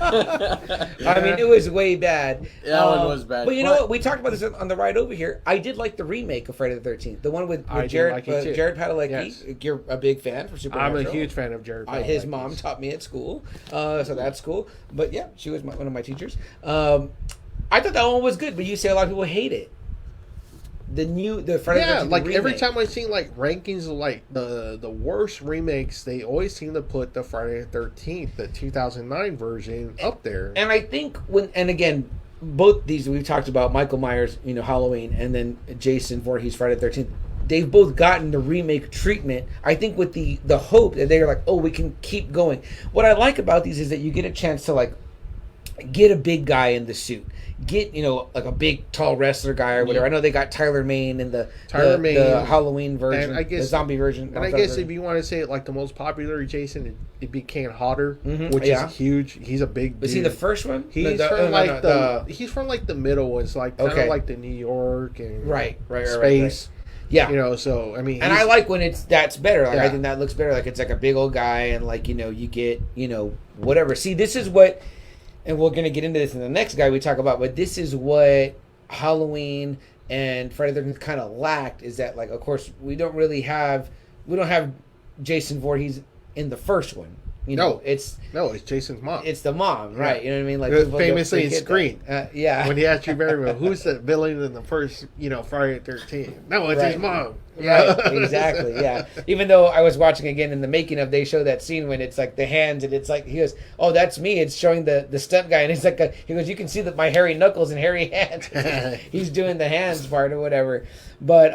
I mean, it was way bad. That one was bad. But you know what? We talked about this on the ride over here. I did like the remake of Friday the 13th. The one with Jared Padalecki. Yes. You're a big fan for Supernatural. I'm a huge fan of Jared Padalecki. His mom taught me at school. So that's cool. But yeah, she was one of my teachers. I thought that one was good, but you say a lot of people hate it. The Friday the 13th like remake. Every time I see like rankings of like the worst remakes, they always seem to put the Friday the 13th, the 2009 version, up there. And I think again, both these we've talked about Michael Myers, Halloween, and then Jason Voorhees Friday the 13th. they've both gotten the remake treatment. I think with the hope that they're like, oh, we can keep going. What I like about these is that you get a chance to like get a big guy in the suit. Get, like a big tall wrestler guy or whatever. I know they got Tyler Mane in the Halloween version, and I guess, the zombie version. And I guess if you want to say it like the most popular Jason, it became Hodder, which is huge. He's a big dude. Is he the first one? He's from like the middle ones, like kind of like the New York and right, space. Right. Yeah, so I mean, and I like when that's better. Like I think that looks better. Like it's like a big old guy, and like you get whatever. See, this is what. And we're going to get into this in the next guy we talk about, but this is what Halloween and Friday the 13th kind of lacked, is that, like, of course, we don't have Jason Voorhees in the first one. It's Jason's mom. It's the mom, right? You know what I mean? Like famously in Scream. When he asked you very well, who's the villain in the first, Friday the 13th? No, it's his mom. Right, exactly, yeah. Even though I was watching again in the making of, they show that scene when it's like the hands, and it's like he goes, "Oh, that's me." It's showing the stunt guy, and he's like, he goes, "You can see that my hairy knuckles and hairy hands." He's doing the hands part or whatever, but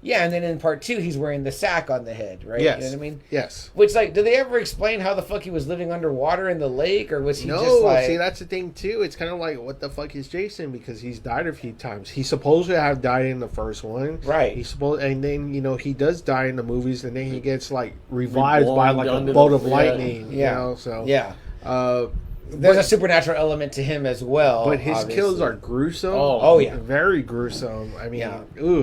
yeah, and then in part 2, he's wearing the sack on the head, right? Yes. You know what I mean? Yes. Which, like, do they ever explain how the fuck he was living underwater in the lake, or was he just like... see, that's the thing, too. It's kind of like, what the fuck is Jason? Because he's died a few times. He's supposed to have died in the first one. Right. And then, he does die in the movies, and then he gets, like, revived by, like, a bolt of lightning. Yeah. So... Yeah. There's a supernatural element to him as well. But his kills are gruesome. Oh yeah. Very gruesome. I mean,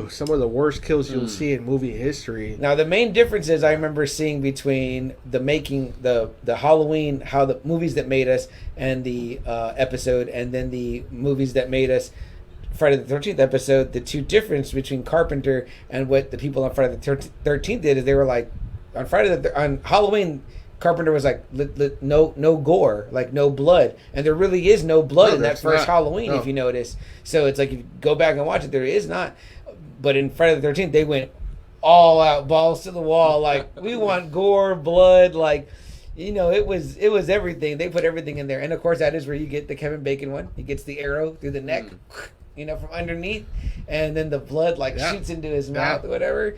some of the worst kills you'll see in movie history. Now, the main difference is I remember seeing between the Halloween, how the movies that made us, and the episode, and then the movies that made us, Friday the 13th episode, the two difference between Carpenter and what the people on Friday the 13th did is they were like, on Halloween, Carpenter was like, no gore, like no blood. And there really is no blood in that first Halloween, if you notice. So it's like, if you go back and watch it, there is not. But in Friday the 13th, they went all out, balls to the wall. Like, we want gore, blood, like, it was everything. They put everything in there. And of course, that is where you get the Kevin Bacon one. He gets the arrow through the neck, from underneath. And then the blood, shoots into his mouth or whatever.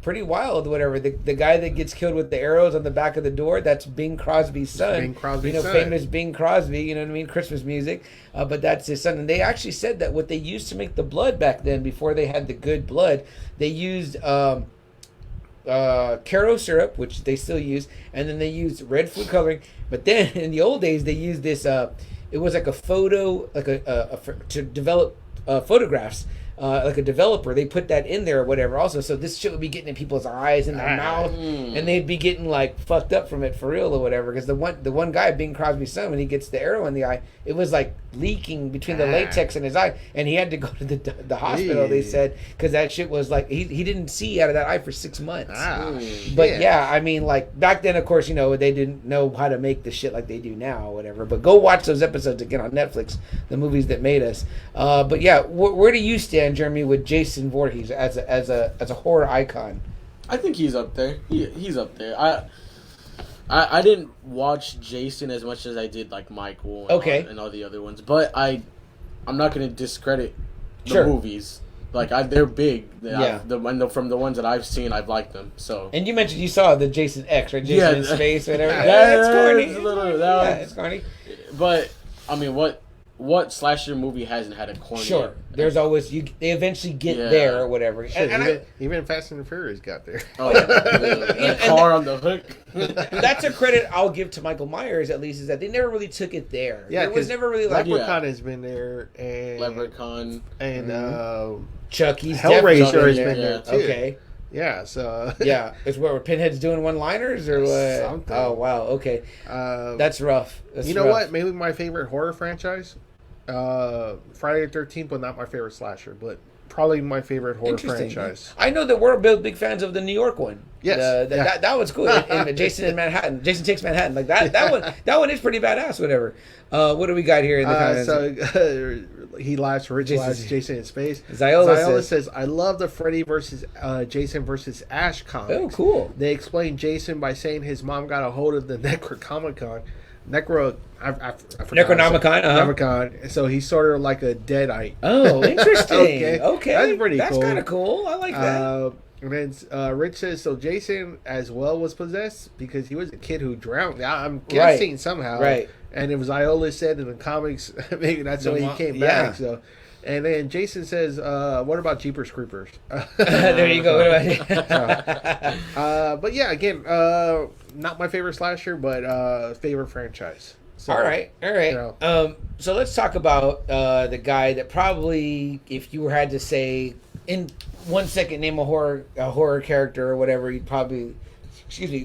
Pretty wild, whatever. The guy that gets killed with the arrows on the back of the door, that's Bing Crosby's son. Bing Crosby's son. Famous Bing Crosby, you know what I mean? Christmas music. But that's his son. And they actually said that what they used to make the blood back then, before they had the good blood, they used Caro syrup, which they still use, and then they used red food coloring. But then in the old days, they used this, it was like a photo, like to develop photographs. Like a developer, they put that in there or whatever also, so this shit would be getting in people's eyes and their mouth, and they'd be getting like fucked up from it for real or whatever, because the one guy, Bing Crosby's son, when he gets the arrow in the eye, it was like leaking between the latex in his eye, and he had to go to the hospital, they said, because that shit was like, he didn't see out of that eye for 6 months. But yeah, I mean, like back then, of course, they didn't know how to make the shit like they do now or whatever, but go watch those episodes again on Netflix, the movies that made us. But yeah, where do you stand, Jeremy, with Jason Voorhees as a horror icon? I think he's up there. He's up there. I didn't watch Jason as much as I did like Michael and all the other ones, but I'm not going to discredit the movies. Like they're big. From the ones that I've seen, I've liked them. So. And you mentioned you saw the Jason X, right? Jason in space, whatever. That's corny. It's corny. But I mean, what slasher movie hasn't had a corny? Sure. There's always they eventually get there or whatever. Shit, even Fast and the Furious got there. Oh yeah, the car on the hook. That's a credit I'll give to Michael Myers, at least, is that they never really took it there. Yeah, it was never really like Leprechaun has been there, and Leprechaun and Chucky's Hellraiser has been there too. Okay. Yeah, so it's where Pinhead's doing one-liners or what? Something. Oh wow, okay, that's rough. You know what? Maybe my favorite horror franchise, Friday the 13th, but not my favorite slasher, but probably my favorite horror franchise. I know that we're big fans of the New York one. Yes, that one's cool. And Jason in Manhattan, Jason Takes Manhattan, like that one is pretty badass. Whatever. What do we got here in the comments? So he laughs, Rich laughs, Jason in space. Ziola says, I love the Freddy versus Jason versus Ash comics. Oh, cool. They explain Jason by saying his mom got a hold of the Necronomicon. Necronomicon. Necronomicon. So he's sort of like a deadite. Oh, interesting. Okay. Okay, That's pretty cool. That's kind of cool. I like that. And then Rich says, so Jason as well was possessed because he was a kid who drowned. I'm guessing somehow. Right. And it was Iola said in the comics, maybe that's the way he came back. So. And then Jason says, what about Jeepers Creepers? There you go. But yeah, again, not my favorite slasher, but favorite franchise. So, all right. You know. So let's talk about the guy that probably, if you had to say in 1 second, name a horror character or whatever, you'd probably,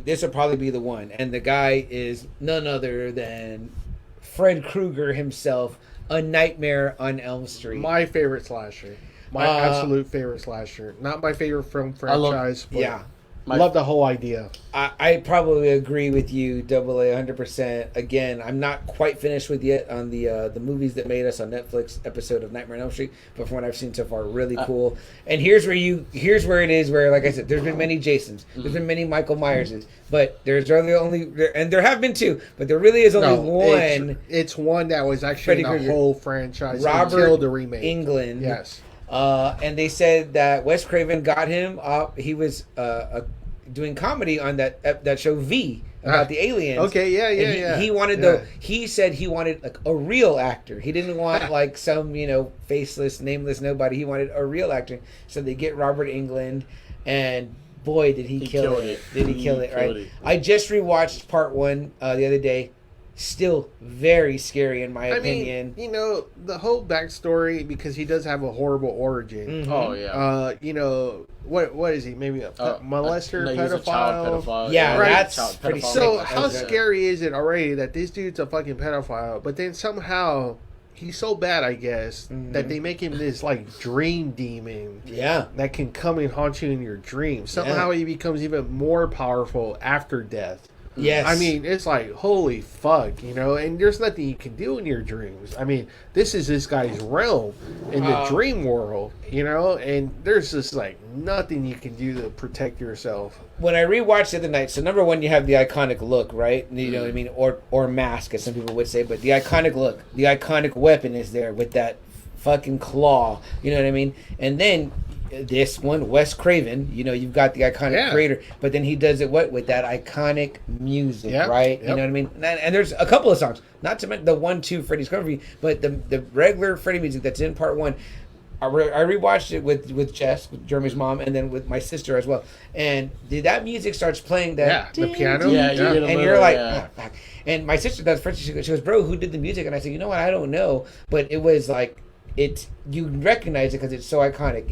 this would probably be the one. And the guy is none other than Fred Krueger himself. A Nightmare on Elm Street. My favorite slasher. My absolute favorite slasher. Not my favorite film franchise, but I love the whole idea. I probably agree with you, Double A, 100%. Again, I'm not quite finished with yet on the movies that made us on Netflix episode of Nightmare on Elm Street, but from what I've seen so far, really cool. And here's where it is where, like I said, there's been many Jasons, there's been many Michael Myerses, but there's really only, and there have been two, but there really is only one. It's one that was actually in the whole franchise until the remake. England. Yes. And they said that Wes Craven got him. He was doing comedy on that show V about the aliens. Okay, yeah. He wanted he said he wanted like a real actor. He didn't want like some faceless, nameless nobody. He wanted a real actor. So they get Robert Englund, and boy, did he kill it! Did he kill it? Right. I just rewatched part 1 the other day. Still very scary in my opinion. I mean, the whole backstory, because he does have a horrible origin. Mm-hmm. Oh yeah. What is he? Maybe a molester, no, pedophile? He's a child pedophile. Yeah, right. that's pretty. So how scary is it already that this dude's a fucking pedophile, but then somehow he's so bad, I guess, that they make him this like dream demon. Yeah. That can come and haunt you in your dreams. Somehow he becomes even more powerful after death. Yes. I mean, it's like, holy fuck, and there's nothing you can do in your dreams. I mean, this is this guy's realm in the dream world, and there's just like nothing you can do to protect yourself. When I rewatched it the other night, so number one, you have the iconic look, right? You know what I mean? Or mask, as some people would say, but the iconic look, the iconic weapon is there with that fucking claw, you know what I mean? And then this one, Wes Craven, you've got the iconic creator, but then he does it with that iconic music, right? You know what I mean? And there's a couple of songs, not to mention the 1-2 Freddy's Cover, but the regular Freddy music that's in part 1. I rewatched it with Jess, with Jeremy's mom, and then with my sister as well. And that music starts playing that the piano, and you're like, oh, fuck. And my sister does first. She goes, bro, who did the music? And I said, you know what? I don't know, but it was like. You recognize it because it's so iconic.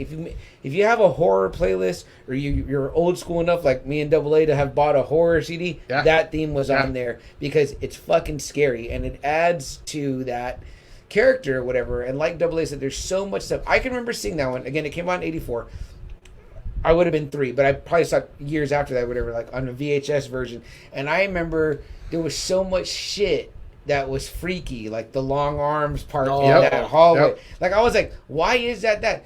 If you have a horror playlist, or you're old school enough like me and Double A to have bought a horror CD, that theme was on there because it's fucking scary and it adds to that character or whatever. And like Double A said, there's so much stuff. I can remember seeing that one again. It came out in '84. I would have been 3, but I probably saw it years after that, whatever, like on a VHS version. And I remember there was so much shit that was freaky, like the long arms part in that hallway. Like I was like, why is that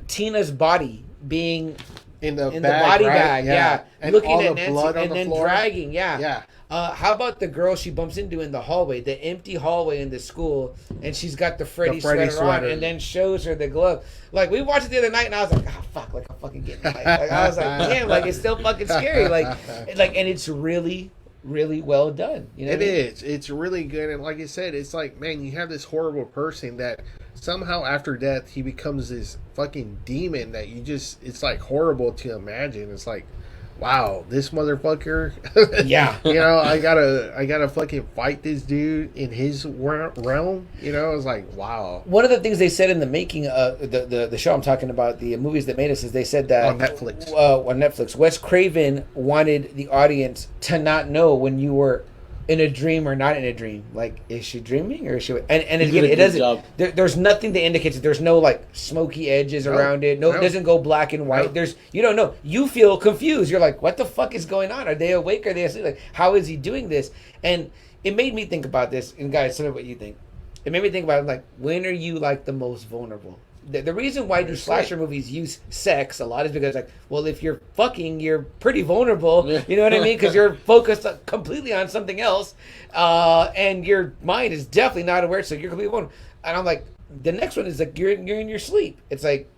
Tina's body being in the body bag, and looking all at the Nancy blood on and the then floor. dragging, how about the girl she bumps into in the hallway, the empty hallway in the school, and she's got the Freddy sweater on, and then shows her the glove. Like we watched it the other night, and I was like, oh fuck, like I'm fucking getting like I was like, damn, like it's still fucking scary, like and it's really well done. It is. It's really good, and like I said, it's like, man, you have this horrible person that somehow after death he becomes this fucking demon that it's like horrible to imagine. It's like, wow, this motherfucker. I gotta fucking fight this dude in his realm. It's like, wow. One of the things they said in the making of the show I'm talking about, the movies that made us, is they said that on Netflix, Wes Craven wanted the audience to not know when you were in a dream or not in a dream. Like, is she dreaming or is she? And again, it doesn't. There's nothing that indicates that there's no like smoky edges around it. No, it doesn't go black and white. You don't know. You feel confused. You're like, what the fuck is going on? Are they awake? Are they asleep? Like, how is he doing this? And it made me think about this. And guys, tell me what you think. It made me think about like, when are you like the most vulnerable? the reason why these slasher movies use sex a lot is because, like, well, if you're fucking, you're pretty vulnerable. You know what I mean? Because you're focused completely on something else, and your mind is definitely not aware, so you're completely vulnerable. And I'm like, the next one is like you're in your sleep. It's like,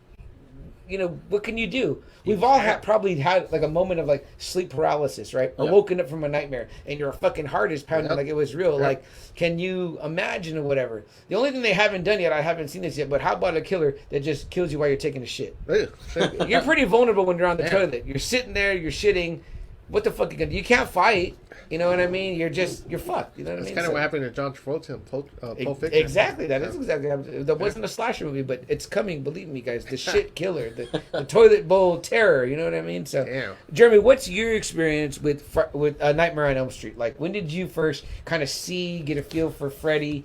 you know, what can you do? We've all probably had like a moment of like sleep paralysis, right? Or woken up from a nightmare and your fucking heart is pounding like it was real. Like, can you imagine or whatever? The only thing they haven't done yet, I haven't seen this yet, but how about a killer that just kills you while you're taking a shit? You're pretty vulnerable when you're on the toilet. You're sitting there, you're shitting. What the fuck are you gonna do? You can't fight. You know what I mean? You're fucked. You know what I mean? That's kind of what happened to John Travolta in Pulp Fiction. Exactly. That is exactly. That wasn't a slasher movie, but it's coming. Believe me, guys. The shit killer, the toilet bowl terror. You know what I mean? So, Jeremy, what's your experience with Nightmare on Elm Street? Like, when did you first kind of get a feel for Freddy?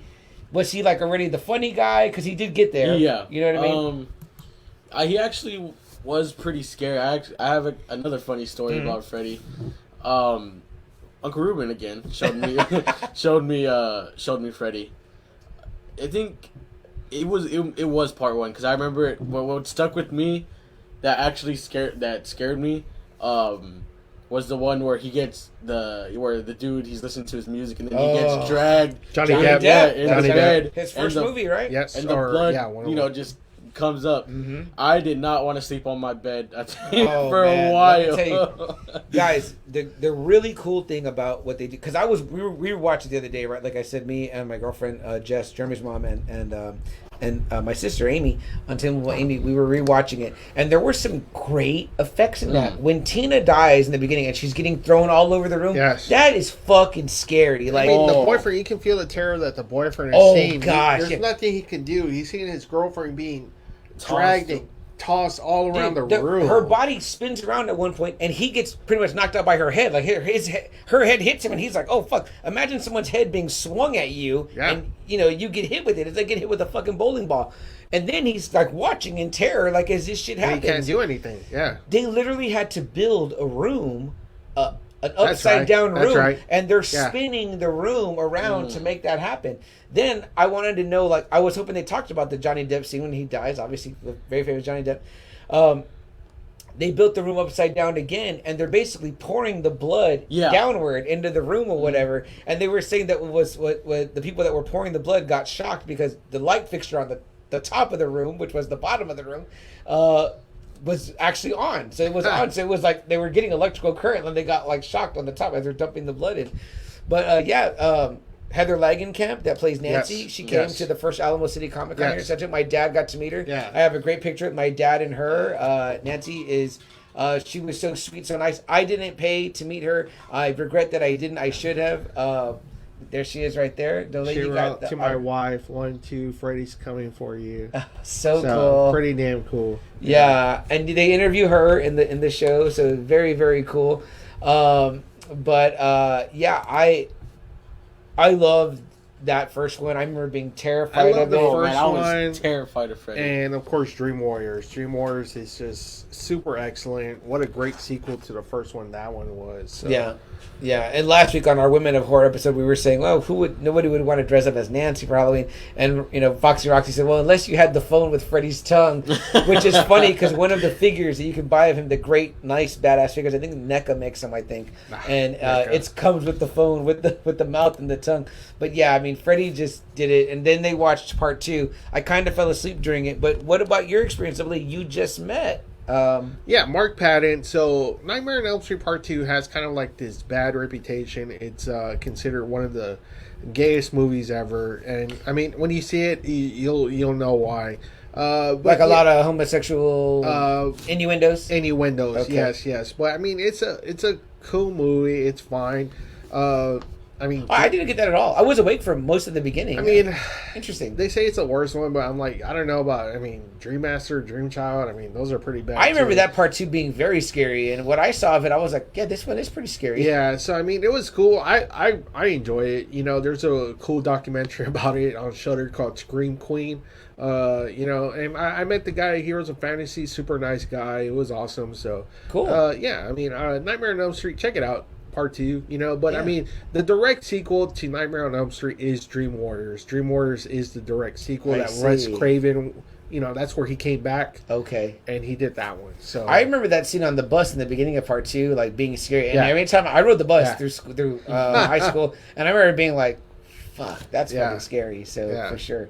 Was he like already the funny guy? Because he did get there. Yeah. You know what I mean? He actually was pretty scary. I have another funny story about Freddy. Uncle Ruben again showed me Freddy. I think it was part one because I remember it. What stuck with me that actually scared me was the one where the dude, he's listening to his music and then he gets dragged. Johnny Depp in his bed. His first movie, right? Yes. And the blood, just comes up. I did not want to sleep on my bed for a while. Let me tell you, guys, the really cool thing about what they do, because we were watching the other day, right? Like I said, me and my girlfriend Jess, Jeremy's mom, and my sister Amy, Untitled Amy, we were rewatching it, and there were some great effects in that. When Tina dies in the beginning and she's getting thrown all over the room, that is fucking scary. Like, the boyfriend, you can feel the terror that the boyfriend is seeing. There's nothing he can do. He's seeing his girlfriend being dragged and tossed all around the room. Her body spins around at one point, and he gets pretty much knocked out by her head. Like her head hits him, and he's like, "Oh fuck!" Imagine someone's head being swung at you, and you get hit with it. It's like getting hit with a fucking bowling ball. And then he's like watching in terror, like as this shit happens. He can't do anything. Yeah, they literally had to build a room. An upside down room, and they're spinning the room around to make that happen. Then I wanted to know, like, I was hoping they talked about the Johnny Depp scene when he dies, obviously the very famous Johnny Depp. They built the room upside down again, and they're basically pouring the blood downward into the room or whatever. And they were saying that what the people that were pouring the blood got shocked because the light fixture on the top of the room, which was the bottom of the room, was actually on. So it was on. So it was like they were getting electrical current and they got like shocked on the top as they're dumping the blood in. But Heather Langenkamp that plays Nancy, she came to the first Alamo City Comic Con here. So my dad got to meet her. I have a great picture with my dad and her. Nancy is she was so sweet, so nice. I didn't pay to meet her. I regret that I didn't. I should have. There she is right there. The lady she wrote to my wife, 1, 2, Freddy's coming for you. So cool. Pretty damn cool. Yeah. And they interview her in the show, so very, very cool. I love that first one. I remember being terrified of it. I was terrified of Freddy. And of course, Dream Warriors. Dream Warriors is just super excellent. What a great sequel to the first one that one was. So. Yeah. And last week on our Women of Horror episode, we were saying, well, nobody would want to dress up as Nancy for Halloween. And, Foxy Roxy said, well, unless you had the phone with Freddy's tongue, which is funny because one of the figures that you can buy of him, the great, nice, badass figures, I think NECA makes them, and it comes with the phone, with the mouth and the tongue. But yeah, I mean, Freddy just did it. And then they watched part 2. I kind of fell asleep during it. But what about your experience? Somebody you just met? Mark Patton. So Nightmare on Elm Street Part 2 has kind of like this bad reputation. It's considered one of the gayest movies ever, and I mean, when you see it, you'll know why. Like a lot of homosexual innuendos. Okay. Yes. But I mean, it's a cool movie. It's fine. I didn't get that at all. I was awake for most of the beginning. I mean, interesting. They say it's the worst one, but I'm like, I don't know about. I mean, Dream Master, Dream Child. I mean, those are pretty bad. I remember that part 2 being very scary, and what I saw of it, I was like, yeah, this one is pretty scary. Yeah. So I mean, it was cool. I enjoy it. There's a cool documentary about it on Shudder called Scream Queen. And I met the guy at Heroes of Fantasy. Super nice guy. It was awesome. So cool. Nightmare on Elm Street. Check it out. Part 2, I mean, the direct sequel to Nightmare on Elm Street is Dream Warriors. Dream Warriors is the direct sequel that Wes Craven that's where he came back. Okay. And he did that one. So I remember that scene on the bus in the beginning of part 2, like being scary. And every time I rode the bus through high school, and I remember being like, "Fuck, that's fucking scary." So for sure.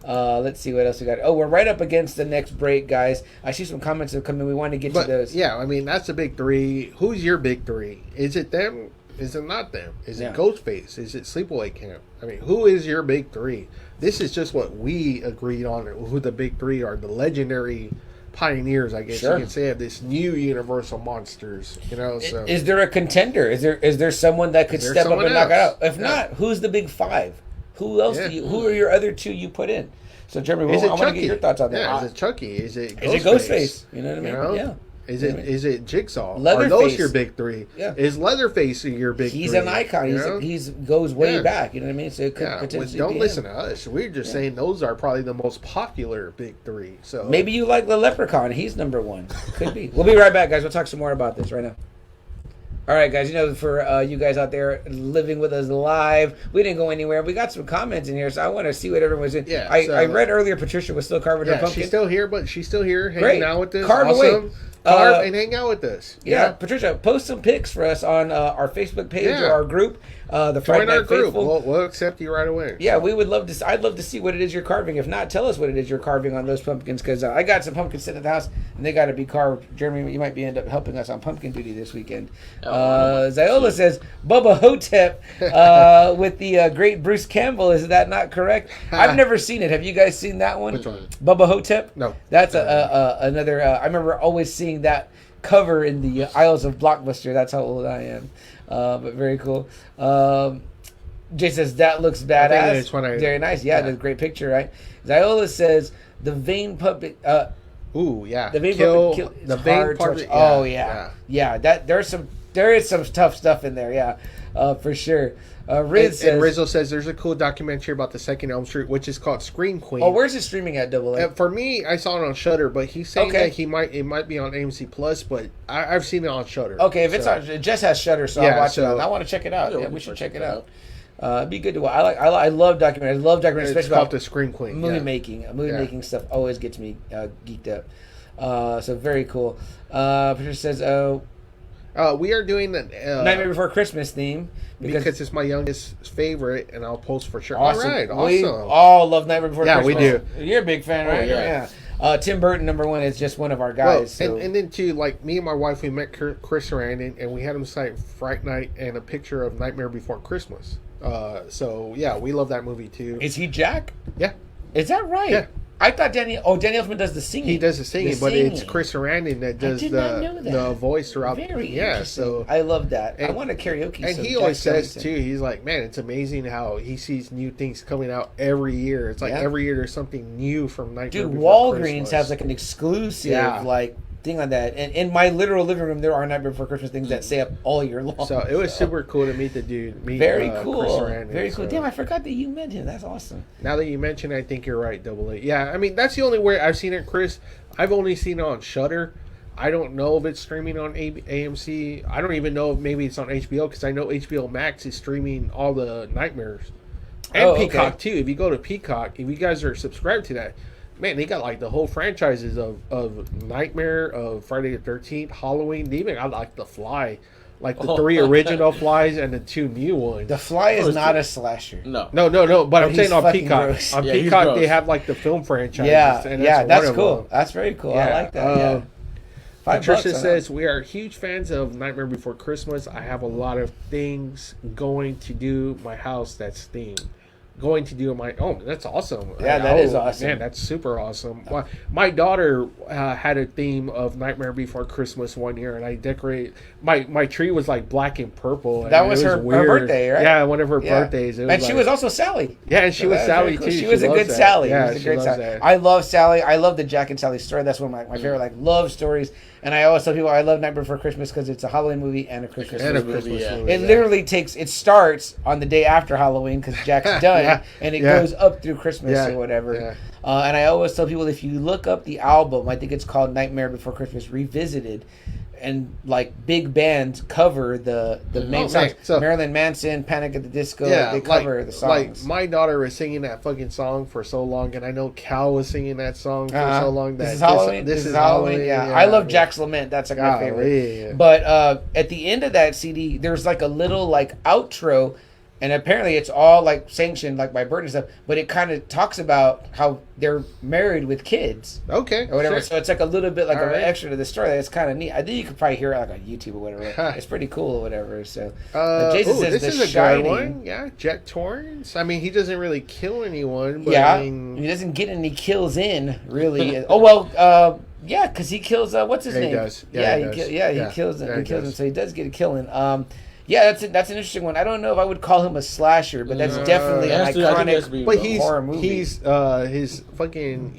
Let's see what else we got. Oh, we're right up against the next break, guys. I see some comments have come in. We want to get to those. Yeah, I mean, that's the big 3. Who's your big 3? Is it them? Is it not them? Is it Ghostface? Is it Sleepaway Camp? I mean, who is your big 3? This is just what we agreed on, who the big 3 are. The legendary pioneers, I guess you could say, of this new Universal monsters. So is there a contender? Is there someone that could step up and knock it out? If not, who's the big 5? Who else? Who are your other 2 you put in? So, Jeremy, I want to get your thoughts on that. Yeah, is it Chucky? Is it Ghostface? Is it Ghostface? You know what I mean? Yeah. Is it Jigsaw? Leatherface. Are those your big 3? Yeah. Is Leatherface your big 3? He's an icon. He's goes way back. You know what I mean? So it could potentially don't be listen him. to us. We're just saying those are probably the most popular big 3. So maybe you like the Leprechaun. He's number 1. Could be. We'll be right back, guys. We'll talk some more about this right now. All right, guys, for you guys out there living with us live, we didn't go anywhere. We got some comments in here, so I want to see what everyone's in. Yeah, I read earlier Patricia was still carving her pumpkin. She's still here, hanging out with us. Carve away. Carve and hang out with us. Yeah, Patricia, post some pics for us on our Facebook page or our group, the Friday Night Faithful. We'll accept you right away. Yeah, we would love to. I'd love to see what it is you're carving. If not, tell us what it is you're carving on those pumpkins, because I got some pumpkins sitting at the house, and they got to be carved. Jeremy, you might end up helping us on pumpkin duty this weekend. Ziola says Bubba Hotep with the great Bruce Campbell. Is that not correct? I've never seen it. Have you guys seen that one? Which one? Bubba Hotep? No. That's another. I remember always seeing that cover in the aisles of Blockbuster. That's how old I am. But very cool. Jay says that looks badass. Very nice. Yeah, that's a great picture, right? Ziola says the vein puppet. Ooh, yeah. The vein puppet. The vein puppet. Oh yeah. There is some tough stuff in there. Yeah, for sure. Riz says, and Rizzo says there's a cool documentary about the second Elm Street, which is called Scream Queen. Oh, where's it streaming at? Double A? For me, I saw it on Shudder, but he's saying that it might be on AMC Plus, but I've seen it on Shudder. Okay, if it's on, it just has Shudder, so I'll watch it. I want to check it out. Yeah, we should check it out. It'd be good to watch. I love documentaries. I love documentaries, especially it's called the Scream Queen. Movie making. Movie making stuff always gets me geeked up. So very cool. Patricia says, we are doing the Nightmare Before Christmas theme because it's my youngest favorite, and I'll post for sure. Awesome. All right, awesome. We all love Nightmare Before Christmas. Yeah, we do. You're a big fan, right? Yeah. Tim Burton, number 1, is just one of our guys. Well, and then too, like me and my wife, we met Chris Sarandon, and we had him cite Fright Night and a picture of Nightmare Before Christmas. So yeah, we love that movie too. Is he Jack? Yeah. Is that right? Yeah. I thought Danny Elfman does the singing. He does the singing, but it's Chris Sarandon that does the voice throughout. Very interesting. So I love that. I want to karaoke. And he always says too, he's like, man, it's amazing how he sees new things coming out every year. It's like every year there's something new from Nightmare Before Walgreens Christmas. has like an exclusive like thing on that. And in my literal living room, there are Nightmare Before Christmas things that stay up all year long. So it was super cool to meet the dude. Very cool. Chris Sarandon, very cool. Damn, I forgot that you met him. That's awesome. Now that you mention it, I think you're right, Double A. Yeah, I mean, that's the only way I've seen it, Chris. I've only seen it on Shudder. I don't know if it's streaming on AMC. I don't even know if maybe it's on HBO, because I know HBO Max is streaming all the Nightmares. And Peacock, too. If you go to Peacock, if you guys are subscribed to that, man, they got like the whole franchises of Nightmare, of Friday the 13th, Halloween. They even got like The Fly, like the 3 original Flies and the 2 new ones. The Fly is not a slasher. No. But I'm saying on Peacock. Gross. On Peacock, they have like the film franchises. That's cool. That's very cool. I like that. Patricia says, we are huge fans of Nightmare Before Christmas. I have a lot of things going to do my house that's themed. Going to do my own. That's awesome. Yeah, that is awesome. Man, that's super awesome. My daughter had a theme of Nightmare Before Christmas one year, and I decorated my tree was like black and purple. And that was her birthday, right? Yeah, one of her birthdays. And she was also Sally. Yeah, and she was Sally too. She was a good Sally. Yeah, she was a great Sally. I love Sally. I love the Jack and Sally story. That's one of my favorite love stories. And I always tell people I love Nightmare Before Christmas because it's a Halloween movie and a Christmas movie. It literally starts on the day after Halloween because Jack's done, and it goes up through Christmas or whatever. Yeah. And I always tell people, if you look up the album, I think it's called Nightmare Before Christmas Revisited, and like big bands cover the main songs. So, Marilyn Manson, Panic at the Disco, they cover the songs. Like my daughter was singing that fucking song for so long, and I know Cal was singing that song for so long. This is Halloween. This is Halloween. Yeah, I love Jack's Lament. That's like my favorite. Yeah. But at the end of that CD, there's like a little like outro. And apparently it's all like sanctioned like by Bird and stuff, but it kind of talks about how they're married with kids. Okay. Or whatever. Sure. So it's like a little bit like an extra to the story. That's kind of neat. I think you could probably hear it like on YouTube or whatever. It's pretty cool or whatever. So Jason says this is a good one. Yeah, Jack Torrance. I mean, he doesn't really kill anyone. But yeah, I mean, he doesn't get any kills in, really. Oh, well, yeah, because he kills, what's his name? He does. He kills him. He kills him, so he does get a killing. Yeah, that's an interesting one. I don't know if I would call him a slasher, but that's definitely an iconic horror movie. He's his fucking,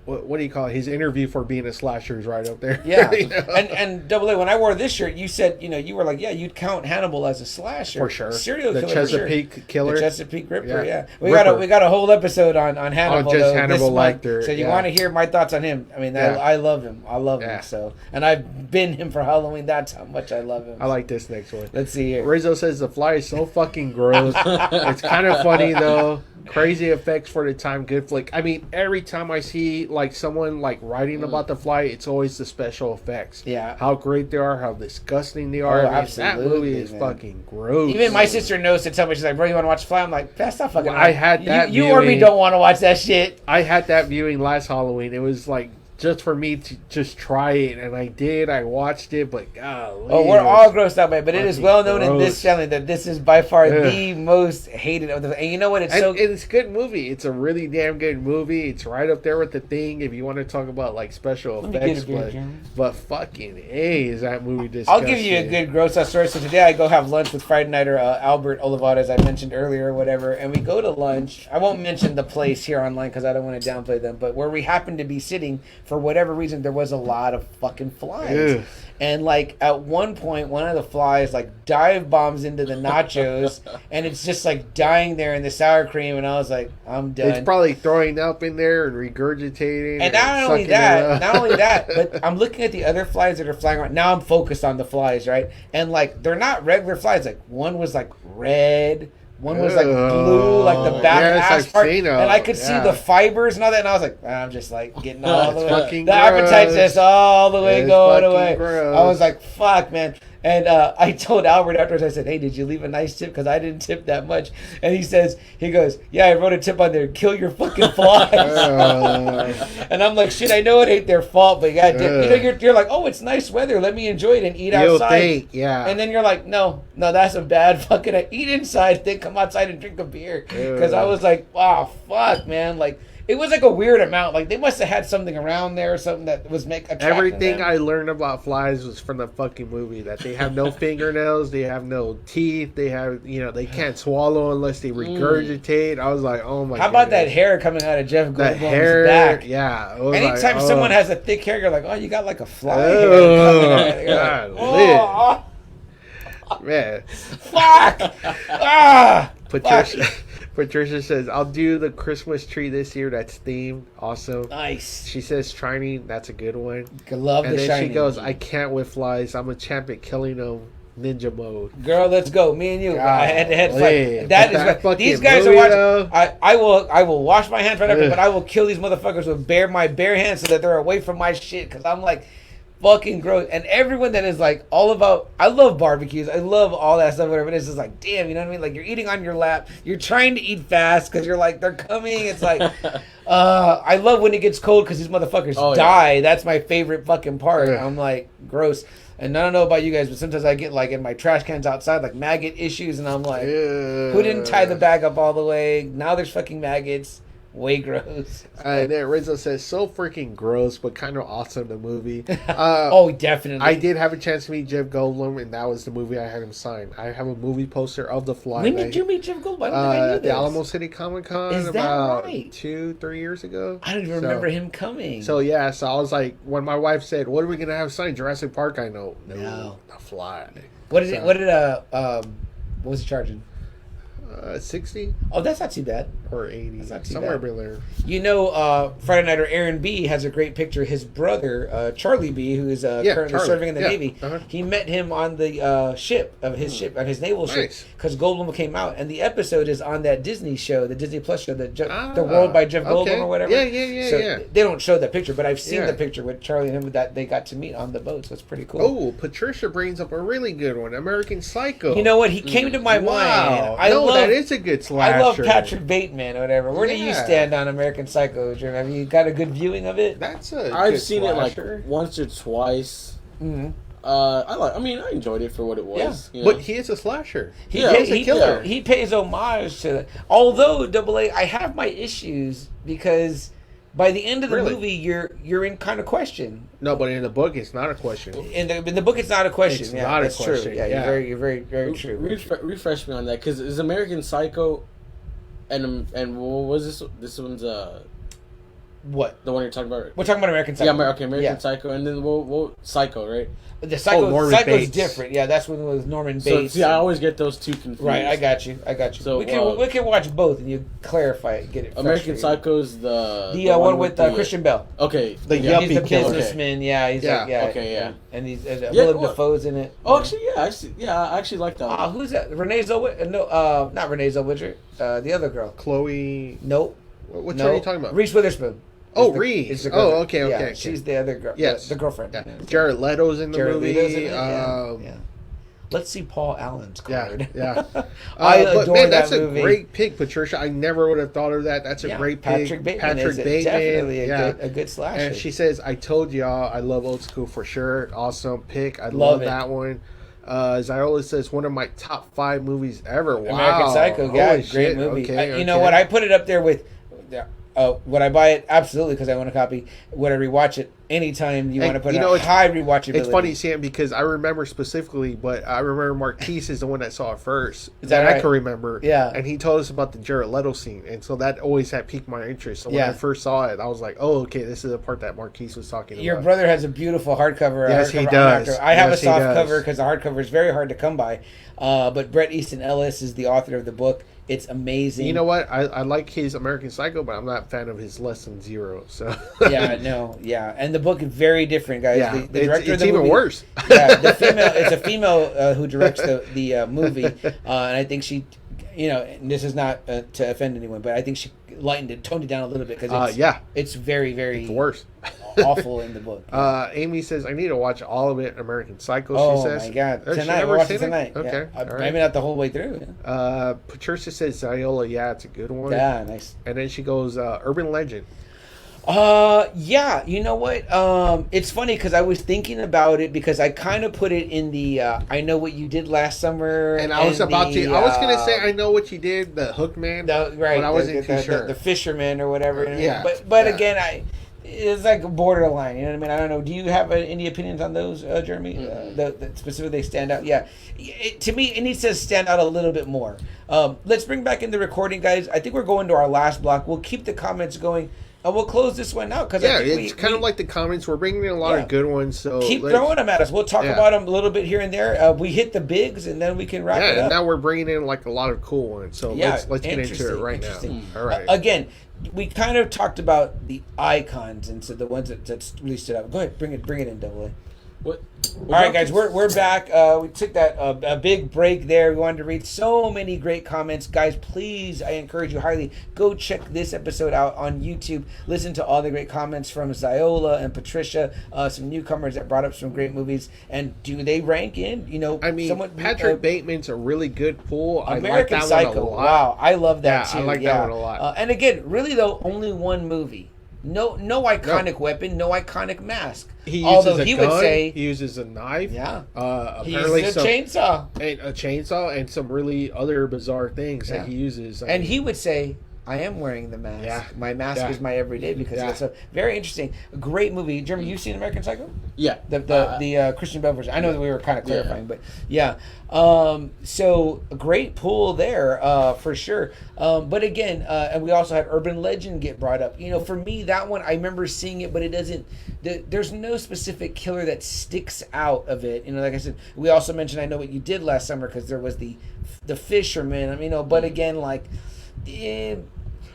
what do you call it? His interview for being a slasher is right up there. Yeah. And Double A, when I wore this shirt, you said, you were like, yeah, you'd count Hannibal as a slasher. For sure. Serial killer. The Chesapeake Killer. The Chesapeake Ripper, yeah. We got a whole episode on Hannibal. Just Hannibal Lecter. So you want to hear my thoughts on him. I mean, I love him. I love him. So, and I've been him for Halloween. That's how much I love him. I like this next one. Let's see here. Rizzo says the fly is so fucking gross. It's kind of funny though. Crazy effects for the time. Good flick. I mean, every time I see like someone like writing about the fly, it's always the special effects. Yeah. How great they are, how disgusting they are. Oh, absolutely, that movie is fucking gross. Even my sister knows to tell me, she's like, bro, you want to watch Fly? I'm like, that's not fucking right. I had that you or me don't want to watch that shit. I had that viewing last Halloween. It was like just for me to just try it, and I did. I watched it, but golly. Oh, we're all grossed out by it, but it is well known in this family that this is by far the most hated of the. And you know what? It's a good movie. It's a really damn good movie. It's right up there with The Thing. If you want to talk about like special effects, but fucking is that movie disgusting? I'll give you a good gross out story. So today I go have lunch with Friday Nighter Albert Olivares, as I mentioned earlier, or whatever, and we go to lunch. I won't mention the place here online because I don't want to downplay them, but where we happen to be sitting. For whatever reason, there was a lot of fucking flies. Ugh. And like at one point, one of the flies like dive bombs into the nachos, and it's just like dying there in the sour cream. And I was like, I'm done. It's probably throwing up in there and regurgitating. And not only that, but I'm looking at the other flies that are flying around. Now I'm focused on the flies, right? And like they're not regular flies. Like one was like red. One was like blue, like the back ass part, and I could see the fibers and all that, and I was like, I'm just like getting all the way. The appetite's just all the way going away. Gross. I was like, fuck, man. And I told Albert afterwards, I said, hey, did you leave a nice tip? Because I didn't tip that much. And he goes, yeah, I wrote a tip on there, kill your fucking flies. And I'm like, shit, I know it ain't their fault, but you're like, oh, it's nice weather. Let me enjoy it and eat outside. And then you're like, no, that's a bad fucking, eat inside, then come outside and drink a beer. Because I was like, wow, fuck, man. Like, it was like a weird amount. Like, they must have had something around there or something that was everything I learned about flies was from the fucking movie. That they have no fingernails, they have no teeth, they have, they can't swallow unless they regurgitate. I was like, oh my god. How about that hair coming out of Jeff Goldblum's back? Yeah. Anytime someone has a thick hair, you're like, oh, you got like a fly hair. God, man. Fuck! Patricia says, I'll do the Christmas tree this year. That's themed. Awesome. Nice. She says, Shining. That's a good one. I love the Shining. And then she goes, I can't with flies. I'm a champ at killing them. Ninja mode. Girl, let's go. Me and you. Head fight. That is these guys are watching. I will wash my hands right after, but I will kill these motherfuckers with my bare hands so that they're away from my shit. Because I'm like, fucking gross. And everyone that is like all about, I love barbecues, I love all that stuff, whatever it is like, damn, you know what I mean? Like, you're eating on your lap, you're trying to eat fast because you're like, they're coming. It's like I love when it gets cold because these motherfuckers die. Yeah. That's my favorite fucking part. I'm like, gross. And I don't know about you guys, but sometimes I get like in my trash cans outside like maggot issues, and I'm like, who didn't tie the bag up all the way? Now there's fucking maggots. Way gross. There, Rizzo says, so freaking gross, but kind of awesome, the movie. Oh, definitely. I did have a chance to meet Jeff Goldblum, and that was the movie I had him sign. I have a movie poster of The Fly. When did you meet Jeff Goldblum? I don't think I knew this. The Alamo City Comic Con about 2-3 years ago. I don't even remember him coming. So, yeah, so I was like, when my wife said, what are we going to have signed? Jurassic Park? I know. No. The Fly. What was he charging? 60. Oh, that's not too bad. or 80s, somewhere below there. You know, Friday Nighter Aaron B has a great picture. His brother, Charlie B, who is currently serving in the Navy, he met him on the ship, on his naval ship, because Goldblum came out, and the episode is on that Disney show, the Disney Plus show, the World by Jeff Goldblum or whatever. Yeah. They don't show that picture, but I've seen the picture with Charlie and him that they got to meet on the boat, so it's pretty cool. Oh, Patricia brings up a really good one, American Psycho. You know what? He came to my mind. That is a good slasher. I love Patrick Bateman or whatever. Where do you stand on American Psycho, Jim? Have you got a good viewing of it? I've seen it like once or twice. Mm-hmm. I enjoyed it for what it was. Yeah. But he is a slasher. He is a killer. He pays homage to that. Although AA, I have my issues because by the end of the movie, you're in kind of question. No, but in the book, it's not a question. In the book, it's not a question. It's not a question. True. Yeah, you're very, very true. Refresh me on that, because is American Psycho, and what was this? This one's what? The one you're talking about? We're talking about American Psycho. Yeah, American Psycho, and then Psycho, right? The Psycho's different. Yeah, that's when it was Norman Bates. So, I always get those two confused. Right, I got you. So we can watch both, and you clarify it, get it. American Psycho's the one with Christian Bell. Okay, he's the businessman. Yeah, he's and he's Willem Dafoe's in it. Oh, actually, I actually like that one. Who's that? Renee Zellweger? No, not Renee Zellweger. The other girl. Chloe. Nope. Which one are you talking about? Reese Witherspoon. Reese. Okay. She's the other girl. Yes. The girlfriend. Yeah. Jared Leto's in the movie. Let's see Paul Allen's card. Yeah. I adore man, that's that movie. A great pick, Patricia. I never would have thought of that. That's a great pick. Patrick Bateman. Definitely a good slasher. And she says, I told y'all I love Old School for sure. Awesome pick. I love that one. Ziola says, one of my top 5 movies ever. Wow. American Psycho. Yeah, great movie. Okay, you know what? I put it up there with... would I buy it? Absolutely, because I want a copy. Would I rewatch it anytime you want to put it on high rewatchability? It's funny, Sam, because I remember specifically, but I remember Marquise is the one that saw it first. Is that right? I can remember. Yeah. And he told us about the Jared Leto scene, and so that always had piqued my interest. So when I first saw it, I was like, oh, okay, this is the part that Marquise was talking about. Your brother has a beautiful hardcover. Yes, he does. I have a soft cover because the hardcover is very hard to come by. But Bret Easton Ellis is the author of the book. It's amazing. You know what? I like his American Psycho, but I'm not a fan of his Less Than Zero. So and the book is very different, guys. Yeah, the director it's of the even movie, worse. It's a female who directs the movie, and I think she, and this is not to offend anyone, but I think she toned it down a little bit because it's very, very worse. Awful in the book. Amy says, I need to watch all of it, American Psycho, she says. Oh, my God. Tonight, we're watching tonight. Okay. Yeah. Maybe not the whole way through. Patricia says, Ziola, it's a good one. Yeah, nice. And then she goes, Urban Legend. You know what? It's funny because I was thinking about it because I kind of put it in the I Know What You Did Last Summer. And I was about to. I was going to say I Know What You Did, the Hook Man. Right. But I wasn't too sure. The Fisherman or whatever. Yeah. But again, it's like borderline. You know what I mean? I don't know. Do you have any opinions on those, Jeremy? That specifically stand out? Yeah. To me, it needs to stand out a little bit more. Let's bring back in the recording, guys. I think we're going to our last block. We'll keep the comments going. We'll close this one out because it's kind of like the comments. We're bringing in a lot of good ones, so keep throwing them at us. We'll talk about them a little bit here and there. We hit the bigs, and then we can wrap it up. And now we're bringing in like a lot of cool ones. So let's get into it right now. All right. Again, we kind of talked about the icons and so the ones that really stood out. Go ahead, bring it in, Double A. What? All right, guys, we're back. We took that a big break there. We wanted to read so many great comments. Guys, please, I encourage you highly, go check this episode out on YouTube. Listen to all the great comments from Ziola and Patricia, some newcomers that brought up some great movies. And do they rank in? Patrick Bateman's a really good pull. American Psycho. Wow, I love that too. I like that one a lot. And again, really though, only one movie. No iconic weapon, no iconic mask. He uses a gun, he uses a knife. Yeah. Apparently he uses a chainsaw. A chainsaw and some really other bizarre things that he uses. And he would say, I am wearing the mask. Yeah. My mask is my everyday because it's a very interesting, great movie. Jeremy, you've seen American Psycho? Yeah. The Christian Bale version. I know that we were kind of clarifying, but yeah. So a great pull there for sure. But again, and we also had Urban Legend get brought up. For me, that one, I remember seeing it, but it doesn't, there's no specific killer that sticks out of it. Like I said, we also mentioned I Know What You Did Last Summer because there was the Fisherman. But again,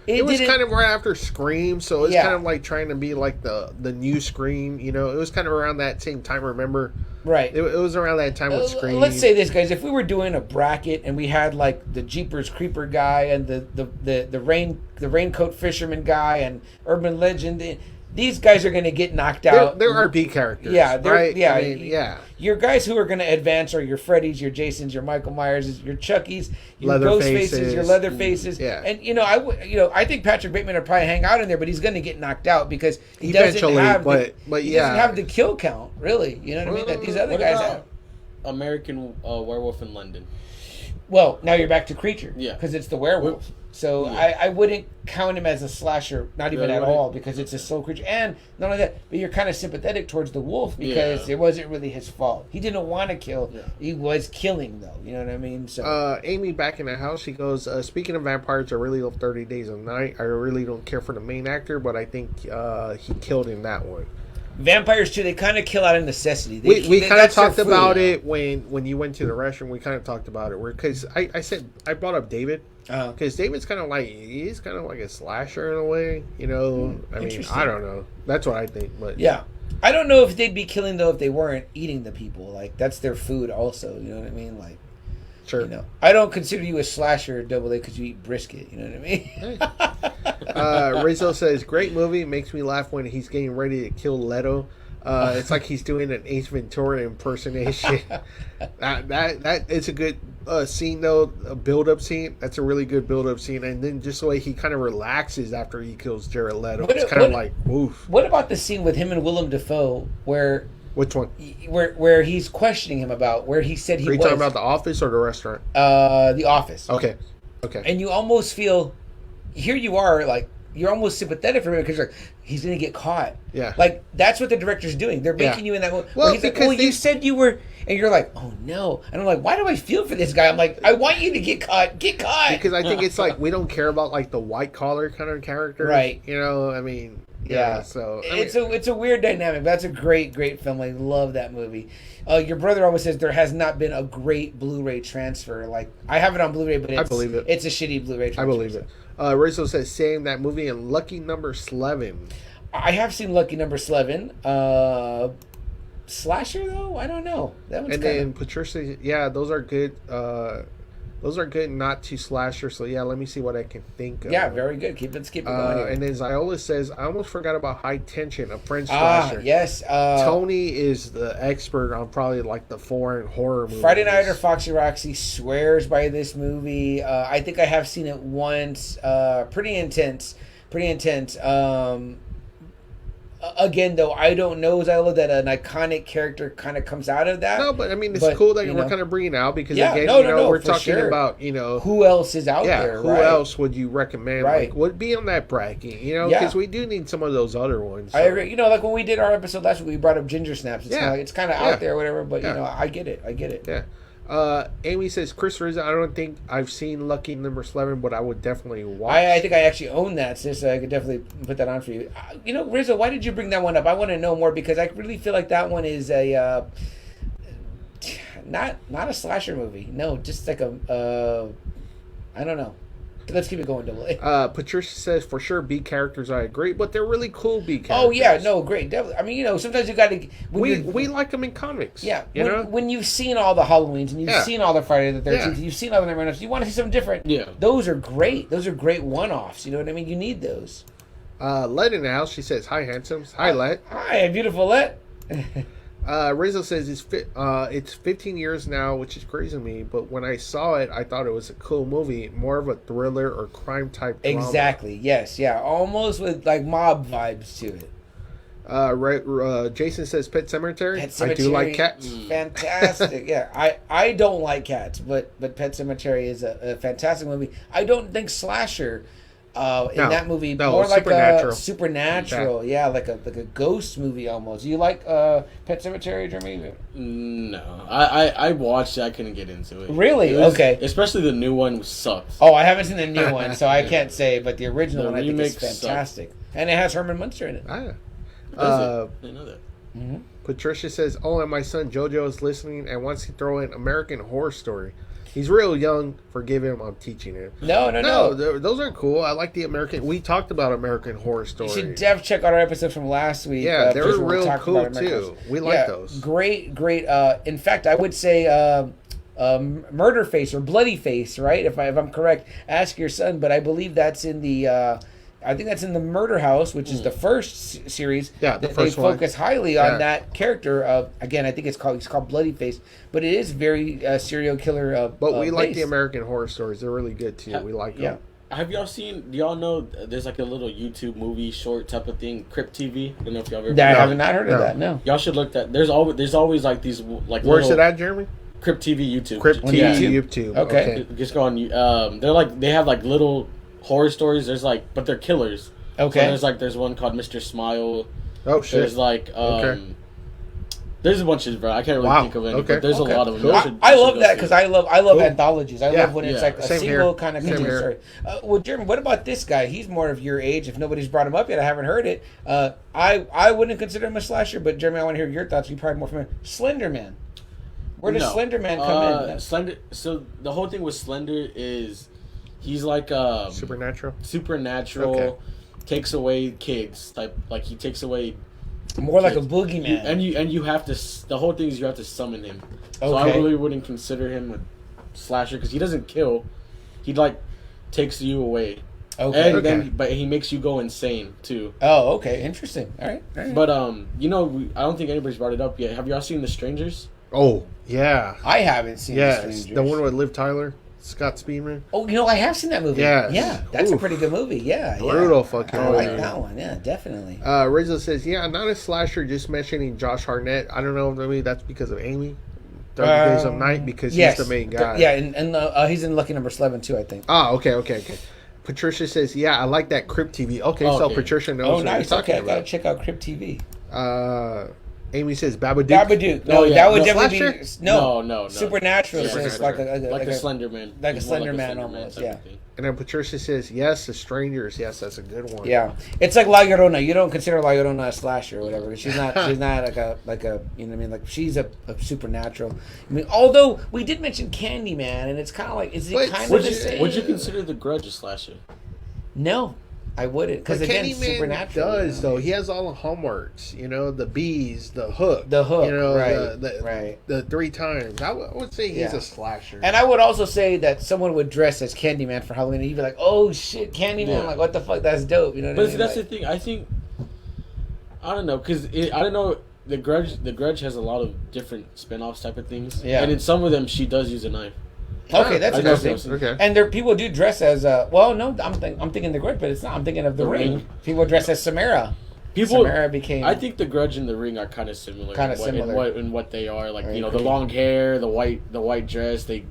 It was kind of right after Scream, so it's kind of like trying to be like the new Scream. You know, it was kind of around that same time. Remember? Right. It was around that time with Scream. Let's say this, guys. If we were doing a bracket and we had like the Jeepers Creeper guy and the raincoat fisherman guy and urban legend. These guys are going to get knocked out. They're RP characters. Yeah, right? Yeah, I mean, yeah. Your guys who are going to advance are your Freddys, your Jasons, your Michael Myers, your Chuckies, your Leatherfaces, Ghostfaces, your Leatherfaces. Yeah. And I think Patrick Bateman would probably hang out in there, but he's going to get knocked out because he doesn't have the kill count. Really, you know what I mean? That these other guys have. American Werewolf in London. Well, now you're back to creature. Yeah. Because it's the werewolf. So I wouldn't count him as a slasher, not even at all, because it's a soul creature. And not only that, but you're kind of sympathetic towards the wolf because it wasn't really his fault. He didn't want to kill. Yeah. He was killing, though. You know what I mean? So Amy back in the house, she goes, speaking of vampires, I really love 30 Days of Night. I really don't care for the main actor, but I think he killed in that one. Vampires too, they kind of kill out of necessity. We kind of talked about it when you went to the restroom. We kind of talked about it because I brought up David because David's kind of like a slasher in a way, you know. I mean, I don't know. That's what I think, but yeah, I don't know if they'd be killing though if they weren't eating the people. Like that's their food, also. You know what I mean? Like, sure. You know, I don't consider you a slasher double A because you eat brisket. You know what I mean? Hey. Rizzo says, great movie. Makes me laugh when he's getting ready to kill Leto. It's like he's doing an Ace Ventura impersonation. that it's a good scene though, a build-up scene. That's a really good build-up scene. And then just the way he kind of relaxes after he kills Jared Leto. It's kind of like, oof. What about the scene with him and Willem Dafoe where... Which one? Where he's questioning him about where he said he was. Are you talking about The Office or the restaurant? The Office. Okay. And you almost feel, here you are, like, you're almost sympathetic for him because like, he's going to get caught. Yeah. Like, that's what the director's doing. They're making you in that moment. Well, he's like, well, you said you were, and you're like, oh no. And I'm like, why do I feel for this guy? I'm like, I want you to get caught. Get caught. Because I think it's like, we don't care about like the white collar kind of characters. Right. You know, I mean... Yeah, so it's a weird dynamic. But that's a great film. I love that movie. Your brother always says there has not been a great Blu-ray transfer. Like I have it on Blu-ray, but I believe it. It's a shitty Blu-ray transfer. I believe it. Rizzo says same that movie and Lucky Number 11. I have seen Lucky Number 11. Slasher though, I don't know. That one's then Patricia, yeah, those are good. Those are good, not too slasher. So yeah, let me see what I can think of. Yeah, very good. Let's keep it going. And then Ziola says, I almost forgot about High Tension, a French slasher. Yes. Tony is the expert on probably like the foreign horror movies. Friday Night or Foxy Roxy swears by this movie. I think I have seen it once. Pretty intense. Again, though, I don't know, Ziola, that an iconic character kind of comes out of that. No, but I mean, it's cool that we're kind of bringing out because, again, we're talking about, who else is out there, who else would you recommend? Right. Like, would be on that bracket, because we do need some of those other ones. So. I agree. Like when we did our episode last week, we brought up Ginger Snaps. It's kind of out there or whatever, but, I get it. Yeah. Amy says, Chris Rizzo, I don't think I've seen Lucky Number 11, but I would definitely watch. I think I actually own that, sis. I could definitely put that on for you. Rizzo, why did you bring that one up? I want to know more because I really feel like that one is a not a slasher movie. No, just like a I don't know. Let's keep it going, Double A. Patricia says, for sure, B characters, I agree, but they're really cool B characters. Oh, yeah, no, great. Definitely. I mean, sometimes you got to... We like them in comics. Yeah. When you've seen all the Halloweens and you've seen all the Friday the 13th, you've seen all the Nightmare on Elm Street, you want to see something different. Yeah. Those are great. Those are great one-offs. You know what I mean? You need those. Let in the house, she says, hi, handsomes. Hi, Let. Hi, beautiful Let. Rizzo says it's 15 years now, which is crazy to me. But when I saw it, I thought it was a cool movie, more of a thriller or crime type drama. Exactly. Yes. Yeah. Almost with like mob vibes to it. Jason says Pet Sematary. I do like cats. Fantastic. Yeah. I don't like cats, but Pet Sematary is a fantastic movie. I don't think slasher. In that movie, more like a supernatural, like a ghost movie almost. You like Pet Sematary, Jeremy? No, I watched it. I couldn't get into it. Really? Okay. Especially the new one sucks. Oh, I haven't seen the new one, so I can't say. But the original one, I think, is fantastic, and it has Herman Munster in it. I know that. Mm-hmm. Patricia says, "Oh, and my son Jojo is listening and wants to throw in American Horror Story. He's real young. Forgive him. I'm teaching him." No. Those are cool. I like the American. We talked about American Horror Story. You should definitely check out our episode from last week. Yeah, they were real cool too. We like those. Great. In fact, I would say Murder Face or Bloody Face, right? If I'm correct, ask your son. But I believe that's in the. I think that's in the Murder House, which is the first series. Yeah, the first one. They focus highly on that character. Again, I think it's called Bloody Face, but it is very serial killer. But we like the American Horror Stories. They're really good too. We like them. Have y'all seen? Do y'all know there's like a little YouTube movie short type of thing, Crypt TV? I don't know if y'all ever. I have not heard of that. No. Y'all should look that. There's always like these like. Where's it at, Jeremy? Crypt TV YouTube. Crypt TV YouTube. Okay. Just go on. They have like little horror stories. There's like, but they're killers. Okay. So there's one called Mr. Smile. Oh shit. There's like there's a bunch of bro. I can't really think of any. But there's a lot of them. Cool. I love that because I love anthologies. I love when it's like a single kind of continuous story. Well, Jeremy, what about this guy? He's more of your age. If nobody's brought him up yet, I haven't heard it. I wouldn't consider him a slasher, but Jeremy, I want to hear your thoughts. You're probably more familiar. Slender Man. Where does Slender Man come in? Slender. So the whole thing with Slender is he's like supernatural. Okay. Takes away kids type. Like he takes away. More like a boogeyman. And you have to. The whole thing is you have to summon him. So I really wouldn't consider him a slasher because he doesn't kill. He like takes you away. Okay. Then, but he makes you go insane too. Oh, okay, interesting. All right. But I don't think anybody's brought it up yet. Have y'all seen The Strangers? Oh yeah. I haven't seen The Strangers. The one with Liv Tyler. Scott Speedman. Oh, I have seen that movie. Yeah, that's a pretty good movie. Yeah, brutal fucking movie. I like that one. Yeah, definitely. Rizzo says, not a slasher, just mentioning Josh Hartnett. I don't know, maybe that's because of Amy. 30 Days of Night, because he's the main guy. Yeah, and he's in Lucky Number 11 too, I think. Oh, okay. Patricia says, I like that Crypt TV. Okay, so Patricia knows what you're talking about. I gotta check out Crypt TV. Amy says Babadook. Babadook. No, that would definitely slasher? be no. Supernatural. So it's like a Slender Man. Like a Slender Man almost. Yeah. And then Patricia says, yes, The Strangers. Yes, that's a good one. Yeah, it's like La Llorona. You don't consider La Llorona a slasher or whatever. She's not. She's not like a you know what I mean. Like she's a supernatural. I mean, although we did mention Candyman, and it's kind of like, is it kind of the same? Would you consider The Grudge a slasher? No. I wouldn't, because again, supernatural. Does though? He has all the hallmarks. The bees, the hook. Right. The 3 times. I would say he's a slasher. And I would also say that someone would dress as Candyman for Halloween, and you'd be like, "Oh shit, Candyman! Yeah. Like, what the fuck? That's dope." You know what I mean? But that's the thing. I think I don't know, because I don't know. The Grudge has a lot of different spin-offs type of things. Yeah. And in some of them, she does use a knife. Okay, that's interesting. Okay. And people do dress as I'm thinking The Grudge, but it's not. I'm thinking of The Ring. People dress as Samara. Samara became. I think The Grudge and The Ring are kind of similar. In what they are, like the long hair, the white dress, a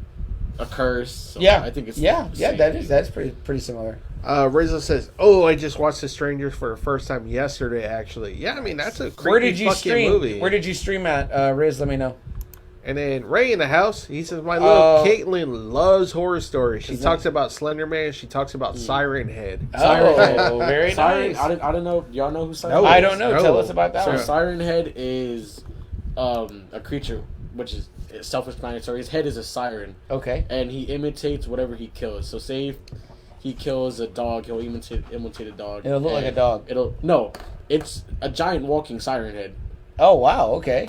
curse. So I think it's that's pretty similar. Rizzo says, "Oh, I just watched The Strangers for the first time yesterday. Actually, yeah, I mean that's a creepy fucking movie. Where did you stream at, Riz? Let me know." And then Ray in the house, he says, my little Caitlin loves horror stories. She talks about Slender Man. She talks about Siren Head. Very Siren, nice. I don't know. Y'all know who Siren Head is? I don't know. Tell us about that one. Siren Head is a creature, which is self-explanatory. His head is a siren. Okay. And he imitates whatever he kills. So say if he kills a dog, he'll imitate a dog. It'll look like a dog. It's a giant walking siren head. Oh wow! Okay.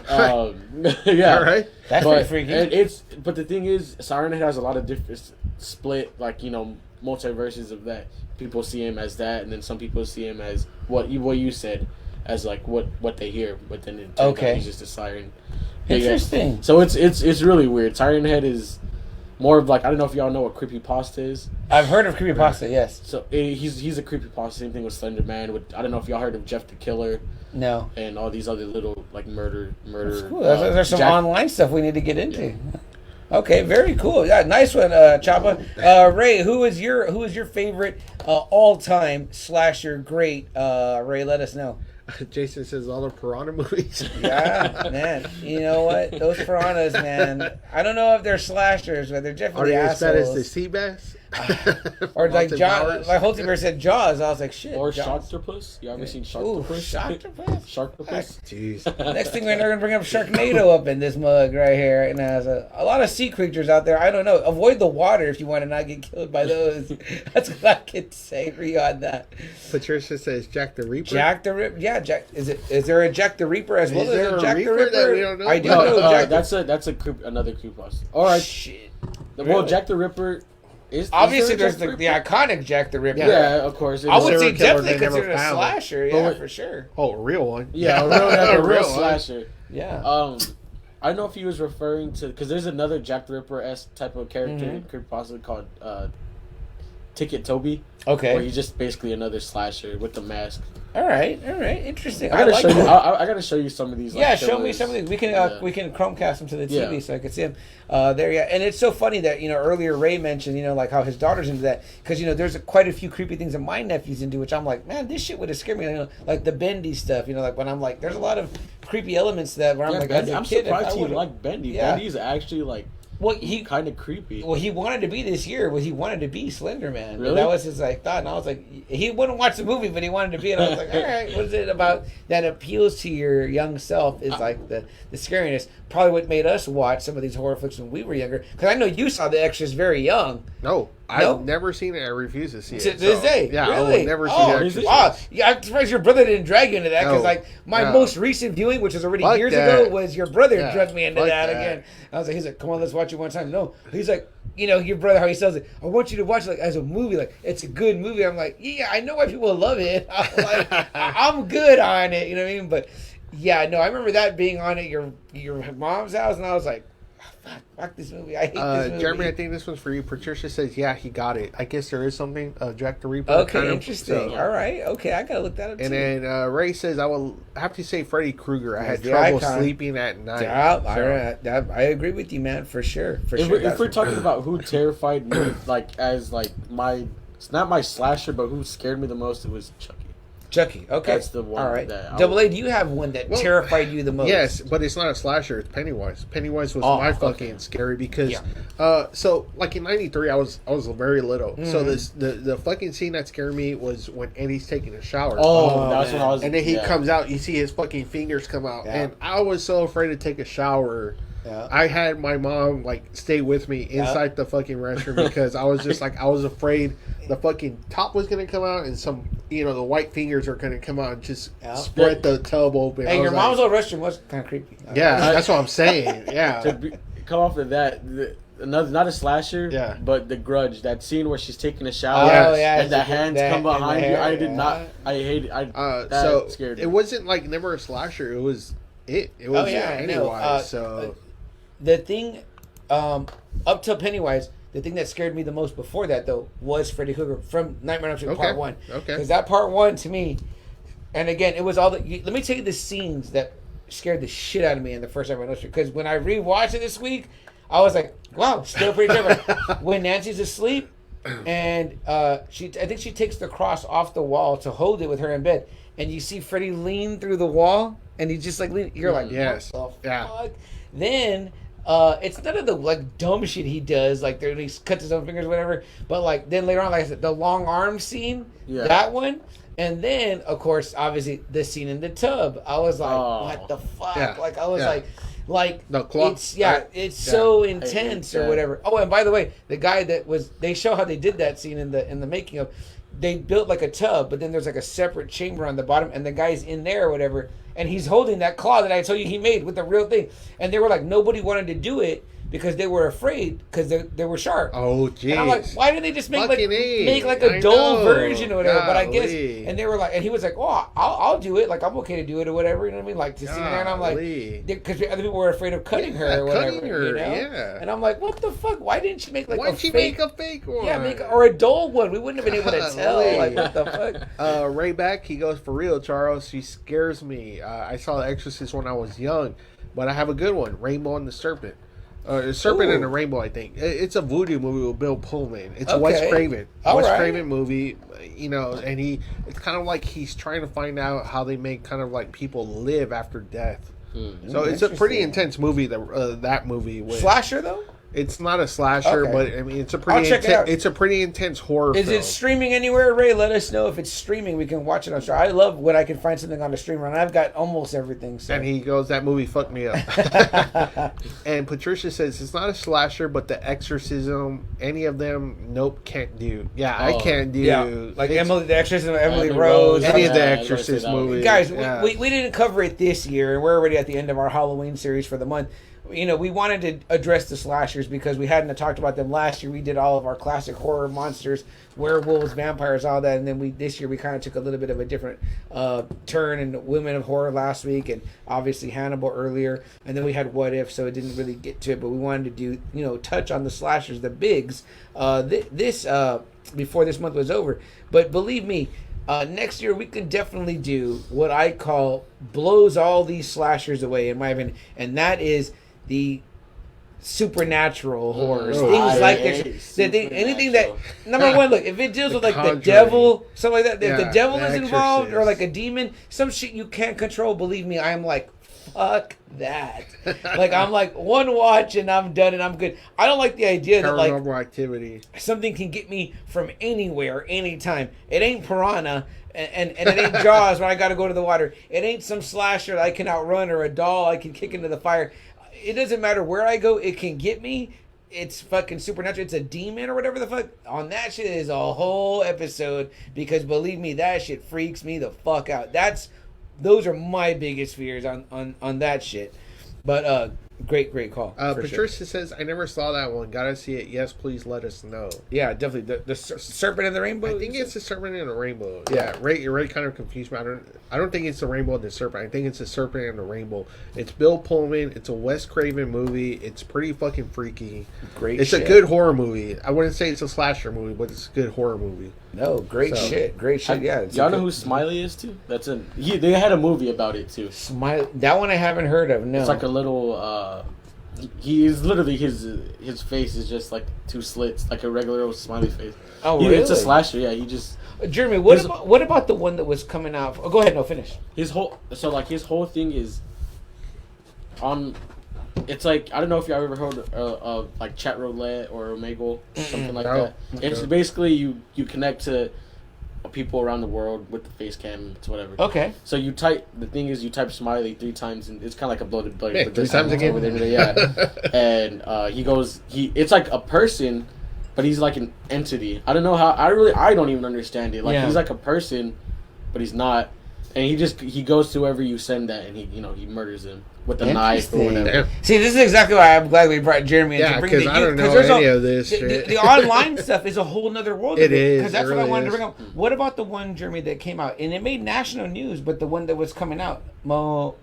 Yeah. All right. That's pretty freaky. But the thing is, Siren Head has a lot of different split, multiverses of that. People see him as that, and then some people see him as what you said, as like what they hear. But then it turns out he's just a siren. Interesting. Yeah. So it's really weird. Siren Head is more of like, I don't know if y'all know what creepypasta is. I've heard of creepypasta. Yes. So he's a creepypasta. Same thing with Slender Man. I don't know if y'all heard of Jeff the Killer. No. And all these other little murder. That's cool. There's some online stuff we need to get into. Yeah. Okay, very cool. Yeah, nice one, Chapa. Ray, who is your favorite all time slasher? Great, Ray. Let us know. Jason says all the piranha movies. Yeah, man. You know what? Those piranhas, man. I don't know if they're slashers, but they're definitely assholes. Are they as bad as the sea bass? Or like John, like Holtinger said, Jaws. I was like, shit. Or Jaws. Sharktopus. You ever seen Sharktopus? Sharktopus. Sharktopus. Jeez. Next thing we're gonna bring up Sharknado up in this mug right here, and there's a lot of sea creatures out there. I don't know. Avoid the water if you want to not get killed by those. That's what I can say for you on that. Patricia says Jack the Reaper. Jack the Ripper. Yeah, Jack. Is there a Jack the Reaper as well as a Jack the Reaper Ripper? that we don't know? I do know Jack. That's another creepypasta. All right. Shit. Well, Really? Jack the Ripper. Obviously, there's the iconic Jack the Ripper. Yeah, of course. I would say Serial killer definitely they never considered a found. slasher. Yeah, for sure. Oh, a real one. Yeah, a real slasher. Yeah. I don't know if he was referring to because there's another Jack the Ripper-esque type of character, could possibly called Ticket Toby. Okay. Where he's just basically another slasher with the mask. All right, interesting. I gotta like show you. that. I gotta show you some of these. Yeah, like, show me some of these. We can Chromecast them to the TV so I can see them. There, yeah. And it's so funny that earlier Ray mentioned like how his daughter's into that because there's quite a few creepy things that my nephew's into, which I'm like, man, this shit would have scared me. Like the bendy stuff. Like when I'm like, there's a lot of creepy elements to that where I'm like, Bendy, as a I'm kid, surprised he liked Bendy. Yeah. Bendy's actually like. Well, he kind of creepy. Well, he wanted to be this year. Well, he wanted to be Slender Man. Really? That was his thought, and I was like, he wouldn't watch the movie, but he wanted to be. And I was like, all right, what is it about that appeals to your young self? Is like the scariness. Probably what made us watch some of these horror flicks when we were younger. Because I know you saw The Extras very young. No, I've never seen it. I refuse to see it. To this day, yeah, really? I would never see The Exorcist. Wow, yeah, I'm surprised your brother didn't drag you into that because my most recent viewing, which was already years ago, was your brother dragged me into that again. I was like, he's like, come on, let's watch it one time. No, he's like, your brother, how he says it. I want you to watch it as a movie. Like it's a good movie. I'm like, yeah, I know why people love it. I'm like, I'm good on it. You know what I mean? But yeah, no, I remember that being on at your mom's house, and I was like, fuck this movie. I hate this movie. Jeremy, I think this one's for you. Patricia says, yeah, he got it. I guess there is something. Jack the Reaper. Okay, interesting. All right. Okay, I got to look that up too. And then Ray says, I will have to say Freddy Krueger. I had trouble sleeping at night. Yeah, I agree with you, man, for sure. If we're talking about who terrified me, it's not my slasher, but who scared me the most, it was Chucky. Okay. That's the one. All right. Double A, do you have one that terrified you the most? Yes, but it's not a slasher. It's Pennywise. Pennywise was fucking scary because, so like in '93, I was very little. Mm-hmm. So the fucking scene that scared me was when Eddie's taking a shower. Oh, that's when I was. And then he comes out. You see his fucking fingers come out, and I was so afraid to take a shower. Yeah. I had my mom stay with me inside the fucking restroom because I was just I was afraid the fucking top was gonna come out and some the white fingers are gonna come out and just spread the tub open. Hey, your mom's old restroom was kind of creepy. Yeah, that's what I'm saying. Yeah. Come off of that. Not a slasher, but The Grudge. That scene where she's taking a shower and the hands come behind you. I did not. I hate it. That scared me. It wasn't never a slasher. It was It was Pennywise. So the thing, up till Pennywise, the thing that scared me the most before that though was Freddy Krueger from Nightmare on Elm Street Part 1. Okay. Because that Part 1 to me, and again, it was all let me tell you the scenes that scared the shit out of me in the first Nightmare on Elm Street. Because when I rewatched it this week, I was like, wow, still pretty terrible. When Nancy's asleep, and I think she takes the cross off the wall to hold it with her in bed, and you see Freddy lean through the wall, and he just you're like, yes, what the fuck? Then it's none of the dumb shit he does, he cuts his own fingers, or whatever. But then later on, like I said, the long arm scene, that one. And then, of course, obviously, the scene in the tub. I was like, what the fuck? Yeah. I was like the clock. It's so intense or whatever. Oh, and by the way, the guy they show how they did that scene in the making of. They built a tub, but then there's a separate chamber on the bottom, and the guy's in there or whatever, and he's holding that claw that I told you he made with the real thing. And they were like, nobody wanted to do it because they were afraid because they were sharp. Oh, jeez. And I'm like, why didn't they just make a dull version or whatever? But I guess, and they were like, and he was like, oh, I'll do it. I'm okay to do it or whatever. You know what I mean? To see there, and I'm like, because other people were afraid of cutting her or whatever. And I'm like, what the fuck? Why didn't you make Why'd she make a fake one? Yeah, or a dull one. We wouldn't have been able to tell. What the fuck? Ray back, he goes, for real, Charles. She scares me. I saw The Exorcist when I was young, but I have a good one, Rainbow and the Serpent. Serpent and the Rainbow, I think. It's a voodoo movie with Bill Pullman. It's a Okay. Wes Craven. All Wes right. Craven movie, you know, and it's kind of like he's trying to find out how they make kind of like people live after death. So it's a pretty intense movie. That movie with Slasher though. It's not a slasher, Okay. but I mean it's a I'll pretty check it out. it's a pretty intense horror. Is film. it streaming anywhere, Ray? Let us know if it's streaming. We can watch it on stream. I love when I can find something on the streamer, and I've got almost everything. So. And he goes, that movie fucked me up. And Patricia says, it's not a slasher, but The Exorcism, any of them, nope, can't do. Yeah, I can't do. Yeah, like Emily, The Exorcism, Emily Rose. Any of the Yeah, Exorcist movies. Guys, Yeah. we didn't cover it this year, and we're already at the end of our Halloween series for the month. You know, we wanted to address the slashers because we hadn't talked about them last year. We did all of our classic horror monsters, werewolves, vampires, all that, and then this year we kind of took a little bit of a different turn in Women of Horror last week, and obviously Hannibal earlier, and then we had What If, so it didn't really get to it, but we wanted to do, touch on the slashers, the bigs, before this month was over. But believe me, next year we can definitely do what I call blows all these slashers away, in my opinion, and that is the supernatural horrors, things like this. Anything that number one, look, if it deals with like the devil, something like that, if the devil is involved or like a demon, some shit you can't control. Believe me, I'm like, fuck that. Like I'm like one watch and I'm done and I'm good. I don't like the idea that like Paranormal Activity, something can get me from anywhere, anytime. It ain't Piranha. And it ain't Jaws when I got to go to the water. It ain't some slasher that I can outrun or a doll I can kick into the fire. It doesn't matter where I go. It can get me. It's fucking supernatural. It's a demon or whatever the fuck. On that shit is a whole episode because believe me, that shit freaks me the fuck out. Those are my biggest fears on that shit. But great call. Patricia says, I never saw that one. Gotta see it. Yes, please let us know. Yeah, definitely. The Serpent and the Rainbow? I think it's the Serpent and the Rainbow. Yeah, Ray kind of confused me. I don't think it's the Rainbow and the Serpent. I think it's the Serpent and the Rainbow. It's Bill Pullman. It's a Wes Craven movie. It's pretty fucking freaky. It's a good horror movie. I wouldn't say it's a slasher movie, but it's a good horror movie. No, great shit. Yeah. Y'all know who Smiley is too? They had a movie about it too. Smiley. That one I haven't heard of. No. It's like a little. He is literally his face is just like two slits, like a regular old smiley face. Oh, really? It's a slasher. Yeah, he just. Jeremy, what about the one that was coming out? Oh, go ahead. No, finish. His whole thing is on. It's like I don't know if y'all ever heard of like chat roulette or Omegle, something like that. Okay. It's basically you connect to people around the world with the face cam, it's whatever. Okay. So you type Smiley 3 times, and it's kind of like a bloated blade. Yeah, 3 times again. Yeah. And it's like a person, but he's like an entity. I don't know how. I don't even understand it. Like he's like a person, but he's not. And he goes to whoever you send that, and he murders him with a knife or whatever. Damn. See, this is exactly why I'm glad we brought Jeremy in. Yeah, because I don't know any of this shit. The online stuff is a whole nother world. It is. Because that's what I wanted to bring up. What about the one, Jeremy, that came out? And it made national news, but the one that was coming out. Momo,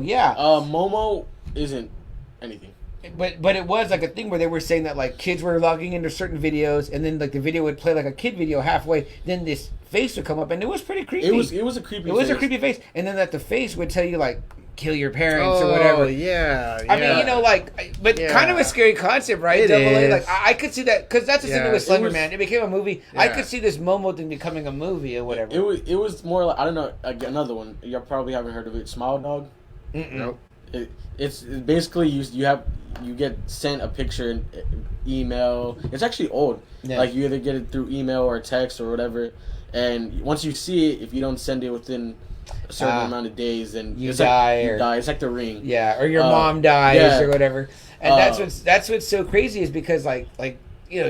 yeah. Momo isn't anything. But it was like a thing where they were saying that like kids were logging into certain videos, and then like the video would play like a kid video halfway, then this face would come up, and it was pretty creepy. It was a creepy. It was a creepy face, and then that the face would tell you like kill your parents or whatever. Oh yeah. I mean, kind of a scary concept, right? It is. Like I could see that because that's the thing with Slender Man. It became a movie. Yeah. I could see this Momo thing becoming a movie or whatever. It was more like I don't know. Another one you probably haven't heard of it. Smile Dog. Nope. It's basically you get sent a picture in email. It's actually old. Yeah. Like you either get it through email or text or whatever, and once you see it, if you don't send it within a certain amount of days, then you die. You die. It's like The Ring. Yeah, or your mom dies or whatever. And that's what's so crazy is because like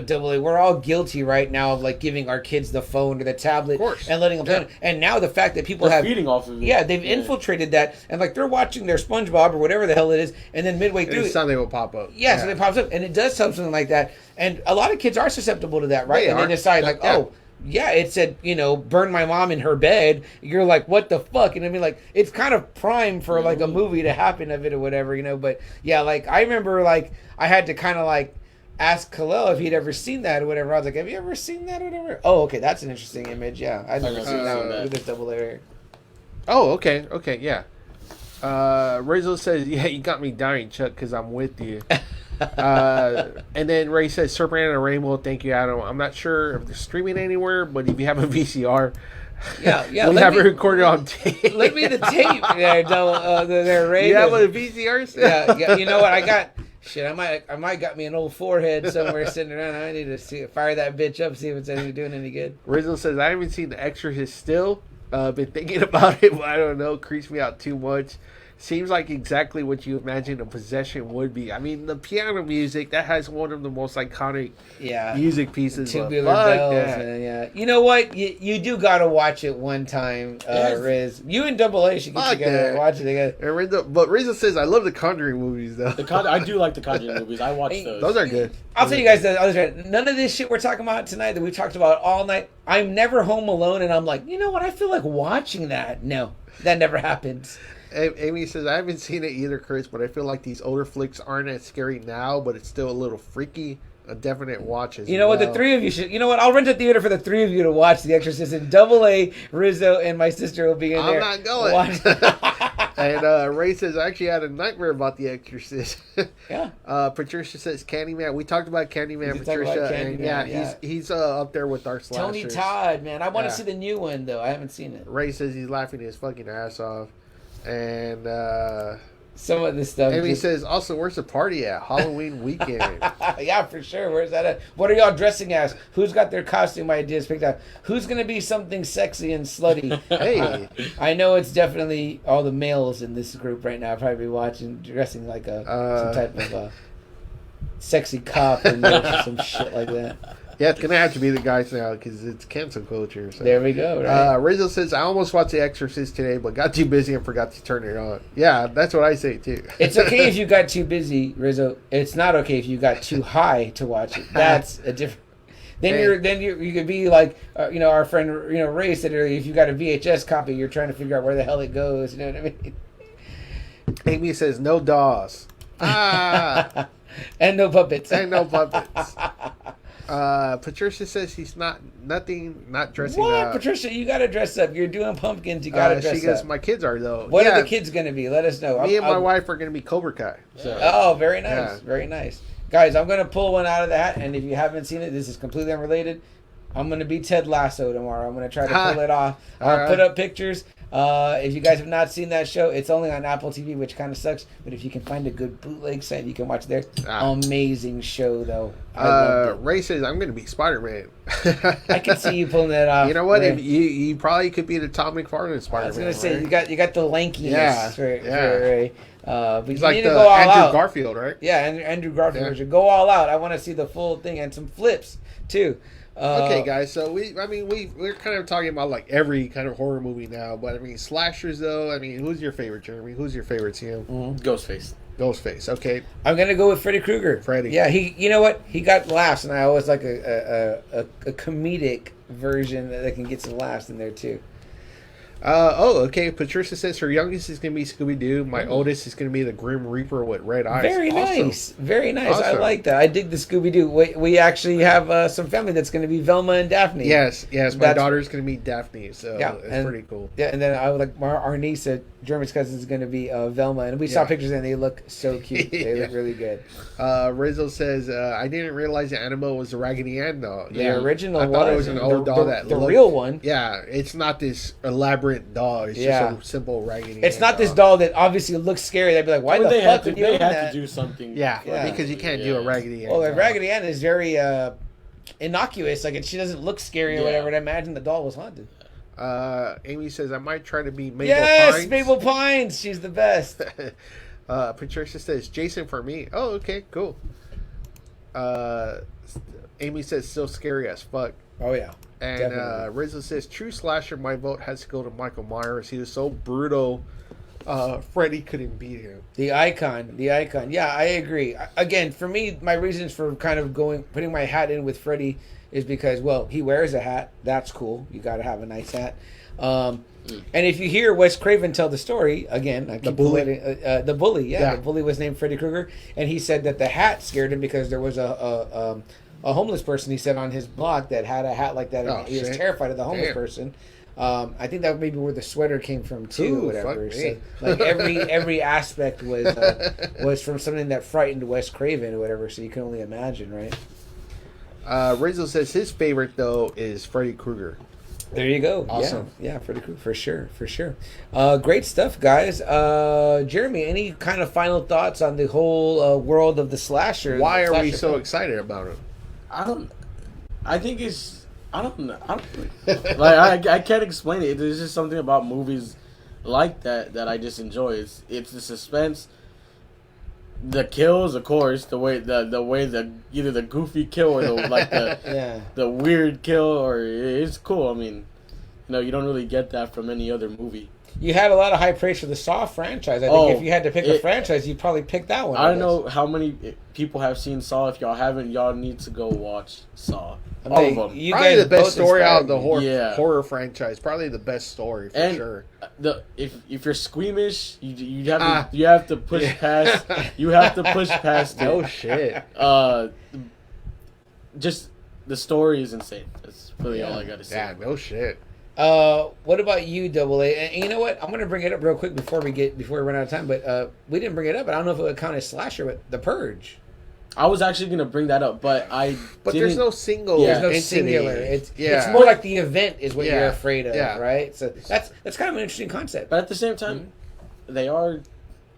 Double A, we're all guilty right now of like giving our kids the phone or the tablet and letting them play it. And now the fact that people they're feeding off of it. Yeah, they've infiltrated that, and like they're watching their SpongeBob or whatever the hell it is, and then midway through something will pop up. Yeah, something pops up, and it does something like that. And a lot of kids are susceptible to that, right? They decide like, it said, burn my mom in her bed. You're like, what the fuck? And I mean, like, it's kind of prime for like a movie to happen of it or whatever, But yeah, like I remember, like I had to kind of like ask Khalil if he'd ever seen that or whatever. I was like, have you ever seen that or whatever? Oh, okay, that's an interesting image. Yeah, I've never seen that with this Double A. Oh, okay, yeah. Rizzo says, yeah, you got me dying, Chuck, because I'm with you. And then Ray says, Superman and a Rainbow, thank you, Adam. I'm not sure if they're streaming anywhere, but if you have a VCR, we have it recorded on tape. Let me the tape there, Ray. You have a VCR still? Yeah, you know what, I got... Shit, I might got me an old forehead somewhere sitting around. I need to fire that bitch up, see if it's doing any good. Rizzo says, I haven't seen The Exorcist still. Been thinking about it, but I don't know. Creeps me out too much. Seems like exactly what you imagine a possession would be. I mean, the piano music, that has one of the most iconic music pieces. Tubular bells. You know what? You do got to watch it one time, Riz. You and Double A should get together and watch it together. But Rizzo says, I love the Conjuring movies, though. I do like the Conjuring movies. I watch those. Those are good. I'll tell you guys that none of this shit we're talking about tonight that we talked about all night, I'm never home alone and I'm like, you know what? I feel like watching that. No, that never happens. Amy says, I haven't seen it either, Chris, but I feel like these older flicks aren't as scary now, but it's still a little freaky. A definite watch as You know what? The three of you should... You know what? I'll rent a theater for the three of you to watch The Exorcist, and Double A, Rizzo, and my sister will be in there. I'm not going. And Ray says, I actually had a nightmare about The Exorcist. Yeah. Patricia says, Candyman. We talked about Candyman, Patricia. He's up there with our slashers. Tony Todd, man. I want to see the new one, though. I haven't seen it. Ray says he's laughing his fucking ass off. And some of this stuff. Amy says, also, where's the party at? Halloween weekend. Yeah, for sure. Where's that at? What are y'all dressing as? Who's got their costume ideas picked out? Who's going to be something sexy and slutty? Hey. I know it's definitely all the males in this group right now probably watching, dressing like some type of sexy cop or some shit like that. Yeah, it's going to have to be the guys now because it's cancel culture. So. There we go, right? Rizzo says, I almost watched The Exorcist today, but got too busy and forgot to turn it on. Yeah, that's what I say, too. It's okay if you got too busy, Rizzo. It's not okay if you got too high to watch it. That's a different... Then you could be like, our friend, Ray said earlier, if you got a VHS copy, you're trying to figure out where the hell it goes. You know what I mean? Amy says, no DAWs. And no puppets. Patricia says he's not dressing up. Patricia, you gotta dress up. You're doing pumpkins. You gotta dress up. She goes, my kids are though. What are the kids gonna be? Let us know. Me and my wife are gonna be Cobra Kai. So. Oh, very nice, very nice, guys. I'm gonna pull one out of the hat, and if you haven't seen it, this is completely unrelated. I'm gonna be Ted Lasso tomorrow. I'm gonna try to pull it off. I'll put up pictures. If you guys have not seen that show, it's only on Apple TV, which kind of sucks. But if you can find a good bootleg site, you can watch there. Amazing show, though. Ray says, I'm going to be Spider-Man. I can see you pulling that off. You know what? If you probably could be the Tom McFarlane Spider-Man. I was going to say, you got the lankiness for Ray. But he's you like need to go all Andrew out. Garfield, right? Yeah, Andrew Garfield version. Go all out. I want to see the full thing and some flips, too. Okay, guys. So we're kind of talking about like every kind of horror movie now, but I mean slashers though. I mean, who's your favorite, Jeremy? Who's your favorite, Tim? Ghostface. Okay. I'm gonna go with Freddy Krueger. Freddy. Yeah, you know what? He got laughs, and I always like a comedic version that can get some laughs in there too. Okay. Patricia says her youngest is going to be Scooby-Doo. My oldest is going to be the Grim Reaper with red eyes. Very nice. Very nice. Awesome. I like that. I dig the Scooby-Doo. We actually have some family that's going to be Velma and Daphne. Yes. My daughter's going to be Daphne, so it's pretty cool. Yeah, and then I would like our niece, Jeremy's cousin, is going to be Velma, and we saw pictures and they look so cute. They look really good. Rizzo says, I didn't realize the animal was the Raggedy Ann doll. The original I thought it was an old doll the real one. Yeah, it's not this elaborate doll. It's just a simple Raggedy Ann. It's not this doll that obviously looks scary. They'd be like, why the fuck would you do that? They have to do something. Yeah, because you can't do a Raggedy Ann. Well, Raggedy Ann is very innocuous. Like, she doesn't look scary or whatever. And I imagine the doll was haunted. Amy says, I might try to be Mabel Pines. Yes, Mabel Pines. She's the best. Patricia says, Jason for me. Oh, okay, cool. Amy says, still scary as fuck. Oh, yeah. And Rizzo says, true slasher, my vote has to go to Michael Myers. He was so brutal. Freddy couldn't beat him. The icon. Yeah, I agree. Again, for me, my reasons for kind of putting my hat in with Freddy is because, well, he wears a hat. That's cool. You got to have a nice hat. And if you hear Wes Craven tell the story, again, I keep the bully. The bully, the bully was named Freddy Krueger, and he said that the hat scared him because there was a homeless person, he said, on his block that had a hat like that, and he was terrified of the homeless person. I think that maybe where the sweater came from too, or whatever. So, like every aspect was from something that frightened Wes Craven or whatever. So you can only imagine, right? Rizzo says his favorite though is Freddy Krueger. There you go. Awesome. Yeah, Freddy Krueger for sure. Great stuff, guys. Jeremy, any kind of final thoughts on the whole world of the slasher? Why are we so excited about it? I don't know. Like I can't explain it. There's just something about movies like that I just enjoy. It's the suspense, the kills, of course, the way either the goofy kill or the weird kill, or it's cool. I mean, you don't really get that from any other movie. You had a lot of high praise for the Saw franchise. I think if you had to pick a franchise, you'd probably pick that one. I don't know how many people have seen Saw. If y'all haven't, y'all need to go watch Saw. All of them. You probably the best story out of the horror franchise. Probably the best story for sure. If you're squeamish, you have to push past. You have to push past it. Oh shit. Just the story is insane. That's really all I gotta say. Yeah, no shit. What about you, Double A? And you know what? I'm gonna bring it up real quick before we run out of time. But we didn't bring it up. But I don't know if it would count as slasher. But The Purge. I was actually gonna bring that up, but there's no single. There's no singular. It's more like the event is what you're afraid of, right? So that's kind of an interesting concept. But at the same time, they are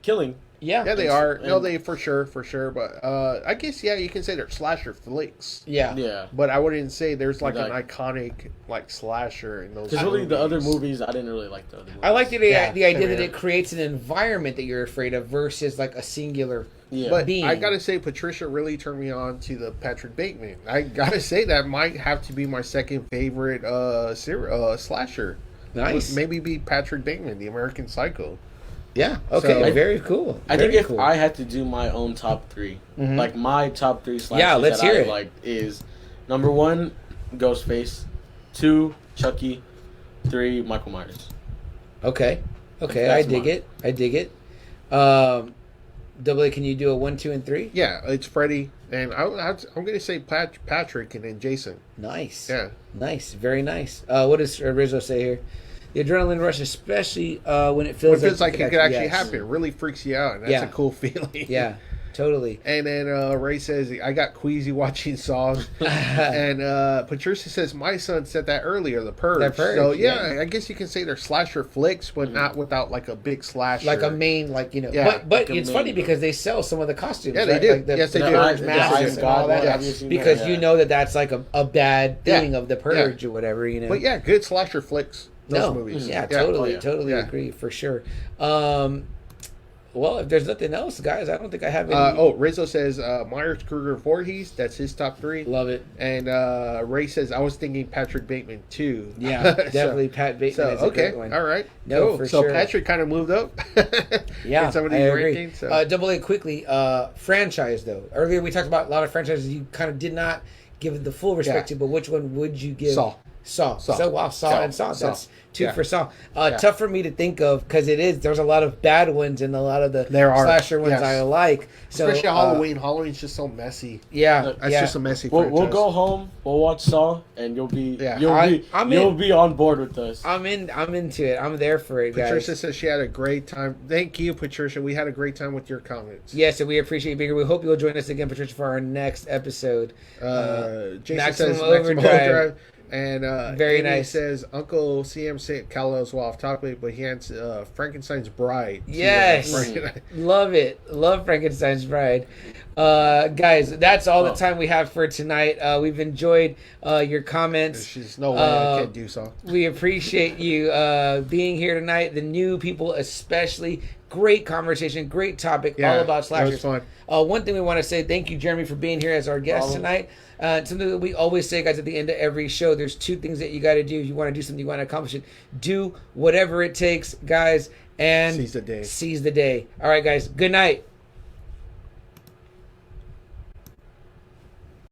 killing. Yeah, they are. No, they for sure. But I guess you can say they're slasher flicks. Yeah. But I wouldn't say there's an iconic slasher in those. Because really, the other movies, I didn't really like the other movies. I like the idea that it creates an environment that you're afraid of versus like a singular. Yeah. But I gotta say, Patricia really turned me on to the Patrick Bateman. I gotta say that might have to be my second favorite slasher. Nice. Maybe be Patrick Bateman, the American Psycho. Yeah. Okay. Very cool. I think if I had to do my own top three, like my top three slashers I like is number 1, Ghostface, 2, Chucky, 3, Michael Myers. Okay. I dig it. Double A, can you do a 1, 2, and 3? Yeah, it's Freddy, and I'm going to say Patrick and then Jason. Nice. Yeah. Nice. Very nice. What does Rizzo say here? The adrenaline rush, especially when it feels like it could actually happen. It really freaks you out, and that's a cool feeling. Yeah, totally. And then Ray says, I got queasy watching Saw. And Patricia says, my son said that earlier, The Purge. So, I guess you can say they're slasher flicks, but not without, like, a big slasher. Like a main, But it's funny because they sell some of the costumes. Yeah, they do. Like yes, they do. Masks and all that. Because you know that's like a bad thing of The Purge or whatever, But, good slasher flicks. Those movies. Yeah, totally agree, for sure. Well, if there's nothing else, guys, I don't think I have any. Rizzo says Myers, Krueger, Voorhees. That's his top 3. Love it. And Ray says, I was thinking Patrick Bateman, too. Yeah, definitely Pat Bateman is a great one. All right. No, cool. for so sure. Patrick kind of moved up. Yeah, in some of these rankings. So. Double A quickly, franchise, though. Earlier we talked about a lot of franchises you kind of did not give the full respect to, but which one would you give? Saw. So, wow, Saw. That's 2 for Saw. Tough for me to think of because there's a lot of bad ones and a lot of the slasher ones I like. So, especially Halloween. Halloween's just so messy. Yeah. It's just a messy franchise. We'll go home, we'll watch Saw, and you'll be on board with us. I'm into it. I'm there for it, guys. Patricia says she had a great time. Thank you, Patricia. We had a great time with your comments. Yes, and we appreciate you being here. We hope you'll join us again, Patricia, for our next episode. Jason says Maximum Overdrive. And very Amy nice. Says Uncle CM said Kalos well off topic, but he had Frankenstein's Bride. Yes, love it. Love Frankenstein's Bride. Guys, that's all the time we have for tonight. We've enjoyed your comments. There's no way I can't do so. We appreciate you being here tonight. The new people, especially. Great conversation, great topic, all about slashers. It was fun. One thing we want to say, thank you, Jeremy, for being here as our guest tonight. Something that we always say, guys, at the end of every show, there's 2 things that you got to do. If you want to do something, you want to accomplish it. Do whatever it takes, guys, and seize the day. Seize the day. All right, guys, good night.